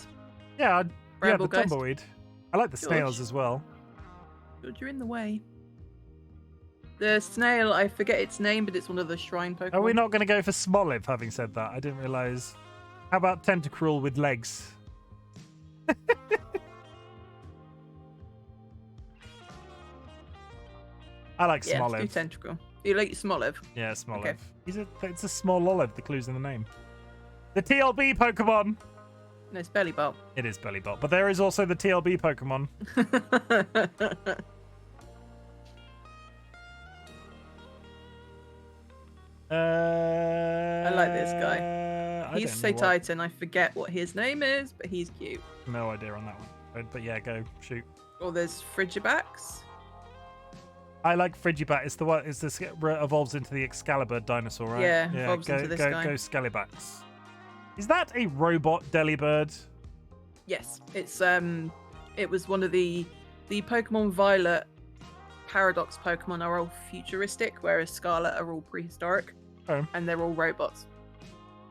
Yeah, the Geist. Tumbleweed. I like the snails as well. George, you're in the way. The snail, I forget its name, but it's one of the shrine Pokemon. Are we not going to go for Smoliv, having said that? I didn't realise. How about Tentacruel with legs? I like Smoliv. Yeah, do Tentacruel. You like Smoliv? Yeah, Smoliv. Okay. It's a small olive, the clue's in the name. The TLB Pokemon! No, it's Bellybolt. It is Bellybolt, but there is also the TLB Pokemon. I like this guy. He's so Titan. I forget what his name is, but he's cute. No idea on that one. But yeah, go shoot. Or there's Frigibax. I like Frigibax. It's the one. It's this evolves into the Excalibur dinosaur, right? Yeah, evolves into this guy. Go Scalibax. Is that a robot Delibird? Yes, it's it was one of the Pokemon Violet Paradox Pokemon are all futuristic, whereas Scarlet are all prehistoric, and they're all robots.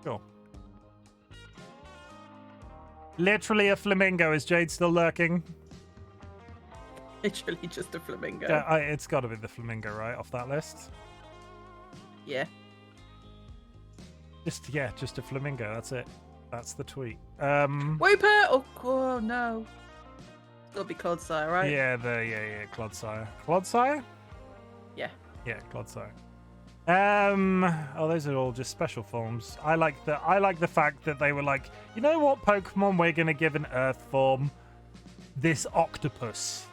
Cool. Literally a flamingo. Is Jade still lurking? Literally just a flamingo. Yeah, it's got to be the flamingo, right, off that list. Yeah. Just a flamingo. That's it. That's the tweet. Wooper! Oh no. It's gotta be Clodsire, right? Yeah, Clodsire. Clodsire? Yeah. Yeah, Clodsire. Those are all just special forms. I like the fact that they were like, you know what Pokemon we're gonna give an Earth form? This octopus.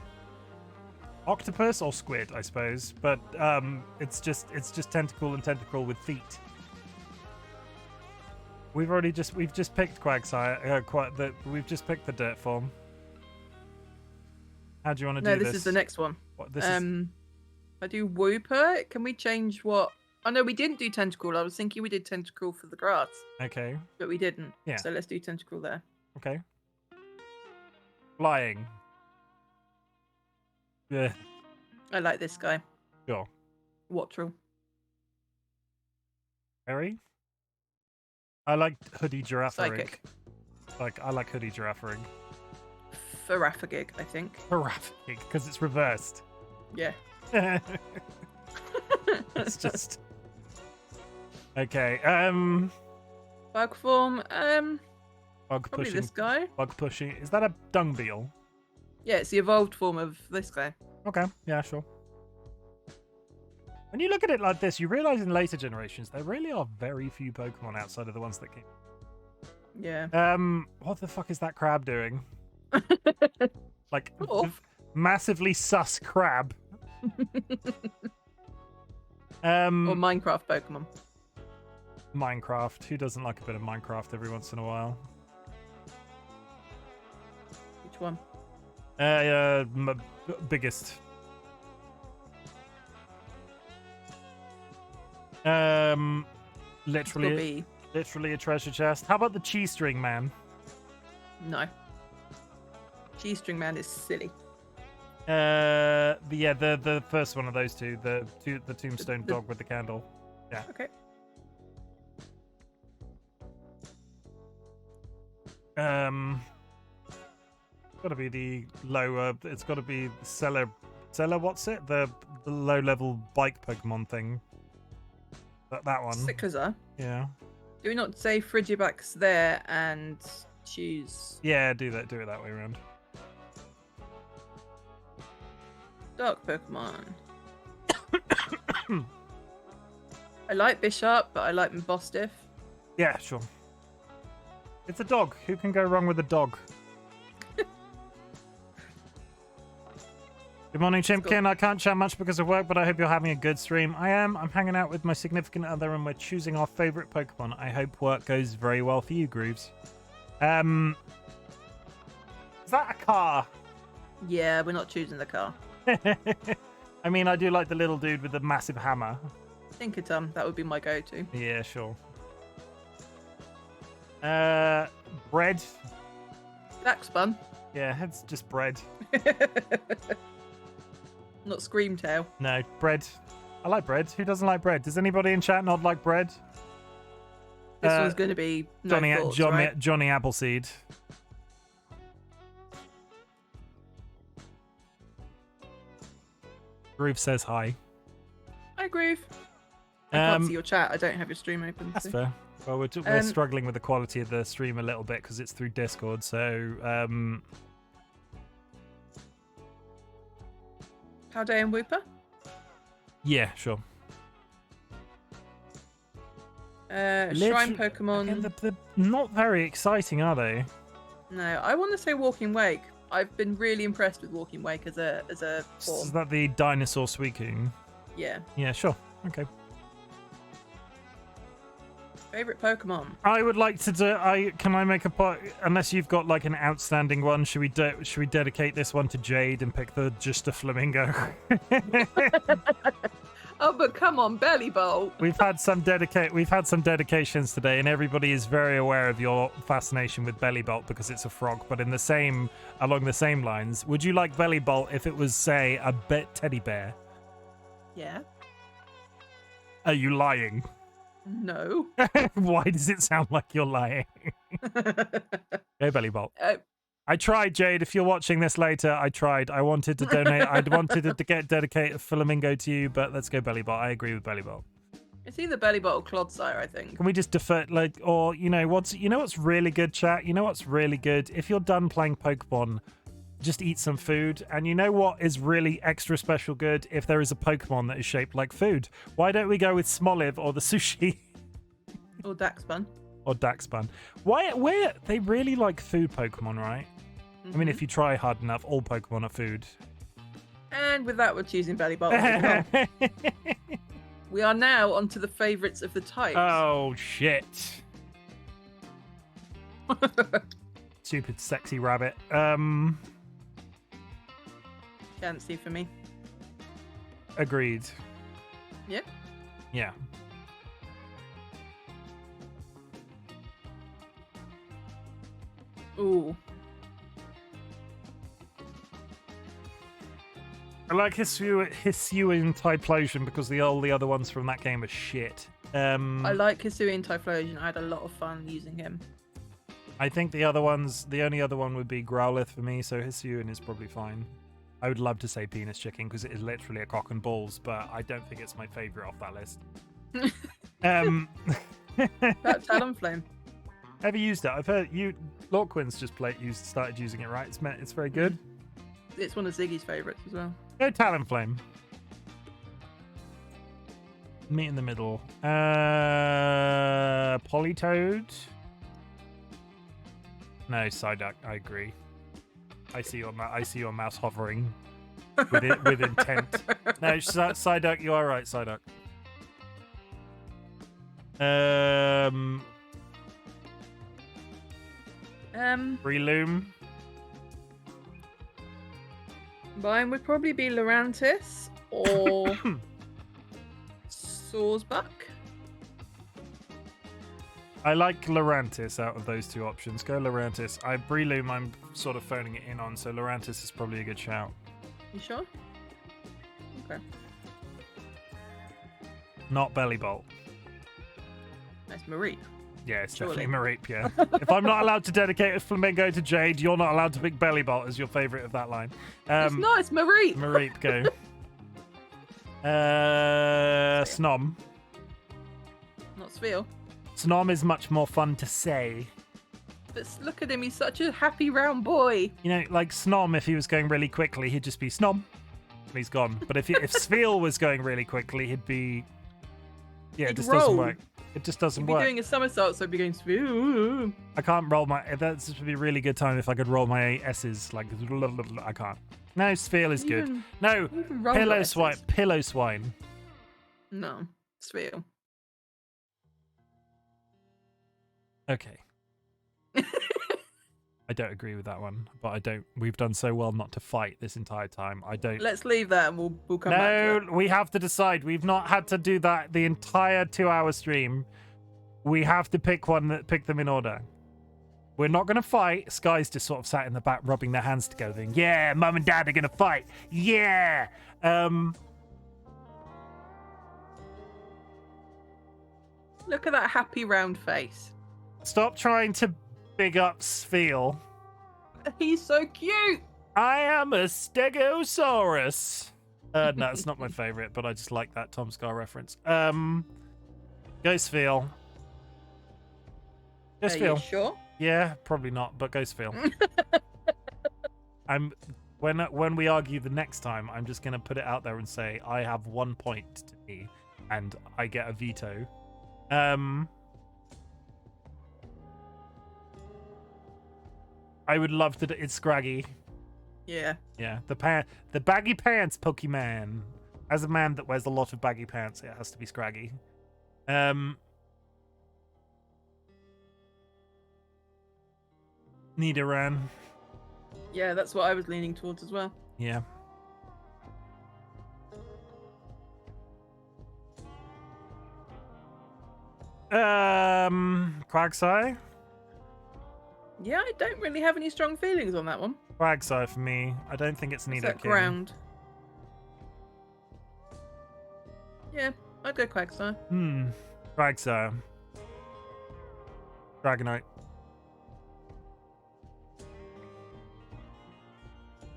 Octopus or squid, I suppose, but it's just tentacle and tentacruel with feet. We've just picked Quagsire. We've just picked the dirt form. How do you want to No, do this is the next one. What, this is... I do Wooper. Can we change what? Oh no, we didn't do Tentacle. I was thinking we did Tentacle for the grass. Okay. But we didn't. Yeah. So let's do Tentacle there. Okay. Flying. Yeah. I like this guy. Sure. Wattrel. Harry? I like Hoodie Giraffe. Psychic. I like Hoodie Giraffe. Farafagig, I think. Giraffe, because it's reversed. Yeah. It's just... Okay, Bug form, Bug probably pushing. this guy. Bug pushing. Is that a dung beetle? Yeah, it's the evolved form of this guy. Okay, yeah, sure. When you look at it like this, you realize in later generations there really are very few Pokemon outside of the ones that came. Yeah. What the fuck is that crab doing? Like, Oh. massively sus crab. Or Minecraft Pokemon. Minecraft. Who doesn't like a bit of Minecraft every once in a while? Which one? Biggest. Literally a treasure chest. How about the cheese string man? No. Cheese String Man is silly. The first one of those two, the tombstone dog with the candle. Yeah. Okay. It's got to be the lower. It's got to be Cellar. What's it? The low level bike Pokemon thing. That one. Sickaza. Yeah. Do we not say Frigibax there and choose Yeah, do it that way around. Dark Pokemon? I like Bishop, but I like Mbostiff. Yeah, sure. It's a dog. Who can go wrong with a dog? Good morning, Chimken. I can't chat much because of work, but I hope you're having a good stream. I am. I'm hanging out with my significant other and we're choosing our favourite Pokemon. I hope work goes very well for you, Grooves. Is that a car? Yeah, we're not choosing the car. I mean, I do like the little dude with the massive hammer. Tinkertum, that would be my go-to. Yeah, sure. Bread. Daxbun. Yeah, it's just bread. Not Screamtail. No, bread. I like bread. Who doesn't like bread? Does anybody in chat not like bread? This one's going to be no thoughts, right? Johnny Appleseed. Groove says hi. Hi, Groove. I can't see your chat. I don't have your stream open. That's so. fair. Well, we're struggling with the quality of the stream a little bit because it's through Discord. So, Howday and Wooper? Yeah, sure. Shrine Pokemon. Again, they're not very exciting, are they? No, I want to say Walking Wake. I've been really impressed with Walking Wake as a form. Is that the dinosaur Suicune? Yeah. Yeah, sure. Okay. Favorite Pokemon? I would like to do. Can I make a pot? Unless you've got like an outstanding one, should we dedicate this one to Jade and pick just a flamingo? Oh, but come on, Belly Bolt. We've had some dedications today, and everybody is very aware of your fascination with Bellybolt because it's a frog. But along the same lines, would you like Bellybolt if it was, say, a teddy bear? Yeah. Are you lying? No. Why does it sound like you're lying? Go Bellybolt. I tried, Jade. If you're watching this later, I tried. I wanted to donate. I wanted to dedicate a flamingo to you, but let's go Bellybolt. I agree with Bellybolt. It's either Bellybolt or Clodsire, I think. Can we just defer, or what's really good, chat? You know what's really good? If you're done playing Pokemon, just eat some food. And you know what is really extra special good? If there is a Pokemon that is shaped like food. Why don't we go with Smoliv or the sushi? Or Daxbun. Or Daxbun. Where they really like food Pokemon, right? I mean, if you try hard enough, all Pokemon are food. And with that, we're choosing Bellybolt. We are now onto the favourites of the types. Oh, shit. Stupid sexy rabbit. Fancy for me. Agreed. Yep. Yeah. Ooh. I like Hisuian Typhlosion because all the other ones from that game are shit. I like Hisuian Typhlosion. I had a lot of fun using him. I think the only other one would be Growlithe for me, so Hisuian is probably fine. I would love to say Penis Chicken because it is literally a cock and balls, but I don't think it's my favourite off that list. That Talonflame. Have you used it? I've heard Lorquin's just started using it, right? It's very good. It's one of Ziggy's favourites as well. Go Talonflame. Meet in the middle. Politoed. No, Psyduck. I agree. I see your mouse hovering with intent. No, Psyduck. You are right, Psyduck. Breloom. Mine would probably be Lurantis or Sawsbuck. I like Lurantis out of those two options. Go Lurantis. Breloom, I'm sort of phoning it in on, so Lurantis is probably a good shout. You sure? Okay. Not Bellybolt. That's Mareep. Yeah, it's Surely. definitely Mareep, yeah. If I'm not allowed to dedicate a Flamingo to Jade, you're not allowed to pick Bellybolt as your favourite of that line. It's not, it's Mareep. Mareep, go. Snom. Not Sphere. Snom is much more fun to say. But look at him, he's such a happy round boy. You know, like Snom, if he was going really quickly, he'd just be Snom. And he's gone. But if Sphere was going really quickly, he'd be... Yeah, He'd it just roll. doesn't work. It just doesn't He'd be work. doing a somersault, so he'd be going Sphere. I can't roll my... That would be a really good time if I could roll my S's. Like, I can't. No, Sphere is good. No, Pillow Swine. No, Sphere. Okay. I don't agree with that one, but we've done so well not to fight this entire time. Let's leave that and we'll come back to it. No, we have to decide. We've not had to do that the entire 2-hour stream. We have to pick them in order. We're not going to fight. Sky's just sort of sat in the back rubbing their hands together thinking, yeah, Mum and Dad are going to fight. Yeah. Look at that happy round face. Stop trying to big up Spheal. He's so cute. I am a Stegosaurus. No, it's not my favorite, but I just like that Tom Scar reference. Go Spheal. Go Are you Spheal. sure? Yeah, probably not, but go Spheal. When we argue the next time, I'm just gonna put it out there and say I have 1 point to me, and I get a veto. I would love to. It's Scraggy. Yeah. Yeah, the baggy pants Pokemon. As a man that wears a lot of baggy pants, it has to be Scraggy. Nidoran. Yeah, that's what I was leaning towards as well. Yeah. Quagsire. Yeah, I don't really have any strong feelings on that one. Quagsire for me. I don't think it's It's Nidoking. that ground. Yeah, I'd go Quagsire. Quagsire. Dragonite.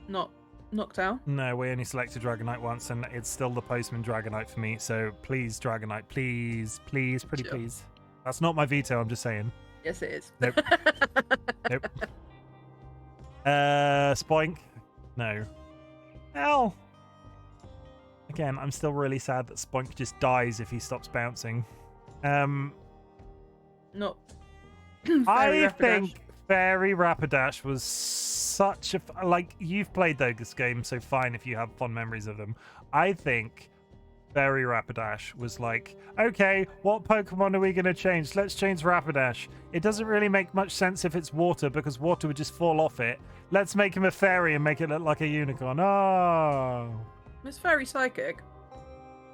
Not Noctowl. No, we only selected Dragonite once, and it's still the Postman Dragonite for me. So please, Dragonite, please, please, pretty Sure. please. That's not my veto. I'm just saying. Yes, it is. Nope. Nope. Spoink. No. Hell. Again, I'm still really sad that Spoink just dies if he stops bouncing. Not. I think Fairy Rapidash was such a... Like, you've played this game, so fine if you have fond memories of them. I think Fairy Rapidash was like, okay, what Pokemon are we going to change? Let's change Rapidash. It doesn't really make much sense if it's water because water would just fall off it. Let's make him a fairy and make it look like a unicorn. Oh. It's very psychic.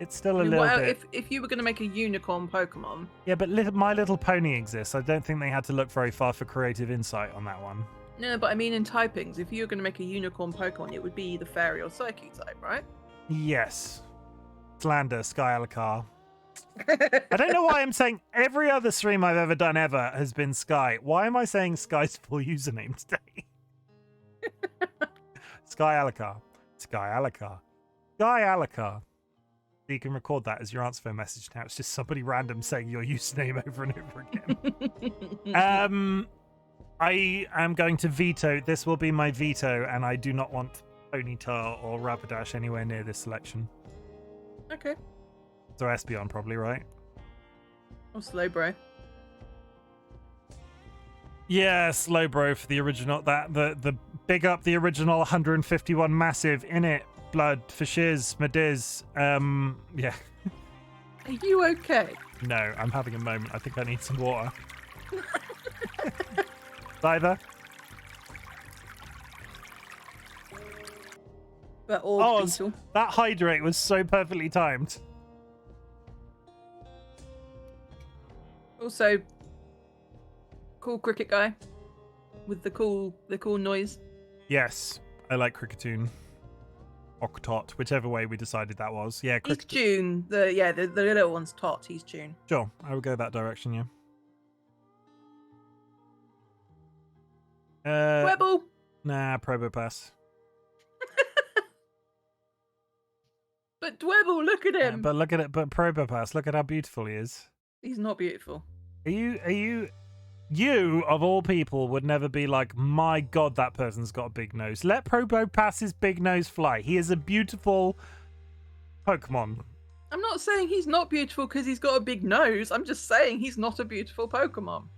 It's still a I mean, little what, bit. if you were going to make a unicorn Pokemon. Yeah, but My Little Pony exists. I don't think they had to look very far for creative insight on that one. No, but I mean in typings, if you were going to make a unicorn Pokemon, it would be the fairy or psychic type, right? Yes. Slander, Sky Alucard. I don't know why I'm saying every other stream I've ever done ever has been Sky. Why am I saying Sky's full username today? Sky Alucard. Sky Alucard. Sky Alucard. You can record that as your answer phone message now. It's just somebody random saying your username over and over again. I am going to veto. This will be my veto, and I do not want Ponyta or Rapidash anywhere near this selection. Okay. So Espeon probably, right? Or Slowbro. Yeah, Slowbro for the original. The big up the original 151 massive in it. Blood for shiz, Madiz. Yeah. Are you okay? No, I'm having a moment. I think I need some water. Either. But all beetle. That hydrate was so perfectly timed. Also, cool cricket guy with the cool noise. Yes, I like Cricketune. Octot, whichever way we decided that was. Yeah, He's June. The little one's Tot. He's June. Sure, I will go that direction, yeah. Webble. Nah, Probopass. But Dwebble, look at him. But look at it. But Probopass, look at how beautiful he is. He's not beautiful. You of all people would never be like, my God, that person's got a big nose. Let Probopass's big nose fly. He is a beautiful Pokemon. I'm not saying he's not beautiful because he's got a big nose. I'm just saying he's not a beautiful Pokemon.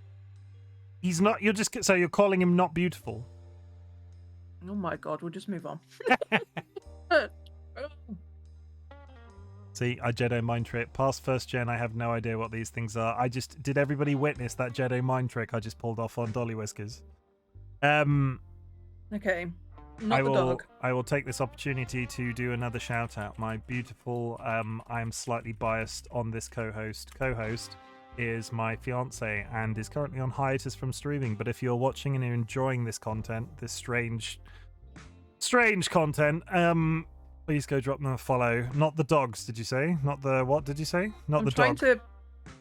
He's not. So you're calling him not beautiful. Oh my God, we'll just move on. See, I Jedi mind trick. Past first gen, I have no idea what these things are. Did everybody witness that Jedi mind trick I just pulled off on DollyWhiskers? Okay. Not the dog. I will take this opportunity to do another shout out. My beautiful, I am slightly biased on this co-host. Co-host is my fiance and is currently on hiatus from streaming. But if you're watching and you're enjoying this content, this strange content, please go drop them a follow. Not the dogs, did you say? Not the what did you say? Not the dog.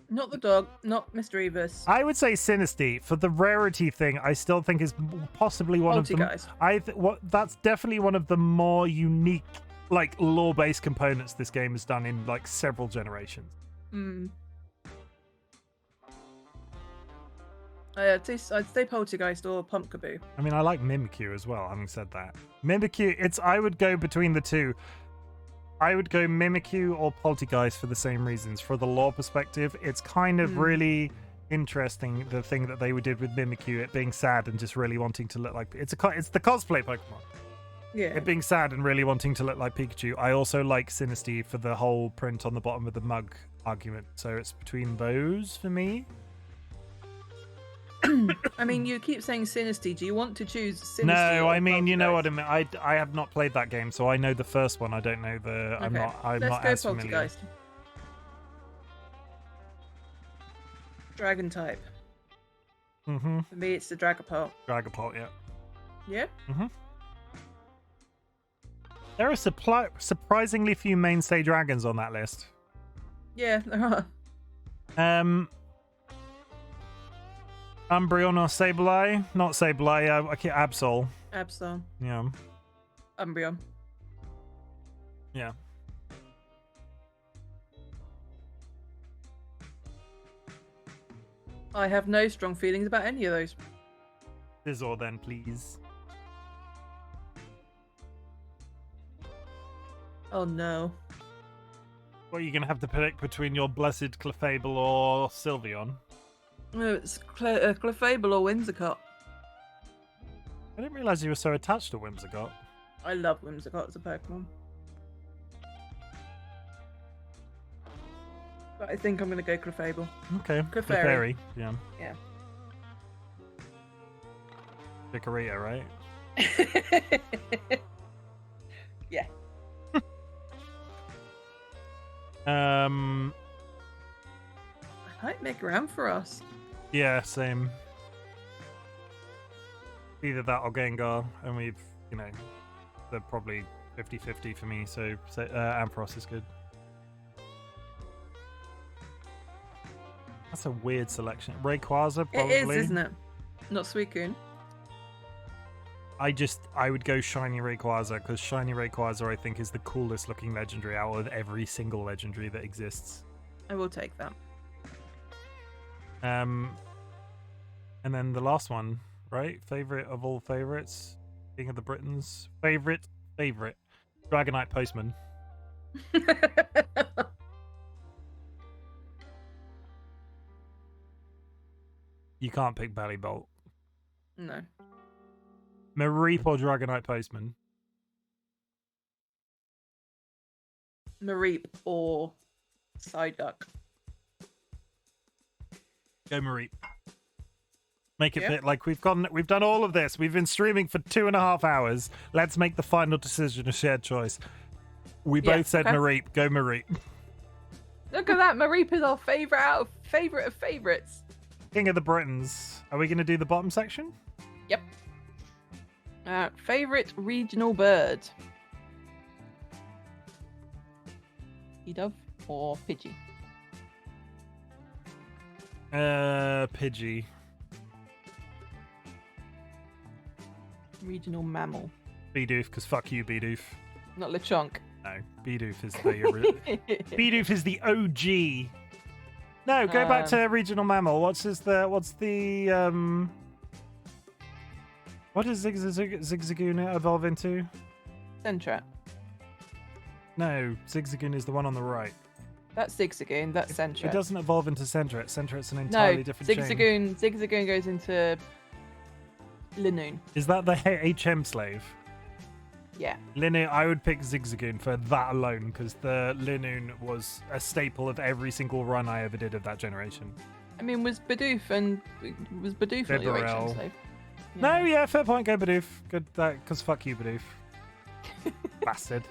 Not the dog. Not Mr. Evis. I would say Sinisty for the rarity thing. I still think is possibly one of the. Guys. That's definitely one of the more unique, like lore-based components this game has done in like several generations. I'd say Poltergeist or Pumpkaboo. I mean, I like Mimikyu as well. Having said that, Mimikyu, I would go between the two. I would go Mimikyu or Poltergeist for the same reasons. For the lore perspective, it's kind of really interesting the thing that they did with Mimikyu, it being sad and just really wanting to look like it's the cosplay Pokemon. Yeah. It being sad and really wanting to look like Pikachu. I also like Sinisty for the whole print on the bottom of the mug argument. So it's between those for me. I mean, you keep saying Sinisty. Do you want to choose Sinisty? No, I mean, you know what I mean. I have not played that game, so I know the first one. I don't know the. Okay. I'm not Let's as go familiar. Poltergeist. Dragon type. Mm-hmm. For me, it's the Dragapult. Dragapult, yeah. Yeah. Mm-hmm. There are surprisingly few mainstay dragons on that list. Yeah, there are. Umbreon or Sableye? Not Sableye, Absol. Absol. Yeah. Umbreon. Yeah. I have no strong feelings about any of those. Scizor then, please. Oh no. What are you going to have to pick between your blessed Clefable or Sylveon? No, it's Clefable or Whimsicott. I didn't realise you were so attached to Whimsicott. I love Whimsicott as a Pokemon. But I think I'm going to go Clefable. Okay. Clefairy. Yeah. Yeah. Chikorita, right? Yeah. Um. I like Mega Ampharos. Yeah, same. Either that or Gengar, and we've, they're probably 50-50 for me, so Ampharos is good. That's a weird selection. Rayquaza, probably. It is, isn't it? Not Suicune. I would go Shiny Rayquaza, because Shiny Rayquaza, I think, is the coolest looking legendary out of every single legendary that exists. I will take that. And then the last one, right? Favorite of all favorites? King of the Britons. Favorite. Dragonite Postman. You can't pick Bellybolt. No. Mareep or Dragonite Postman? Mareep or Psyduck. Go Mareep. Make it fit like we've done all of this. We've been streaming for 2.5 hours. Let's make the final decision a shared choice. We both said Mareep. Go Mareep. Look at that. Mareep is our favorite of favorites. King of the Britons. Are we going to do the bottom section? Yep. Favorite regional bird? Dove or Pidgey? Pidgey. Regional mammal. Bidoof, because fuck you, Bidoof. Not Lechonk. No, Bidoof is the Bidoof is the OG. No, go back to regional mammal. What does Zigzagoon evolve into? Sentret. No, Zigzagoon is the one on the right. That's Zigzagoon. That's Sentret. It doesn't evolve into Sentret. Sentret's an entirely different chain. Zigzagoon goes into Linoon. Is that the HM slave? Yeah. Linoon, I would pick Zigzagoon for that alone, because the Linoon was a staple of every single run I ever did of that generation. I mean, was Bidoof not your HM slave? Yeah. No, yeah, fair point. Go Bidoof. Good, because fuck you, Bidoof. Bastard.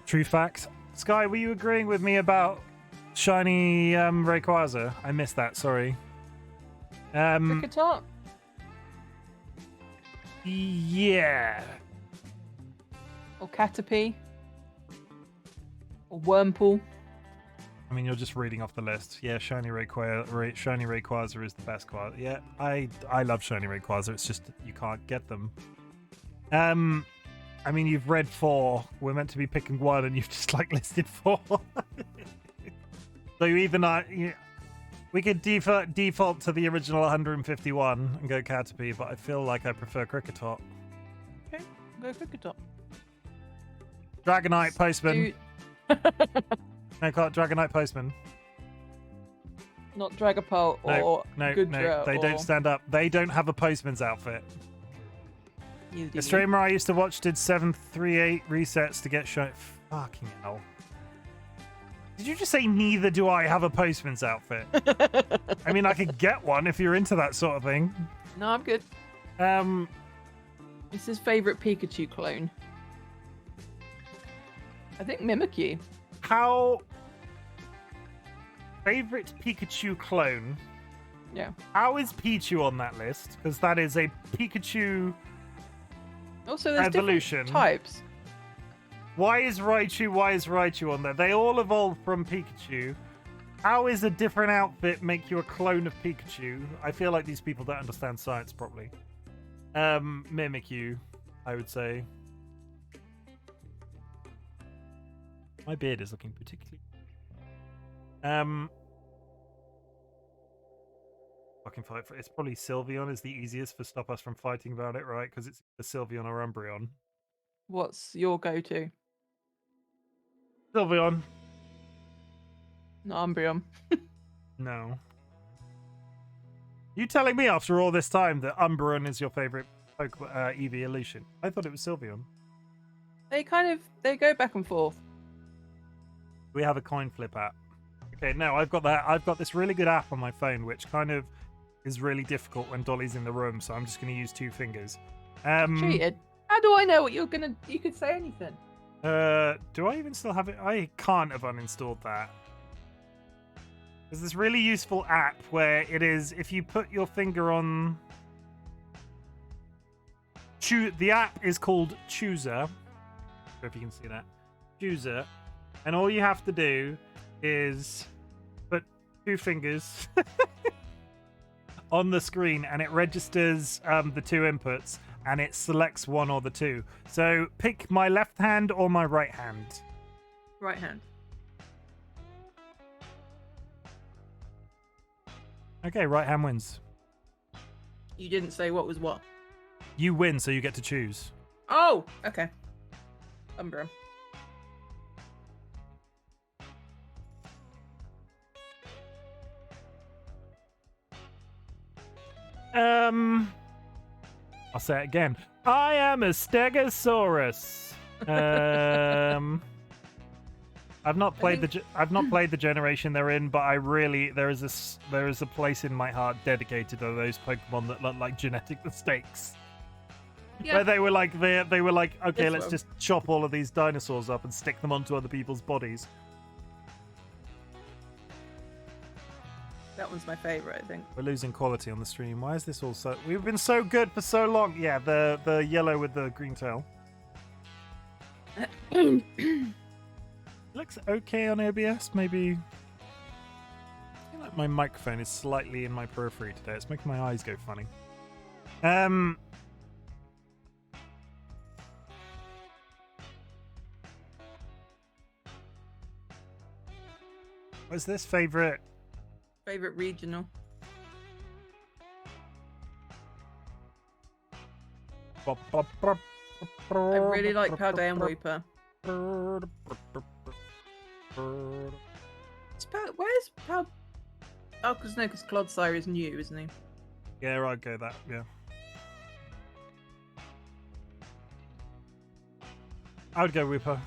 True facts. Sky, were you agreeing with me about Shiny Rayquaza? I missed that. Sorry. Kricketot? Yeah. Or Caterpie? Or Wurmple? I mean, you're just reading off the list. Yeah, Shiny Rayquaza is the best quad. Yeah, I love Shiny Rayquaza. It's just you can't get them. I mean, you've read 4. We're meant to be picking 1, and you've just listed 4. So we could default to the original 151 and go Caterpie, but I feel like I prefer Kricketot. Okay, go Kricketot. Dragonite Postman. No, Dragonite Postman. Not Dragapult or Goodra. They don't stand up. They don't have a postman's outfit. The streamer I used to watch did 738 resets to get shot. Fucking hell. Did you just say neither do I have a postman's outfit? I mean, I could get one if you're into that sort of thing. No, I'm good. It's his favourite Pikachu clone. I think Mimikyu. How... Favourite Pikachu clone? Yeah. How is Pichu on that list? Because that is a Pikachu also, there's evolution. Different types. Why is Raichu on there? They all evolved from Pikachu. How is a different outfit make you a clone of Pikachu? I feel like these people don't understand science properly. Mimikyu, I would say. My beard is looking particularly... Fucking fight for... It's probably Sylveon is the easiest for stop us from fighting about it, right? Because it's the Sylveon or Umbreon. What's your go-to? Sylveon. Not Umbreon. No. You telling me after all this time that Umbreon is your favourite Pokemon, evolution? I thought it was Sylveon. They go back and forth. We have a coin flip app. Okay, no, I've got that. I've got this really good app on my phone, which kind of is really difficult when Dolly's in the room. So I'm just going to use 2 fingers. Cheated. How do I know what you're gonna? You could say anything. Do I even still have it? I can't have uninstalled that. There's this really useful app where it is if you put your finger on. The app is called Chooser. I don't know if you can see that. Chooser. And all you have to do is put 2 fingers on the screen and it registers the 2 inputs and it selects one or the 2. So pick my left hand or my right hand. Right hand. Okay, right hand wins. You didn't say what was what. You win, so you get to choose. Oh, okay. Umbra. I'll say it again. I am a Stegosaurus. I've not played the generation they're in, but there is a place in my heart dedicated to those Pokemon that look like genetic mistakes. Yeah. Where they were like okay, let's one. just chop all of these dinosaurs up and stick them onto other people's bodies. That one's my favorite, I think. We're losing quality on the stream. Why is this all so? We've been so good for so long. Yeah, the yellow with the green tail. Looks okay on OBS. Maybe. I feel like my microphone is slightly in my periphery today. It's making my eyes go funny. What's this favorite? Favorite regional. I really like Paldean Weeper. Where's Pal? Oh, because Clodsire is new, isn't he? Yeah, I'd go that. Yeah. I would go Weeper.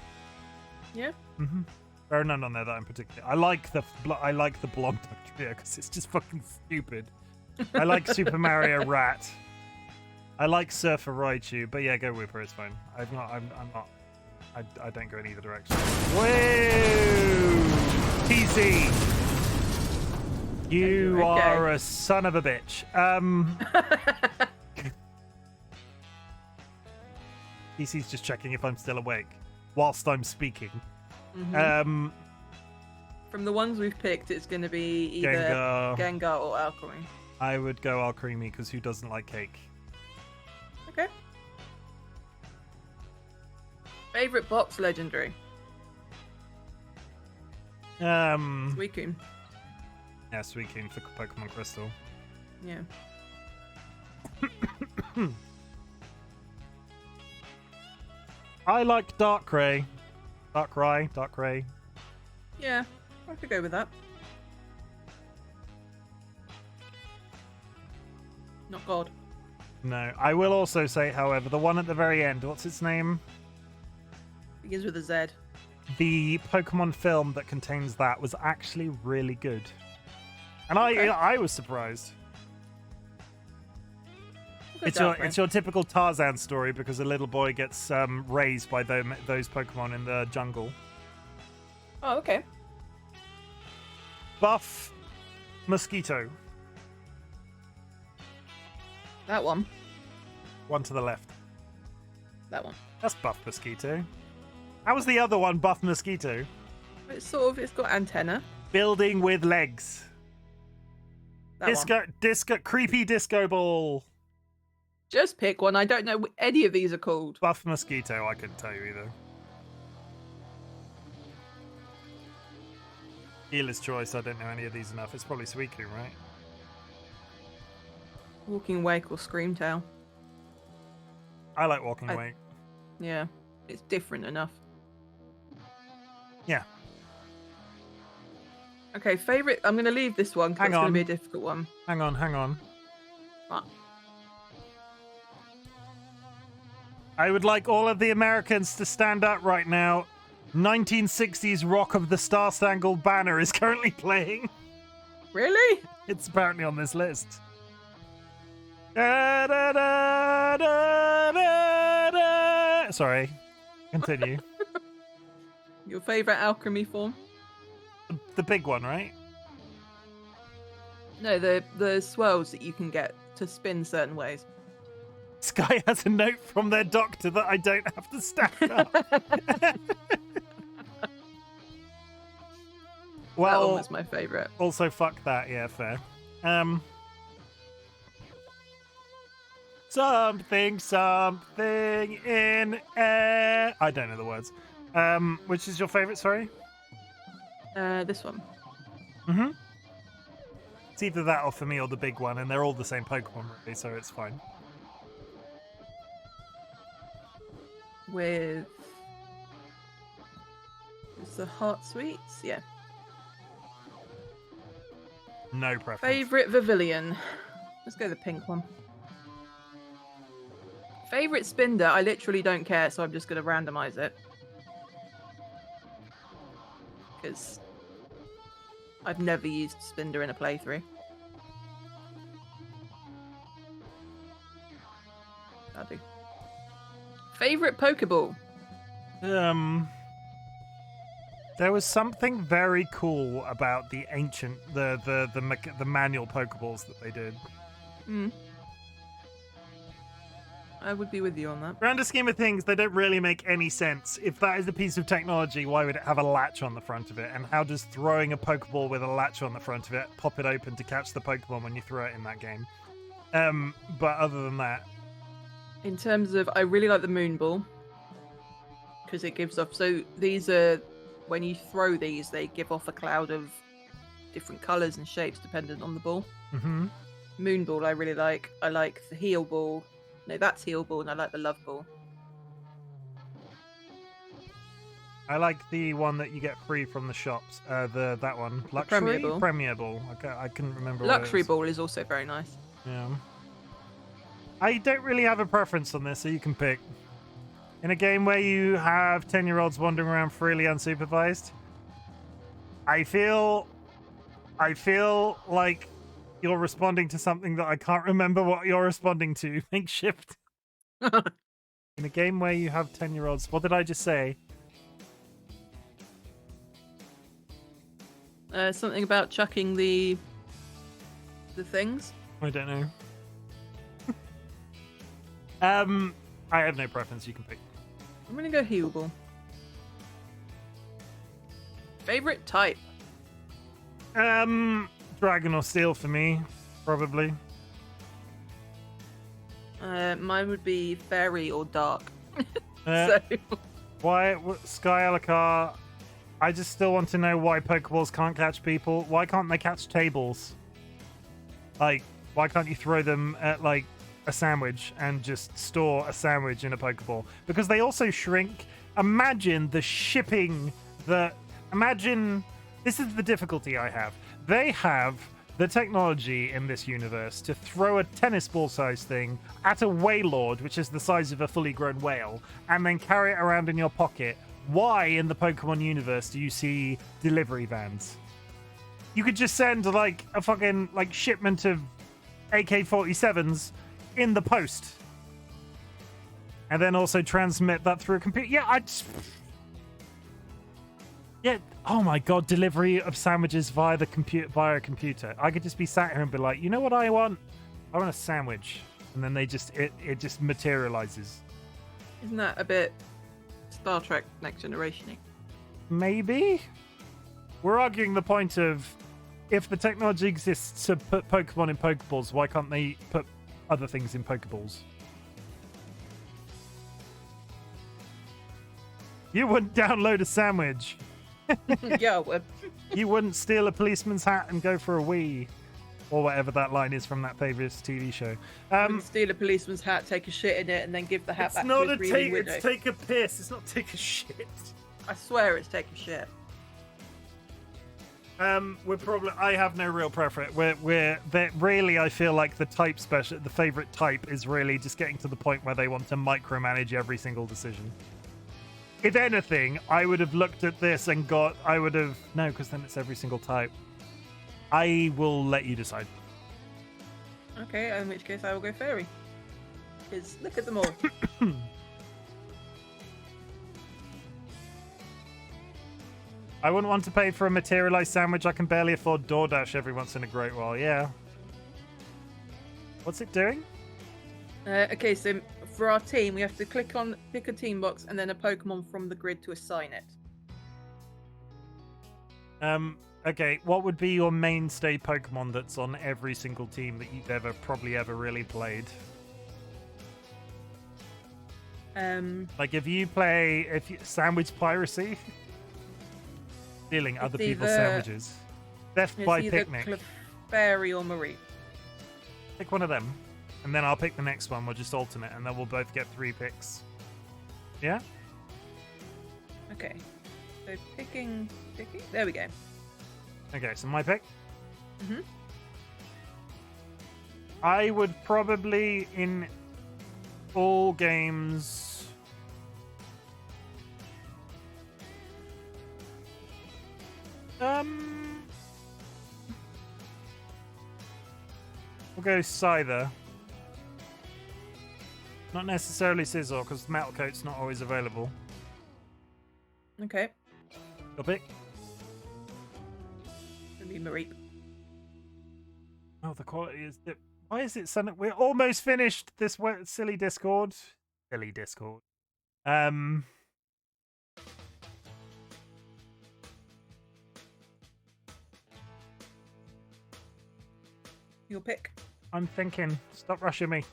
Yeah. Mm-hmm. There are none on there that I'm particular. I like the blonde trio because it's just fucking stupid. I like Super Mario Rat. I like Surfer Raichu, but yeah, go Whipper. It's fine. I'm not. I don't go in either direction. Whoa! TC, you are a son of a bitch. TC's just checking if I'm still awake whilst I'm speaking. Mm-hmm. From the ones we've picked, it's going to be either Gengar or Alchemy. I would go Alchemy because who doesn't like cake? Okay. Favorite box legendary? Suicune. Yeah, Suicune for Pokemon Crystal. Yeah. I like Darkrai. Darkrai. Yeah, I could go with that. Not God. No, I will also say, however, the one at the very end, what's its name? Begins with a Z. The Pokemon film that contains that was actually really good. And Okay. I was surprised. It's your typical Tarzan story because a little boy gets raised by those Pokemon in the jungle. Oh, okay. Buff Mosquito. That one. One to the left. That one. That's Buff Mosquito. How was the other one, Buff Mosquito? It's got antenna. Building with legs. That one. Creepy disco ball. Just pick one. I don't know what any of these are called. Buff Mosquito, I couldn't tell you either. Healer's Choice, I don't know any of these enough. It's probably Suicune, right? Walking Wake or Screamtail. I like Walking Wake. Yeah, it's different enough. Yeah. Okay, favorite. I'm going to leave this one because it's going to be a difficult one. Hang on. What? I would like all of the Americans to stand up right now. 1960s Rock of the Star Spangled Banner is currently playing. Really? It's apparently on this list. Da, da, da, da, da, da. Sorry. Continue. Your favourite alchemy form? The big one, right? No, the swirls that you can get to spin certain ways. Sky has a note from their doctor that I don't have to stand up. Well, that one was my favourite. Also, fuck that. Yeah, fair. Something in air. I don't know the words. Which is your favourite? Sorry. This one. Mm-hmm. It's either that or for me or the big one, and they're all the same Pokemon, really, so it's fine. With it's the Heart Sweets, yeah. No preference. Favorite Pavilion. Let's go the pink one. Favorite Spinder. I literally don't care, so I'm just going to randomize it because I've never used Spinder in a playthrough. I do. Favorite Pokeball. There was something very cool about the ancient, the manual Pokeballs that they did. I would be with you on that. Grand scheme of things, they don't really make any sense. If that is a piece of technology, why would it have a latch on the front of it? And how does throwing a Pokeball with a latch on the front of it pop it open to catch the Pokemon when you throw it in that game? But other than that, in terms of, I really like the Moon Ball because it gives off. So these are, when you throw these, they give off a cloud of different colours and shapes dependent on the ball. Mm-hmm. Moon Ball, I really like. I like the Heal Ball. No, that's Heal Ball, and I like the Love Ball. I like the one that you get free from the shops. That one, Luxury Premier Ball. I couldn't remember. Luxury Ball is also very nice. Yeah. I don't really have a preference on this, so you can pick. In a game where you have 10-year-olds wandering around freely unsupervised, I feel like you're responding to something that I can't remember what you're responding to. Makeshift. In a game where you have 10-year-olds, what did I just say? Something about chucking the things. I don't know. I have no preference. You can pick. I'm gonna go Heal Ball. Favorite type? Dragon or Steel for me, probably. Mine would be Fairy or Dark. So. Why Sky Alucard? I just still want to know why Pokeballs can't catch people. Why can't they catch tables? Like, why can't you throw them at like a sandwich and just store a sandwich in a Pokeball? Because they also shrink. Imagine the shipping. Imagine this is the difficulty I have. They have the technology in this universe to throw a tennis ball size thing at a Wailord, which is the size of a fully grown whale, and then carry it around in your pocket. Why in the Pokemon universe do you see delivery vans? You could just send like a fucking like shipment of AK-47s in the post, and then also transmit that through a computer. Yeah, oh my god, delivery of sandwiches via a computer. I could just be sat here and be like, you know what I want? I want a sandwich. And then it just materializes. Isn't that a bit Star Trek Next Generation-y? Maybe. We're arguing the point of, if the technology exists to put Pokemon in Pokeballs, why can't they put other things in Pokeballs? You wouldn't download a sandwich. Yeah, I would. You wouldn't steal a policeman's hat and go for a wee, or whatever that line is from that famous TV show. Steal a policeman's hat, take a shit in it, and then give the hat back to his breathing window. It's take a piss. It's not take a shit. I swear it's take a shit. We're probably. I have no real preference. Really. I feel like the favorite type is really just getting to the point where they want to micromanage every single decision. If anything, I would have looked at this and no, because then it's every single type. I will let you decide. Okay, in which case I will go fairy. Because look at them all. I wouldn't want to pay for a materialized sandwich. I can barely afford DoorDash every once in a great while. Yeah. What's it doing? Okay, so for our team, we have to pick a team box and then a Pokemon from the grid to assign it. Okay, what would be your mainstay Pokemon that's on every single team that you've probably ever really played? Like if you sandwich piracy, stealing other people's sandwiches, theft by picnic. Clefairy or Marie. Pick one of them, and then I'll pick the next one. We'll just alternate, and then we'll both get 3 picks. Yeah. Okay. So picking. There we go. Okay, so my pick. Mhm. I would probably in all games. We'll go Scyther. Not necessarily Scizor, because Metal Coat's not always available. Okay. Your pick? It'll be Marie. Oh, the quality is... Why is it suddenly... We're almost finished this silly Discord. Silly Discord. Your pick. I'm thinking. Stop rushing me.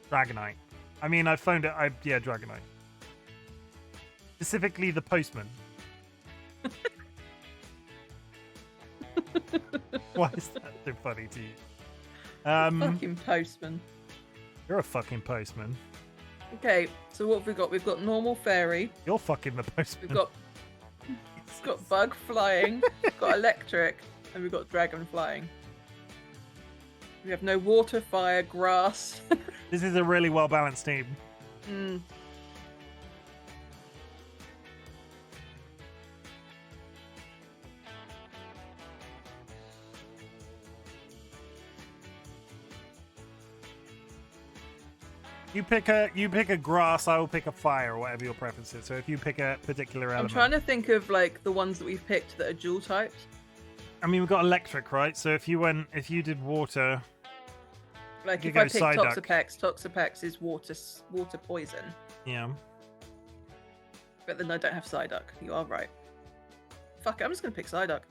Dragonite. I mean, I found it. Yeah, Dragonite. Specifically, the postman. Why is that so funny to you? Fucking postman. You're a fucking postman. Okay, so what have we got? We've got normal fairy. You're fucking the postman. We've got bug flying. We've got electric, and we've got dragon flying. We have no water, fire, grass. This is a really well balanced team. Mm. You pick a grass, I will pick a fire, or whatever your preference is. So if you pick a particular element. I'm trying to think of like the ones that we've picked that are dual typed. I mean, we've got electric, right? So if you did water, like you if I go pick Psyduck. Toxapex is water poison. Yeah. But then I don't have Psyduck. You are right. Fuck it, I'm just gonna pick Psyduck.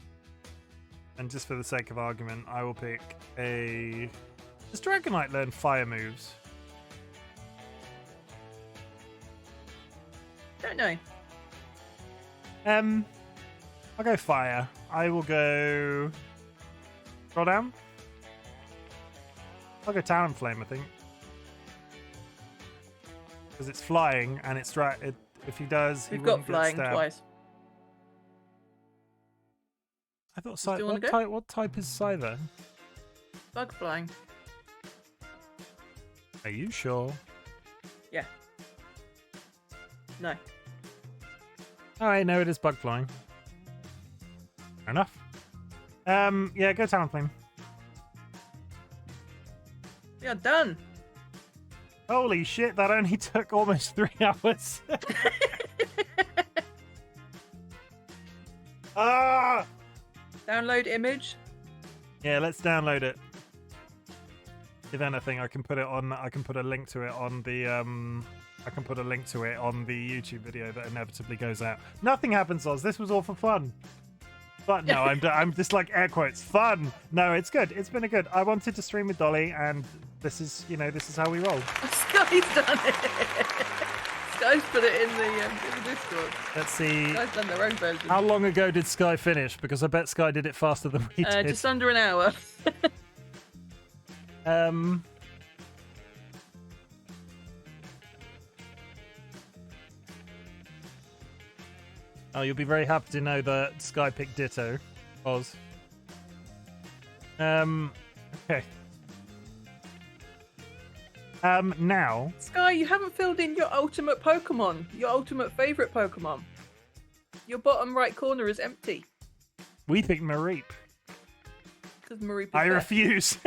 And just for the sake of argument, I will pick a. Does Dragonite learn fire moves? Don't know. I'll go fire. I will go. Scroll down. I'll go Talonflame, I think. Because it's flying and it's if he does, he We've got wouldn't get flying stabbed. twice. I thought still wanna go? what type is Scyther? Bug flying. Are you sure? Yeah. No. Alright, no, it is bug flying. Fair enough. Yeah, go Talonflame. Yeah, done. Holy shit, that only took almost 3 hours. Ah! Download image. Yeah, let's download it. If anything, I can put it on. I can put a link to it on the. I can put a link to it on the YouTube video that inevitably goes out. Nothing happens, Oz. This was all for fun. But no, I'm just like air quotes fun. No, it's good. It's been a good. I wanted to stream with Dolly, and this is how we roll. Sky's done it. Sky's put it in the Discord. Let's see. Sky's done their own version. How long ago did Sky finish? Because I bet Sky did it faster than we did. Just under an hour. Oh, you'll be very happy to know that Sky picked Ditto. Oz. Okay. Now. Sky, you haven't filled in your ultimate Pokemon, your ultimate favorite Pokemon. Your bottom right corner is empty. We picked Mareep. Because Mareep is I there. refuse.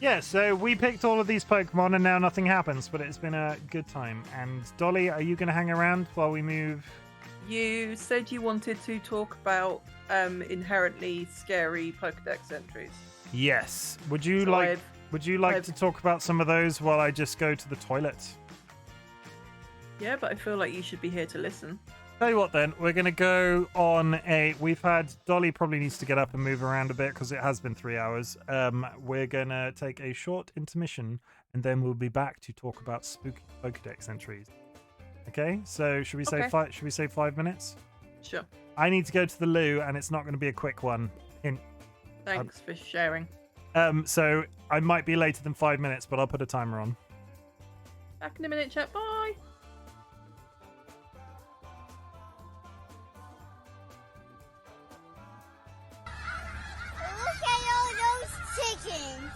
Yeah, so we picked all of these Pokemon and now nothing happens, but it's been a good time. And Dolly, are you going to hang around while we move? You said you wanted to talk about inherently scary Pokedex entries. Yes. Would you So like I've- to talk about some of those while I just go to the toilet? Yeah, but I feel like you should be here to listen. Tell you what then, we're going to go on we've had, Dolly probably needs to get up and move around a bit because it has been 3 hours. We're going to take a short intermission and then we'll be back to talk about spooky Pokedex entries. Okay, so should we say Okay. should we say 5 minutes? Sure. I need to go to the loo and it's not going to be a quick one. Thanks for sharing. So I might be later than 5 minutes, but I'll put a timer on. Back in a minute, chat. Bye. Look at all those chickens.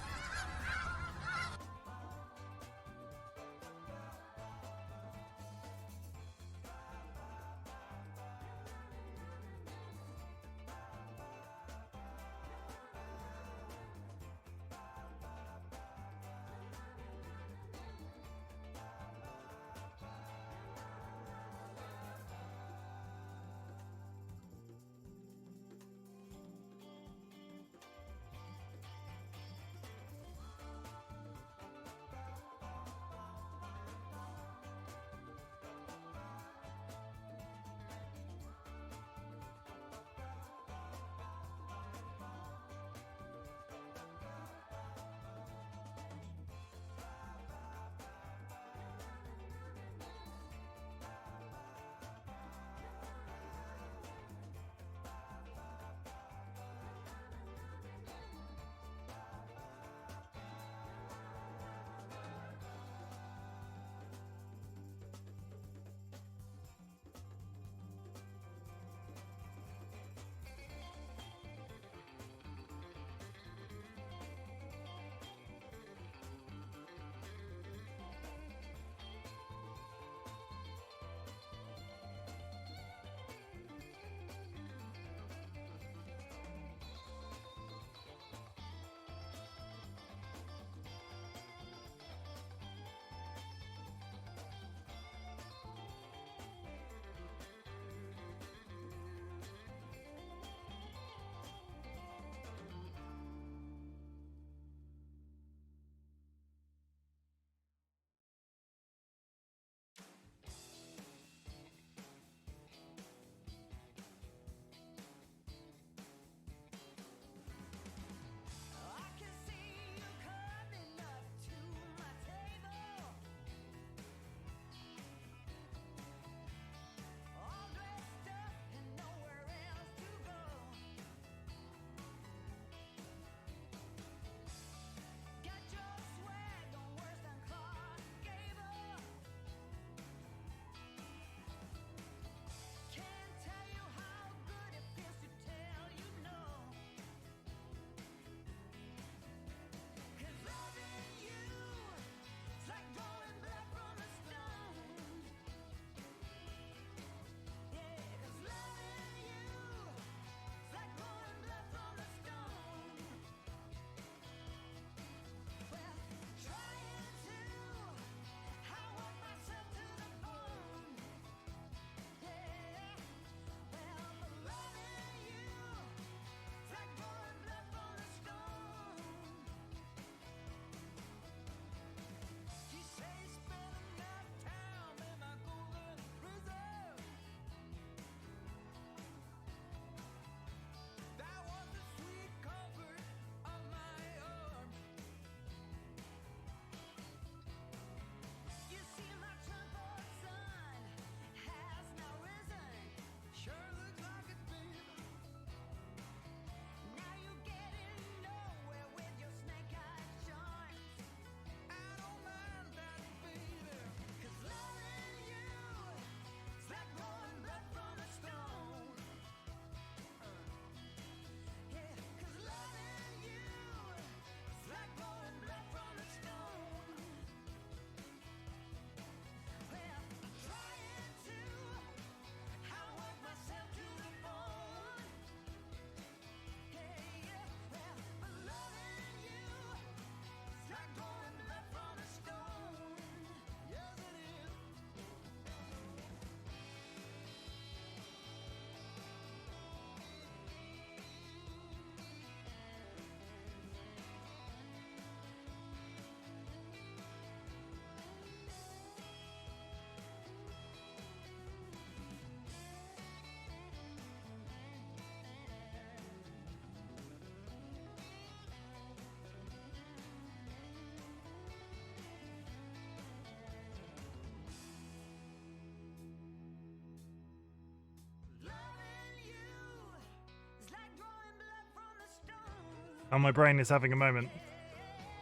Oh, my brain is having a moment.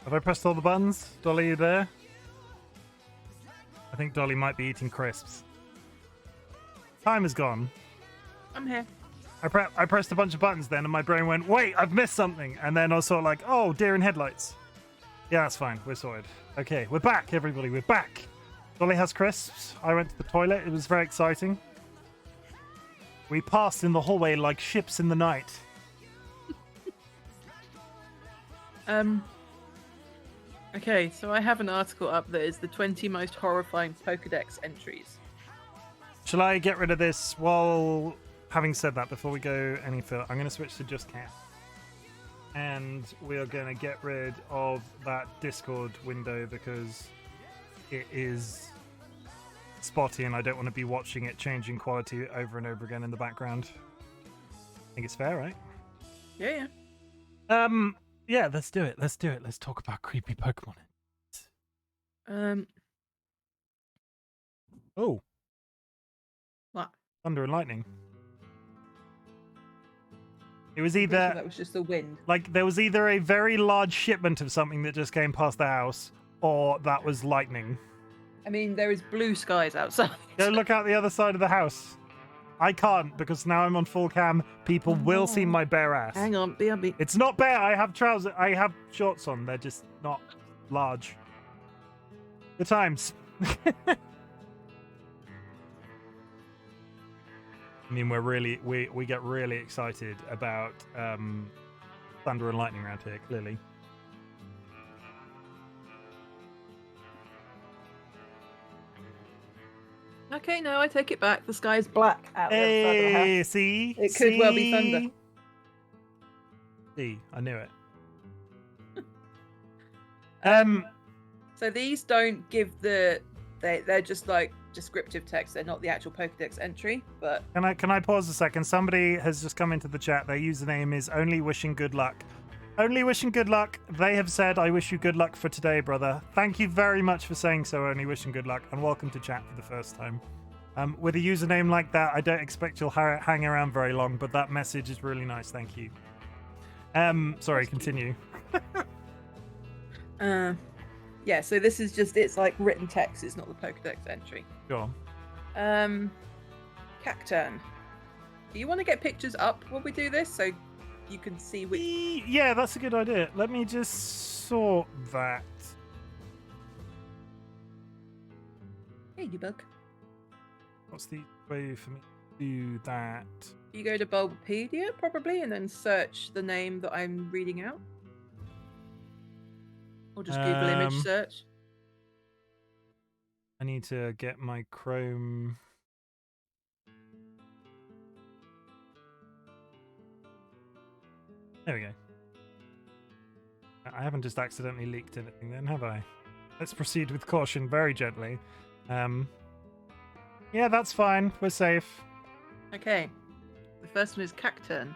Have I pressed all the buttons? Dolly, you there? I think Dolly might be eating crisps. Time is gone. I'm here. I pressed a bunch of buttons then, and my brain went, wait, I've missed something. And then I was sort of like, oh, deer in headlights. Yeah, that's fine. We're sorted. Okay, we're back, everybody. We're back. Dolly has crisps. I went to the toilet. It was very exciting. We passed in the hallway like ships in the night. Okay, so I have an article up that is the 20 most horrifying Pokedex entries. Shall I get rid of this? Well, having said that, before we go any further, I'm going to switch to just cat. And we are going to get rid of that Discord window because it is spotty and I don't want to be watching it changing quality over and over again in the background. I think it's fair, right? Yeah. Yeah, let's do it. Let's do it. Let's talk about creepy Pokemon. Oh. What? Thunder and lightning. It was I'm pretty either sure that was just the wind. like there was either a very large shipment of something that just came past the house, or that was lightning. I mean, there is blue skies outside. Go look out the other side of the house. I can't because now I'm on full cam. People will see my bare ass. Hang on, BRB. It's not bare. I have trousers. I have shorts on. They're just not large. Good times. I mean, we get really excited about thunder and lightning around here. Clearly. Okay, no, I take it back. The sky is black out the other side of the Hey, house. see? It could well be thunder. See, I knew it. So these don't give they're just like descriptive text. They're not the actual Pokedex entry, but Can I pause a second? Somebody has just come into the chat. Their username is only wishing good luck. Only wishing good luck. They have said, I wish you good luck for today, brother. Thank you very much for saying so, only wishing good luck, and welcome to chat for the first time. With a username like that, I don't expect you'll hang around very long, but that message is really nice. Thank you. Sorry, continue. yeah, so this is just, it's like written text. It's not the Pokedex entry. Sure. Cacturn. Do you want to get pictures up when we do this so you can see which... Yeah, that's a good idea. Let me just sort that. Ladybug. What's the way for me to do that? You go to Bulbapedia, probably, and then search the name that I'm reading out. Or just Google image search. I need to get my Chrome. There we go. I haven't just accidentally leaked anything then, have I? Let's proceed with caution very gently. Yeah, that's fine. We're safe. Okay. The first one is Cacturn.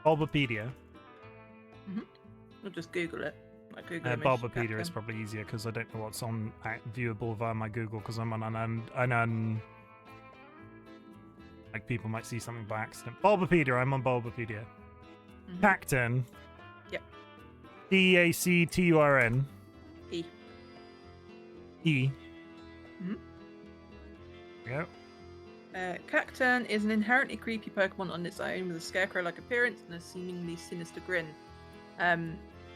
Bulbapedia. I'll just Google it. Like Google image Bulbapedia is Cacturn. probably easier because I don't know what's on viewable via my Google because I'm on like people might see something by accident. Bulbapedia, I'm on Bulbapedia. Cacturn. Yep. Cacturn. E. E. Mhm. There we go. Cacturn is an inherently creepy Pokemon on its own with a scarecrow-like appearance and a seemingly sinister grin.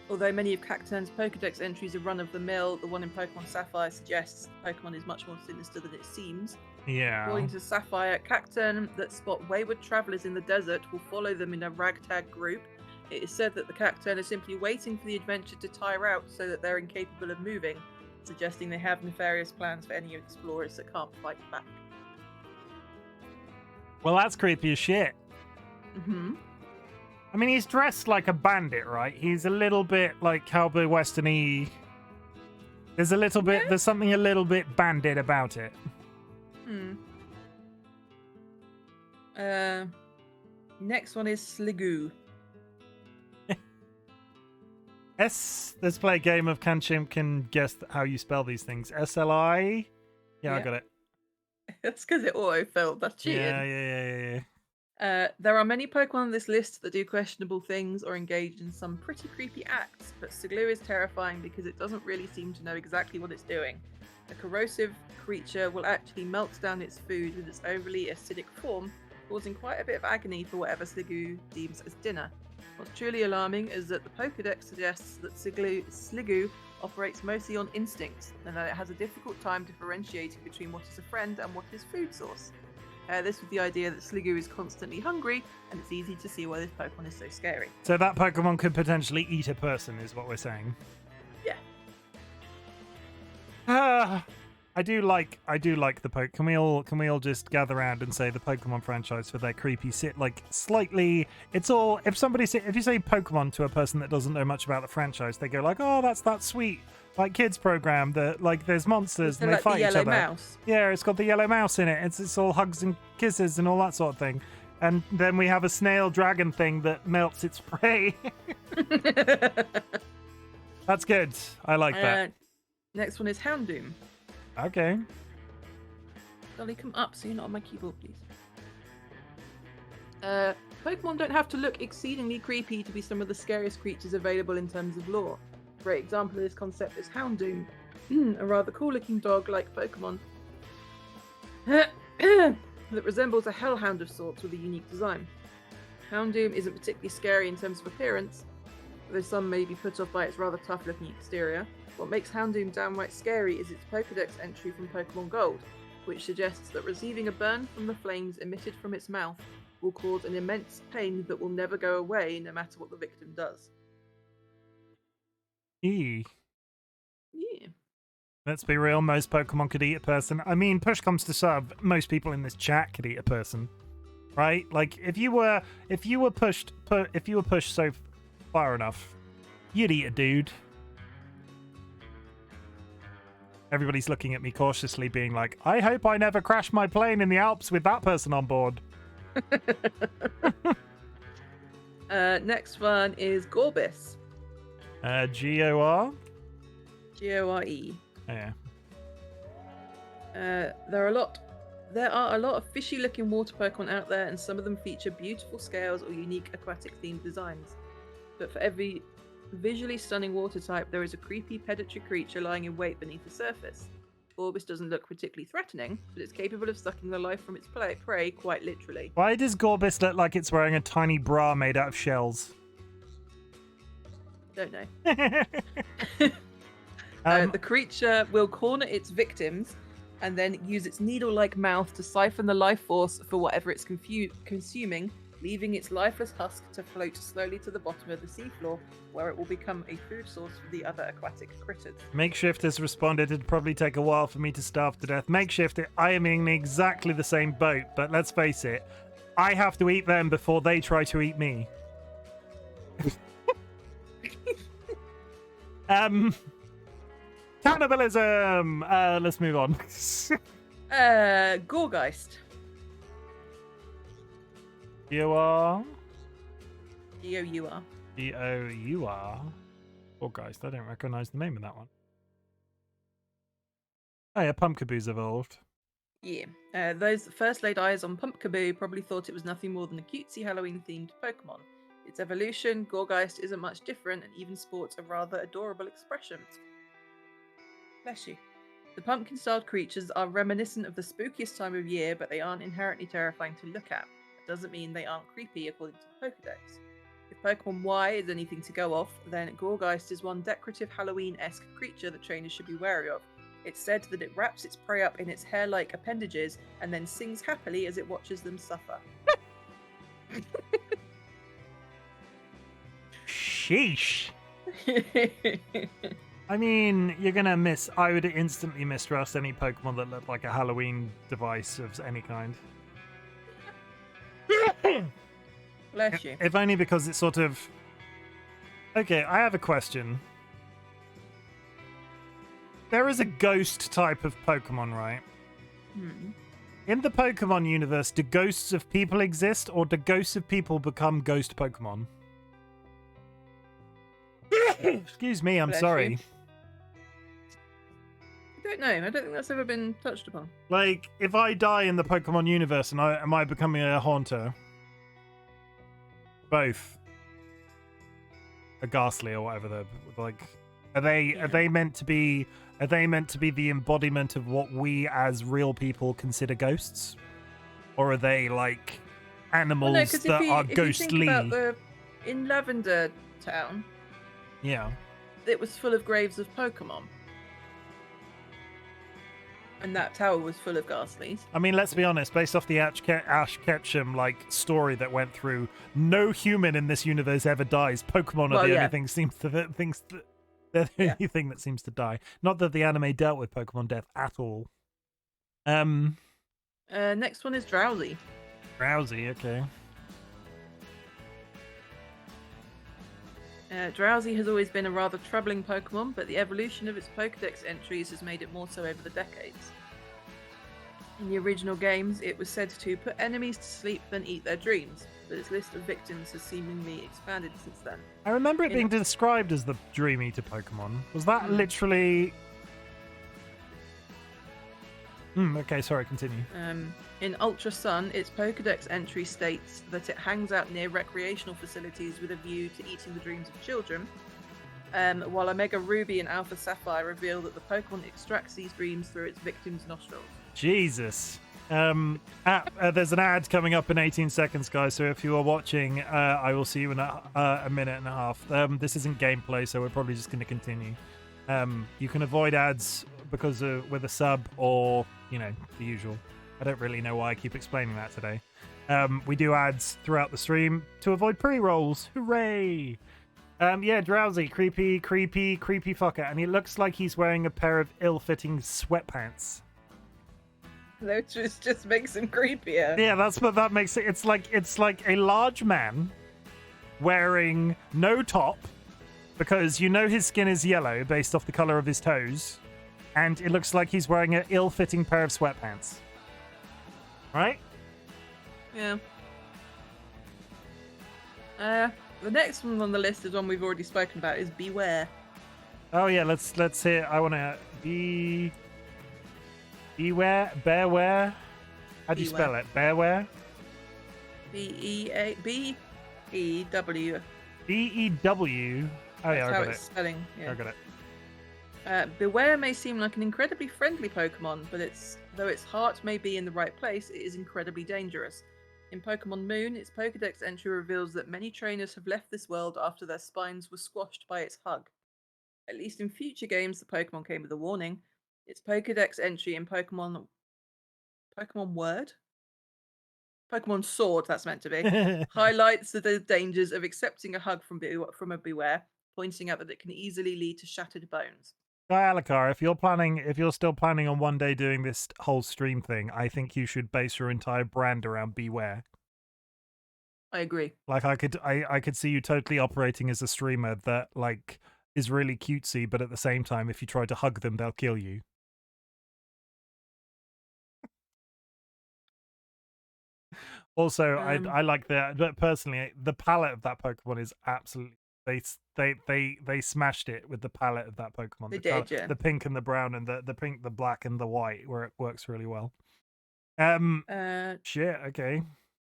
Although many of Cacturn's Pokedex entries are run-of-the-mill, the one in Pokemon Sapphire suggests the Pokemon is much more sinister than it seems. Yeah. According to Sapphire, Cacturn that spot wayward travelers in the desert will follow them in a ragtag group. It is said that the Cacturn are simply waiting for the adventure to tire out so that they're incapable of moving, suggesting they have nefarious plans for any explorers that can't fight back. Well, that's creepy as shit. I mean, he's dressed like a bandit, right? He's a little bit like cowboy western-y. There's a little bit, there's something a little bit bandit about it. Next one is Sliggoo. Let's play a game of Chim can guess how you spell these things. SLI? Yeah, I got it. That's because it auto-filled. That's cheating. Yeah. There are many Pokemon on this list that do questionable things or engage in some pretty creepy acts, but Sigloo is terrifying because it doesn't really seem to know exactly what it's doing. A corrosive creature will actually melt down its food with its overly acidic form, causing quite a bit of agony for whatever Sliggoo deems as dinner. What's truly alarming is that the Pokédex suggests that Sliggoo operates mostly on instincts, and that it has a difficult time differentiating between what is a friend and what is food source. This with the idea that Sliggoo is constantly hungry, and it's easy to see why this Pokemon is so scary. So that Pokemon could potentially eat a person, is what we're saying. Yeah. I do like the Poke. Can we all just gather around and say the Pokemon franchise for their creepy slightly? It's all if you say Pokemon to a person that doesn't know much about the franchise, they go like, oh, that's that sweet like kids program that like there's monsters and they fight each other. Mouse. Yeah, it's got the yellow mouse in it. It's all hugs and kisses and all that sort of thing. And then we have a snail dragon thing that melts its prey. That's good. I like that. Next one is Houndoom. Okay. Dolly, come up so you're not on my keyboard, please. Pokemon don't have to look exceedingly creepy to be some of the scariest creatures available in terms of lore. A great example of this concept is Houndoom, a rather cool-looking dog-like Pokemon that resembles a hellhound of sorts with a unique design. Houndoom isn't particularly scary in terms of appearance, though some may be put off by its rather tough-looking exterior. What makes Houndoom downright scary is its Pokédex entry from Pokemon Gold, which suggests that receiving a burn from the flames emitted from its mouth will cause an immense pain that will never go away no matter what the victim does. Yeah. Let's be real, most Pokemon could eat a person. I mean, push comes to shove, most people in this chat could eat a person. Right? Like if you were pushed so far enough, you'd eat a dude. Everybody's looking at me cautiously, being like, I hope I never crash my plane in the Alps with that person on board. Next one is Gorbis. G-O-R? G-O-R-E. Oh, yeah. There are a lot of fishy-looking water Pokemon out there, and some of them feature beautiful scales or unique aquatic-themed designs. But for every visually stunning water type, there is a creepy predatory creature lying in wait beneath the surface. Gorbis doesn't look particularly threatening, but it's capable of sucking the life from its prey quite literally. Why does Gorbis look like it's wearing a tiny bra made out of shells? Don't know. The creature will corner its victims and then use its needle-like mouth to siphon the life force for whatever it's consuming, leaving its lifeless husk to float slowly to the bottom of the seafloor, where it will become a food source for the other aquatic critters. Makeshift has responded, it'd probably take a while for me to starve to death. Makeshift, I am in exactly the same boat, but let's face it, I have to eat them before they try to eat me. Cannibalism! Let's move on. Gorgeist. G-O-R? G-O-U-R. G-O-U-R. Oh, guys, I don't recognize the name of that one. Oh, yeah, Pumpkaboo's evolved. Yeah. Those that first laid eyes on Pumpkaboo probably thought it was nothing more than a cutesy Halloween-themed Pokemon. Its evolution, Gorgeist, isn't much different and even sports a rather adorable expression. Bless you. The pumpkin-styled creatures are reminiscent of the spookiest time of year, but they aren't inherently terrifying to look at. Doesn't mean they aren't creepy according to the Pokédex. If Pokemon Y is anything to go off, then Gorgeist is one decorative Halloween-esque creature that trainers should be wary of. It's said that it wraps its prey up in its hair-like appendages and then sings happily as it watches them suffer. Sheesh. I mean, I would instantly mistrust any Pokemon that looked like a Halloween device of any kind. Bless you. If only because it's sort of... Okay, I have a question. There is a ghost type of Pokemon, right? In the Pokemon universe, do ghosts of people exist, or do ghosts of people become ghost Pokemon? Excuse me, I'm Bless sorry. you. I don't know. I don't think that's ever been touched upon. Like, if I die in the Pokemon universe, and am I becoming a Haunter? both are ghastly or whatever they're like. Are they meant to be? Are they meant to be the embodiment of what we as real people consider ghosts, or are they like animals that are ghostly? If you think about in Lavender Town, yeah, it was full of graves of Pokemon. And that tower was full of ghastlies. I mean, let's be honest. Based off the Ash Ketchum like story that went through, no human in this universe ever dies. Pokemon are the only thing they're the only thing that seems to die. Not that the anime dealt with Pokemon death at all. Next one is Drowsy. Drowsy, okay. Drowsy has always been a rather troubling Pokemon, but the evolution of its Pokedex entries has made it more so over the decades. In the original games, it was said to put enemies to sleep then eat their dreams, but its list of victims has seemingly expanded since then. I remember it being described as the Dream Eater Pokemon. Was that literally... okay, sorry, continue. In Ultra Sun, its Pokedex entry states that it hangs out near recreational facilities with a view to eating the dreams of children, while Omega Ruby and Alpha Sapphire reveal that the Pokemon extracts these dreams through its victim's nostrils. Jesus. There's an ad coming up in 18 seconds, guys, so if you are watching, I will see you in a minute and a half. This isn't gameplay, so we're probably just going to continue. You can avoid ads because with a sub or, you know, the usual. I don't really know why I keep explaining that today. We do ads throughout the stream to avoid pre-rolls. Hooray! Yeah, Drowsy, creepy fucker, and he looks like he's wearing a pair of ill-fitting sweatpants. That just makes him creepier. Yeah, that's what that makes it. It's like a large man wearing no top, because you know his skin is yellow based off the color of his toes, and it looks like he's wearing an ill-fitting pair of sweatpants. Right? Yeah. The next one on the list is one we've already spoken about, is Beware. Oh yeah, let's hear. I want to Beware, Bearware. How do you spell it? Bearware. B-E-W. B-E-W. Oh yeah, I got it. Spelling. Yeah. I got it. Beware may seem like an incredibly friendly Pokemon, but though its heart may be in the right place, it is incredibly dangerous. In Pokemon Moon, its Pokedex entry reveals that many trainers have left this world after their spines were squashed by its hug. At least in future games, the Pokemon came with a warning. Its Pokedex entry in Pokemon Sword, that's meant to be, highlights the dangers of accepting a hug from a Beware, pointing out that it can easily lead to shattered bones. Alakar, if you're still planning on one day doing this whole stream thing, I think you should base your entire brand around Beware. I agree. Like I could see you totally operating as a streamer that like is really cutesy, but at the same time, if you try to hug them, they'll kill you. Also, I like that, but personally, the palette of that Pokemon is absolutely. They smashed it with the palette of that Pokemon. They did, yeah. The pink and the brown and the pink, the black and the white, where it works really well. Shit. Okay.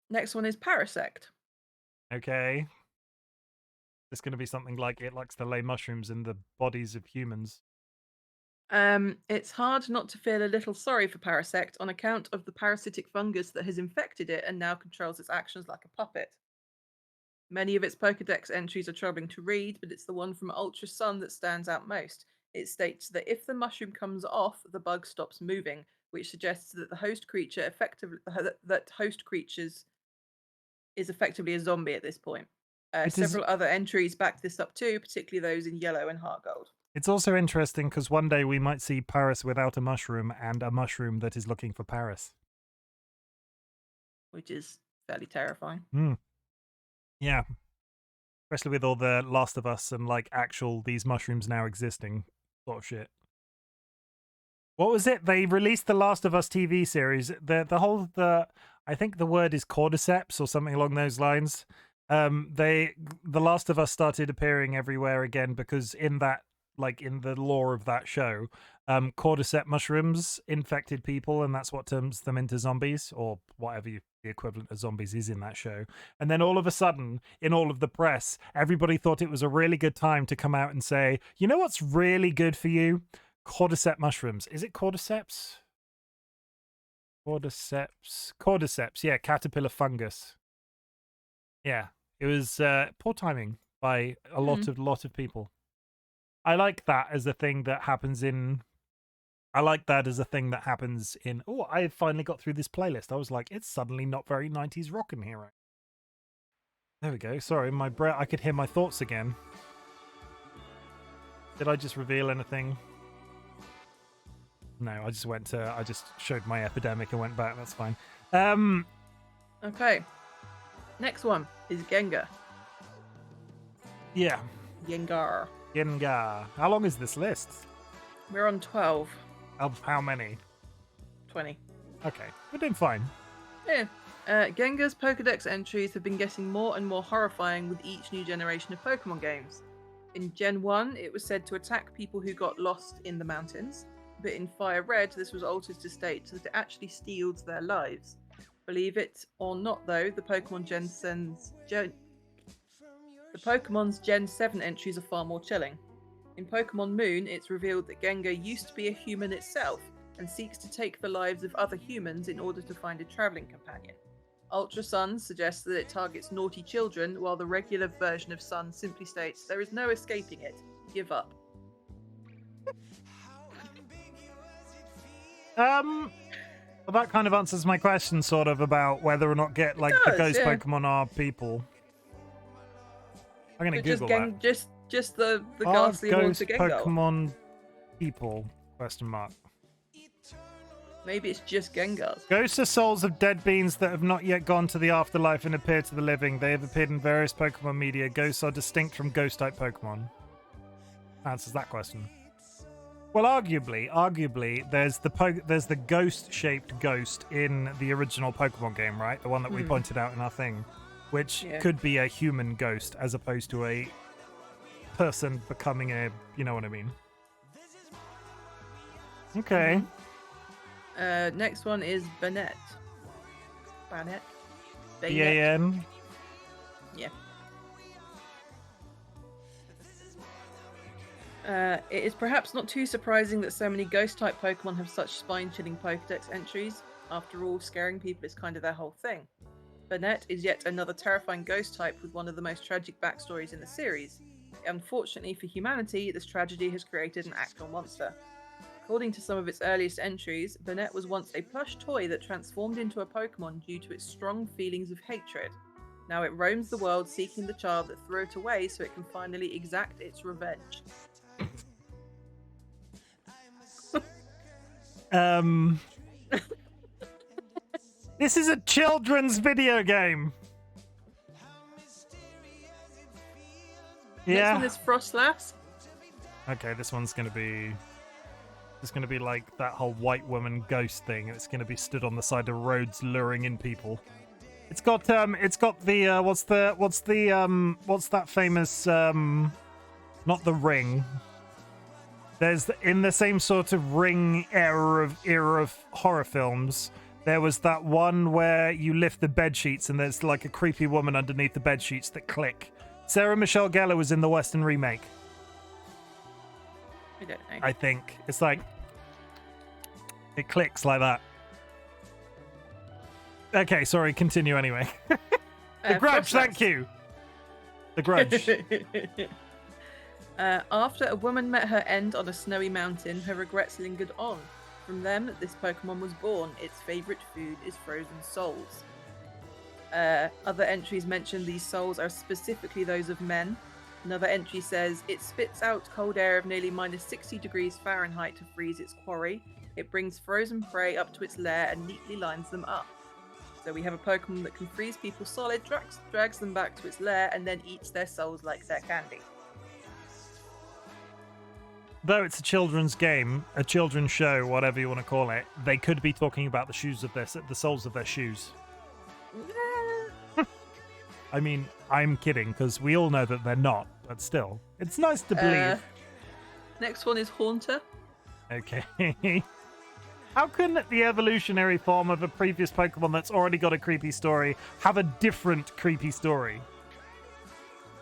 Next one is Parasect. Okay. It's going to be something like it likes to lay mushrooms in the bodies of humans. It's hard not to feel a little sorry for Parasect on account of the parasitic fungus that has infected it and now controls its actions like a puppet. Many of its Pokedex entries are troubling to read, but it's the one from Ultra Sun that stands out most. It states that if the mushroom comes off, the bug stops moving, which suggests that the host creature is effectively a zombie at this point. Several other entries back this up too, particularly those in yellow and heart gold. It's also interesting because one day we might see Paris without a mushroom and a mushroom that is looking for Paris. Which is fairly terrifying. Yeah. Especially with all the Last of Us and like actual these mushrooms now existing sort of shit. What was it? They released the Last of Us TV series. The I think the word is cordyceps or something along those lines. The Last of Us started appearing everywhere again because in that like in the lore of that show, cordyceps mushrooms infected people, and that's what turns them into zombies, or whatever the equivalent of zombies is in that show. And then all of a sudden, in all of the press, everybody thought it was a really good time to come out and say, you know what's really good for you? Cordyceps mushrooms. Is it cordyceps? Cordyceps, yeah, caterpillar fungus. Yeah, it was poor timing by a lot of people. I like that as a thing that happens in. Oh, I finally got through this playlist. I was like, it's suddenly not very 90s rock in here. Right? There we go. Sorry, my breath. I could hear my thoughts again. Did I just reveal anything? No, I just showed my epidemic and went back. That's fine. Okay. Next one is Gengar. Yeah. Gengar. How long is this list? We're on 12. Of how many? 20. Okay, we're doing fine. Yeah. Gengar's Pokedex entries have been getting more and more horrifying with each new generation of Pokemon games. In Gen 1, it was said to attack people who got lost in the mountains, but in Fire Red, this was altered to state that it actually steals their lives. Believe it or not, though, the Pokemon's Gen 7 entries are far more chilling. In Pokemon Moon, it's revealed that Gengar used to be a human itself and seeks to take the lives of other humans in order to find a travelling companion. Ultra Sun suggests that it targets naughty children, while the regular version of Sun simply states, there is no escaping it. Give up. Well, that kind of answers my question, sort of, about whether or not the ghost Pokemon are people. I'm going to Google that. Just the ghastly horns of Gengar. Pokemon people? ? Maybe it's just Gengars. Ghosts are souls of dead beings that have not yet gone to the afterlife and appear to the living. They have appeared in various Pokemon media. Ghosts are distinct from ghost-type Pokemon. Answers that question. Well, arguably, there's the ghost-shaped ghost in the original Pokemon game, right? The one that we pointed out in our thing, which could be a human ghost as opposed to a person becoming a, you know what I mean? Okay. Next one is Banette. B-A-N? Yeah. It is perhaps not too surprising that so many ghost-type Pokemon have such spine-chilling Pokedex entries. After all, scaring people is kind of their whole thing. Banette is yet another terrifying ghost type with one of the most tragic backstories in the series. Unfortunately for humanity, this tragedy has created an actual monster. According to some of its earliest entries, Banette was once a plush toy that transformed into a Pokemon due to its strong feelings of hatred. Now it roams the world seeking the child that threw it away so it can finally exact its revenge. This is a children's video game. Next one is Frostlass. Okay, this one's gonna be. It's gonna be like that whole white woman ghost thing, and it's gonna be stood on the side of roads luring in people. It's got the what's that famous not the Ring. There's in the same sort of Ring era of horror films. There was that one where you lift the bed sheets and there's like a creepy woman underneath the bed sheets that click. Sarah Michelle Gellar was in the Western remake. I don't know. I think it's like it clicks like that. Okay, sorry. Continue anyway. The Grudge, thank you. The Grudge. After a woman met her end on a snowy mountain, her regrets lingered on. From them, this Pokemon was born. Its favourite food is frozen souls. Other entries mention these souls are specifically those of men. Another entry says, it spits out cold air of nearly minus 60 degrees Fahrenheit to freeze its quarry. It brings frozen prey up to its lair and neatly lines them up. So we have a Pokemon that can freeze people solid, drags them back to its lair, and then eats their souls like their candy. Though it's a children's game, a children's show, whatever you want to call it, they could be talking about the soles of their shoes. I mean, I'm kidding, because we all know that they're not, but still. It's nice to believe. Next one is Haunter. Okay. How can the evolutionary form of a previous Pokemon that's already got a creepy story have a different creepy story?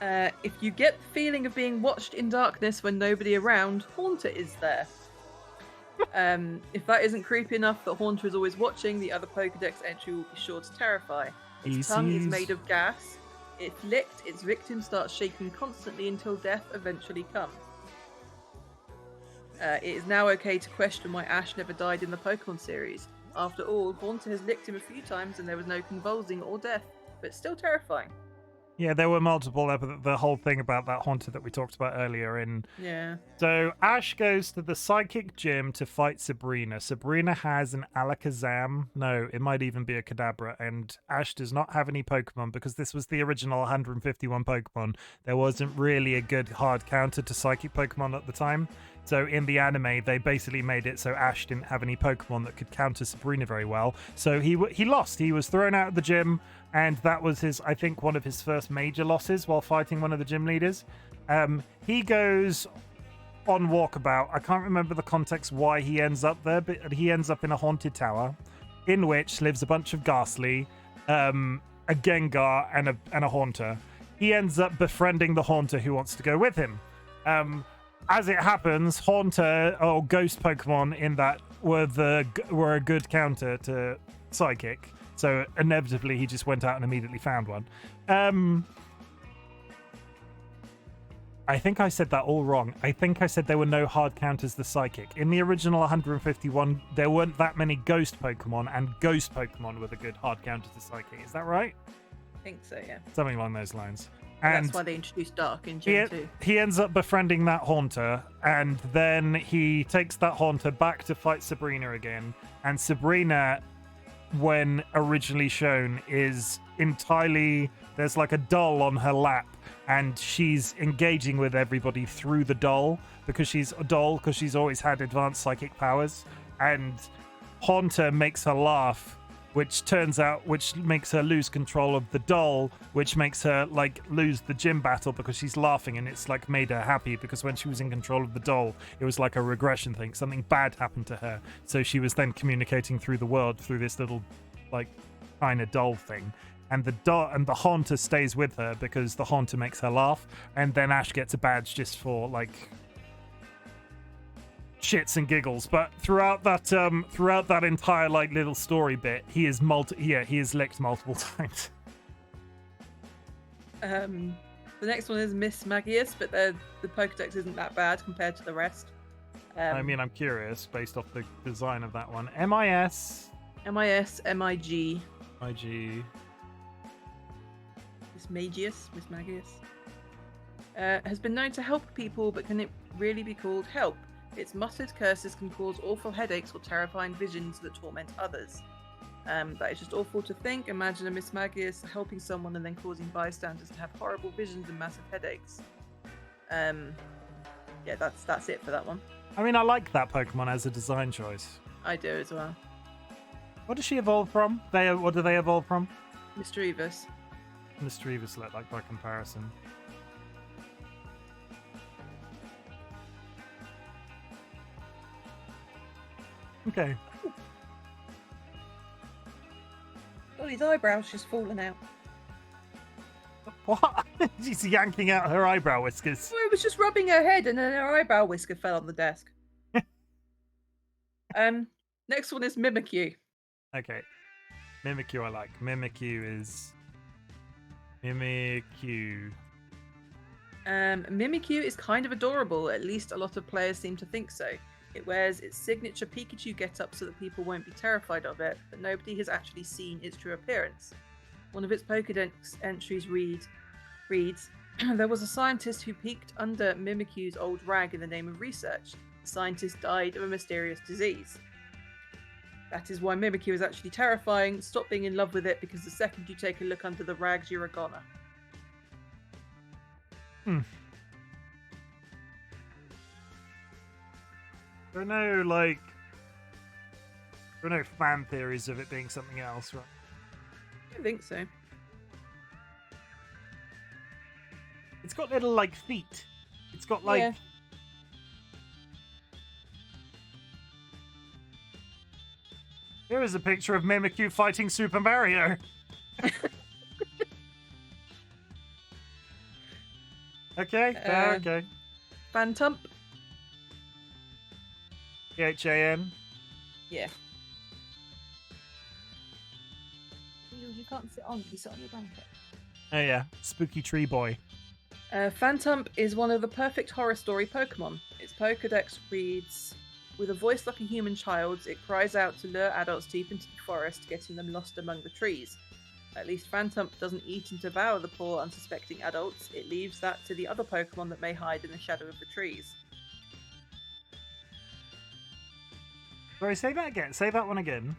If you get the feeling of being watched in darkness when nobody around, Haunter is there. If that isn't creepy enough that Haunter is always watching, the other Pokedex entry will be sure to terrify. Its tongue is made of gas. If licked, its victim starts shaking constantly until death eventually comes. It is now okay to question why Ash never died in the Pokemon series. After all, Haunter has licked him a few times and there was no convulsing or death, but still terrifying. Yeah, there were multiple, the whole thing about that Haunter that we talked about earlier. Yeah. So Ash goes to the psychic gym to fight Sabrina. Sabrina has an Alakazam. No, it might even be a Kadabra. And Ash does not have any Pokemon because this was the original 151 Pokemon. There wasn't really a good hard counter to psychic Pokemon at the time. So in the anime, they basically made it so Ash didn't have any Pokemon that could counter Sabrina very well. So he lost. He was thrown out of the gym, and that was I think, one of his first major losses while fighting one of the gym leaders. He goes on walkabout. I can't remember the context why he ends up there, but he ends up in a haunted tower in which lives a bunch of Ghastly, a Gengar, and a Haunter. He ends up befriending the Haunter who wants to go with him. As it happens, Haunter or Ghost Pokemon in that were a good counter to Psychic. So inevitably, he just went out and immediately found one. I think I said that all wrong. I think I said there were no hard counters to Psychic. In the original 151, there weren't that many Ghost Pokemon, and Ghost Pokemon were the good hard counter to Psychic. Is that right? I think so, yeah. Something along those lines. And that's why they introduced Dark in Gen 2. He ends up befriending that Haunter, and then he takes that Haunter back to fight Sabrina again. And Sabrina, when originally shown, is entirely... There's like a doll on her lap, and she's engaging with everybody through the doll because she's a doll, because she's always had advanced psychic powers. And Haunter makes her laugh, which makes her lose control of the doll, which makes her like lose the gym battle because she's laughing, and it's like made her happy because when she was in control of the doll, it was like a regression thing. Something bad happened to her, so she was then communicating through the world through this little like kind of doll thing. And the Haunter stays with her because the Haunter makes her laugh, and then Ash gets a badge just for like shits and giggles. But throughout that entire like little story bit, he is licked multiple times. The next one is Miss Magius, but the Pokedex isn't that bad compared to the rest. I mean, I'm curious based off the design of that one. MIS, MIG. IG. Miss Magius. Has been known to help people, but can it really be called help? Its muttered curses can cause awful headaches or terrifying visions that torment others. That is just awful to think. Imagine a Miss Magius helping someone and then causing bystanders to have horrible visions and massive headaches. Yeah, that's it for that one. I mean, I like that Pokemon as a design choice. I do as well. What does she evolve from? What do they evolve from? Mischievous. Mischievous, like by comparison. Okay. Dolly's eyebrow's just fallen out. What? She's yanking out her eyebrow whiskers. Well, it was just rubbing her head and then her eyebrow whisker fell on the desk. Next one is Mimikyu. Okay. Mimikyu I like. Mimikyu is Mimikyu is kind of adorable, at least a lot of players seem to think so. It wears its signature Pikachu get-up so that people won't be terrified of it, but nobody has actually seen its true appearance. One of its Pokédex entries reads, there was a scientist who peeked under Mimikyu's old rag in the name of research. The scientist died of a mysterious disease. That is why Mimikyu is actually terrifying. Stop being in love with it, because the second you take a look under the rags, you're a goner. There are no fan theories of it being something else, right? I don't think so. It's got little like feet. It's got like Here is a picture of Mimikyu fighting Super Mario. Okay, okay. Phantump. PHAN. Yeah. You can't sit on. You sit on your blanket. Oh yeah, spooky tree boy. Phantump is one of the perfect horror story Pokemon. Its Pokedex reads, with a voice like a human child's, it cries out to lure adults deep into the forest, getting them lost among the trees. At least Phantump doesn't eat and devour the poor, unsuspecting adults. It leaves that to the other Pokemon that may hide in the shadow of the trees. Sorry, say that again. Say that one again.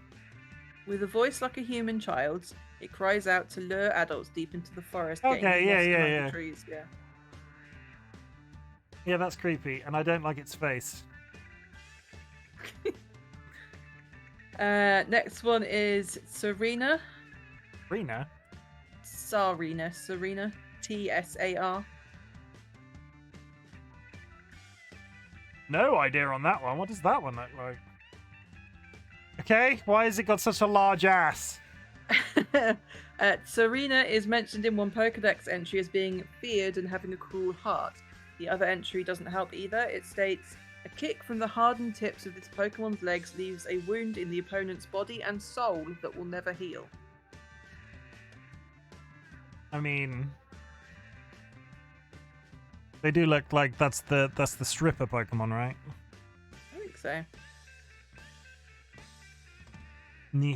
With a voice like a human child's, it cries out to lure adults deep into the forest, Okay, getting them lost among yeah. the trees. Yeah. Yeah, that's creepy, and I don't like its face. Next one is Serena. Rena? Serena. Tsar. No idea on that one. What does that one look like? Okay, why has it got such a large ass? Serena is mentioned in one Pokedex entry as being feared and having a cruel heart. The other entry doesn't help either. It states, a kick from the hardened tips of this Pokemon's legs leaves a wound in the opponent's body and soul that will never heal. I mean, they do look like that's the stripper Pokemon, right? I think so. Knee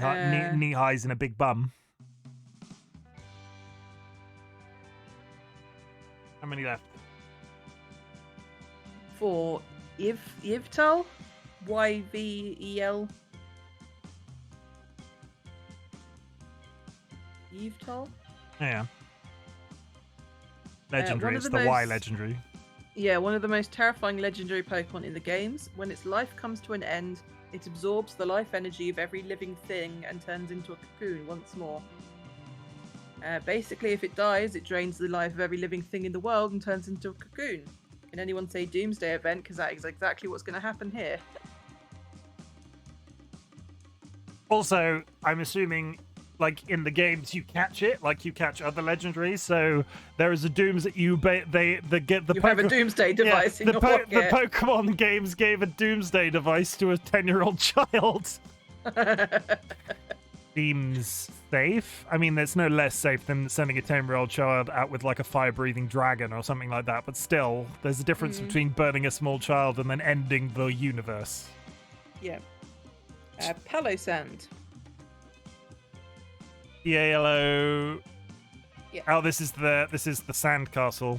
highs and a big bum. How many left? For Yveltal, Yvel. Yveltal. Yeah. Legendary. It's the Y legendary. Yeah, one of the most terrifying legendary Pokemon in the games. When its life comes to an end, it absorbs the life energy of every living thing and turns into a cocoon once more. Basically, if it dies, it drains the life of every living thing in the world and turns into a cocoon. Can anyone say Doomsday Event? Because that is exactly what's going to happen here. Also, I'm assuming, like in the games, you catch it, like you catch other legendaries. So there is a Dooms that you have a Doomsday device in your pocket. The Pokemon games gave a Doomsday device to a 10-year-old child. Seems safe. I mean, it's no less safe than sending a 10-year-old child out with like a fire-breathing dragon or something like that. But still, there's a difference between burning a small child and then ending the universe. Yeah. Palosand. Yellow. Yeah. Oh, this is the sand castle.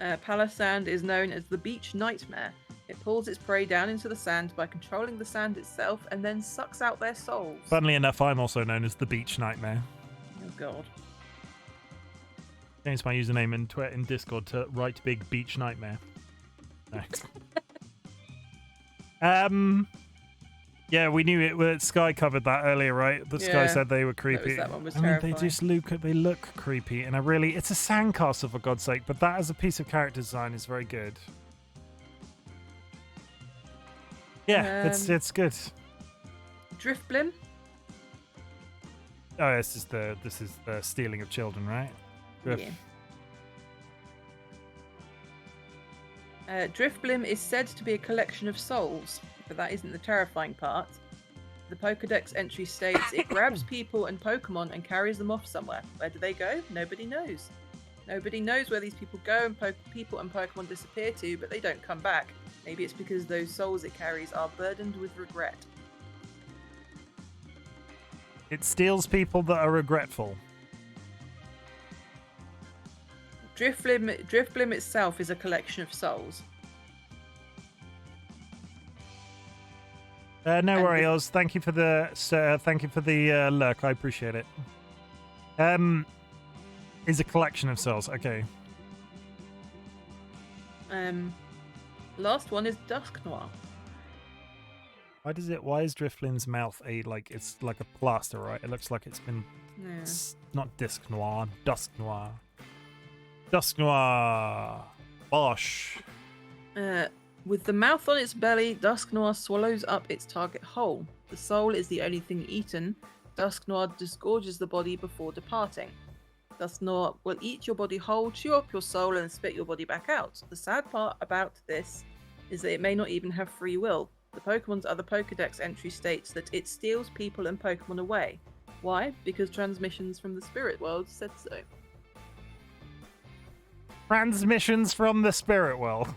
Palosand is known as the beach nightmare. It pulls its prey down into the sand by controlling the sand itself and then sucks out their souls. Funnily enough, I'm also known as the beach nightmare. Oh god. Change my username in Discord to RightBigBeachNightmare. No. Yeah, we knew it. Sky covered that earlier, right? But Sky said they were creepy. That one was terrifying. terrifying. They look creepy, and it's a sandcastle for God's sake. But that as a piece of character design is very good. Yeah, it's good. Driftblim. Oh, this is the stealing of children, right? Yeah. Driftblim is said to be a collection of souls, but that isn't the terrifying part. The Pokedex entry states it grabs people and Pokemon and carries them off somewhere. Where do they go? Nobody knows. Nobody knows where these people go and people and Pokemon disappear to, but they don't come back. Maybe it's because those souls it carries are burdened with regret. It steals people that are regretful. Driftblim itself is a collection of souls. No worries. Thank you for the lurk. I appreciate it. Is a collection of souls. Okay. Last one is Dusknoir. Why is Driftblim's mouth it's like a plaster, right? It looks like it's been not Disc Noir, Dusk Noir. Dusk Noir. Bosh. With the mouth on its belly, Dusknoir swallows up its target whole. The soul is the only thing eaten. Dusknoir disgorges the body before departing. Dusknoir will eat your body whole, chew up your soul, and spit your body back out. The sad part about this is that it may not even have free will. The Pokemon's other Pokedex entry states that it steals people and Pokemon away. Why? Because transmissions from the spirit world said so. Transmissions from the spirit world.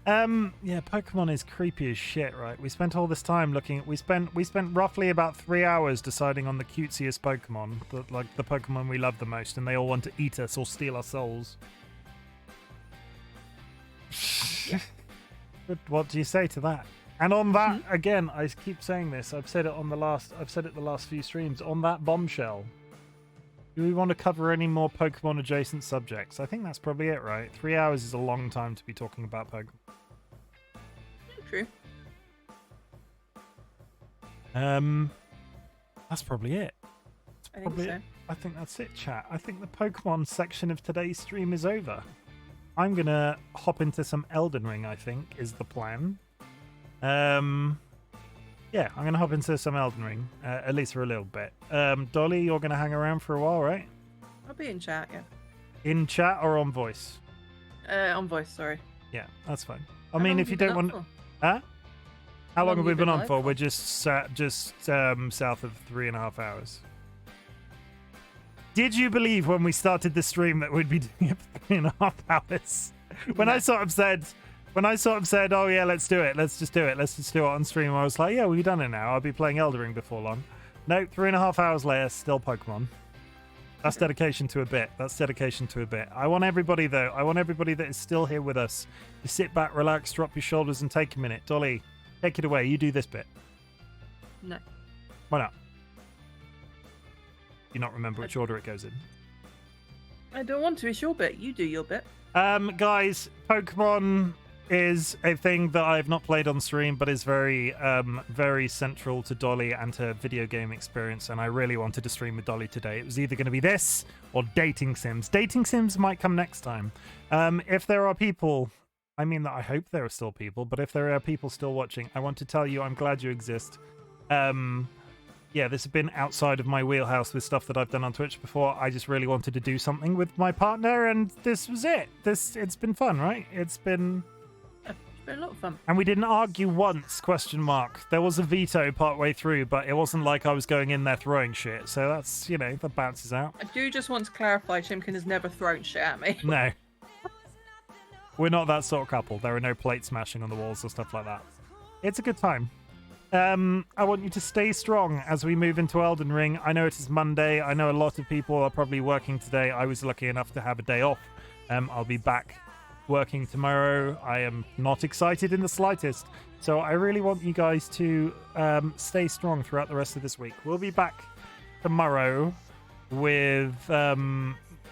Yeah, Pokemon is creepy as shit, right? We spent all this time looking at... We spent roughly about 3 hours deciding on the cutesiest Pokemon, the Pokemon we love the most, and they all want to eat us or steal our souls. But what do you say to that? And on that, again, I keep saying this. I've said it the last few streams. On that bombshell, do we want to cover any more Pokemon adjacent subjects? I think that's probably it, right? 3 hours is a long time to be talking about Pokemon. True. That's probably it. I think so. I think that's it, chat. I think the Pokemon section of today's stream is over. I'm gonna hop into some Elden Ring, I think, is the plan. Yeah, I'm gonna hop into some Elden Ring, at least for a little bit. Dolly, you're gonna hang around for a while, right? I'll be in chat, yeah. In chat or on voice? On voice, sorry. Yeah, that's fine. I mean, if you don't want... Huh? How long have we been on for? We're just south of 3.5 hours. Did you believe when we started the stream that we'd be doing it for 3.5 hours? When I sort of said, oh yeah, let's do it. Let's just do it on stream. I was like, yeah, we've done it now. I'll be playing Elden Ring before long. No, 3.5 hours later, still Pokemon. That's dedication to a bit. I want everybody, though. That is still here with us to sit back, relax, drop your shoulders, and take a minute. Dolly, take it away. You do this bit. No. Why not? Do you not remember which order it goes in? I don't want to. It's your bit. You do your bit. Guys, Pokemon is a thing that I've not played on stream, but is very, very central to Dolly and her video game experience, and I really wanted to stream with Dolly today. It was either going to be this or dating sims. Dating sims might come next time. If there are people, I hope there are still people, but if there are people still watching, I want to tell you I'm glad you exist. Yeah, this has been outside of my wheelhouse with stuff that I've done on Twitch before. I just really wanted to do something with my partner, and this was it. It's been fun, right? It's been a lot of fun. And we didn't argue once, ? There was a veto partway through, but it wasn't like I was going in there throwing shit. So that's, that bounces out. I do just want to clarify, Chimken has never thrown shit at me. No. We're not that sort of couple. There are no plate smashing on the walls or stuff like that. It's a good time. I want you to stay strong as we move into Elden Ring. I know it is Monday. I know a lot of people are probably working today. I was lucky enough to have a day off. I'll be back working tomorrow. I am not excited in the slightest. So I really want you guys to stay strong throughout the rest of this week. We'll be back tomorrow with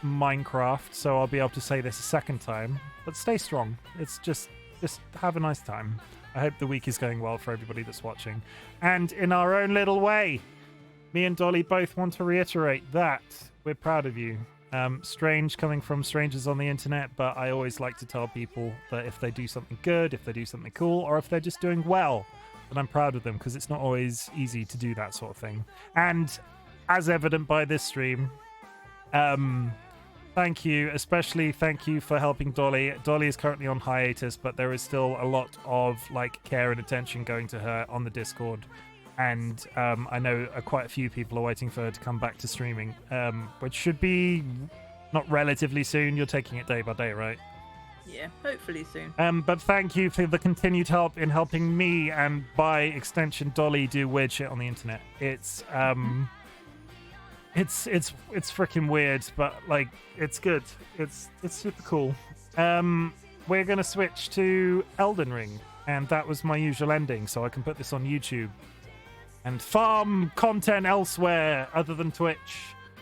Minecraft, so I'll be able to say this a second time. But stay strong. It's just have a nice time. I hope the week is going well for everybody that's watching. And in our own little way, me and Dolly both want to reiterate that we're proud of you. Strange coming from strangers on the internet, but I always like to tell people that if they do something good, if they do something cool, or if they're just doing well, then I'm proud of them, because it's not always easy to do that sort of thing. And as evident by this stream, thank you, especially thank you for helping Dolly. Dolly is currently on hiatus, but there is still a lot of care and attention going to her on the Discord. And I know quite a few people are waiting for her to come back to streaming, which should be not relatively soon. You're taking it day by day, right? Yeah, hopefully soon. But thank you for the continued help in helping me and by extension Dolly do weird shit on the internet. It's freaking weird, but it's good. It's super cool. We're gonna switch to Elden Ring, and that was my usual ending, so I can put this on YouTube and farm content elsewhere other than Twitch.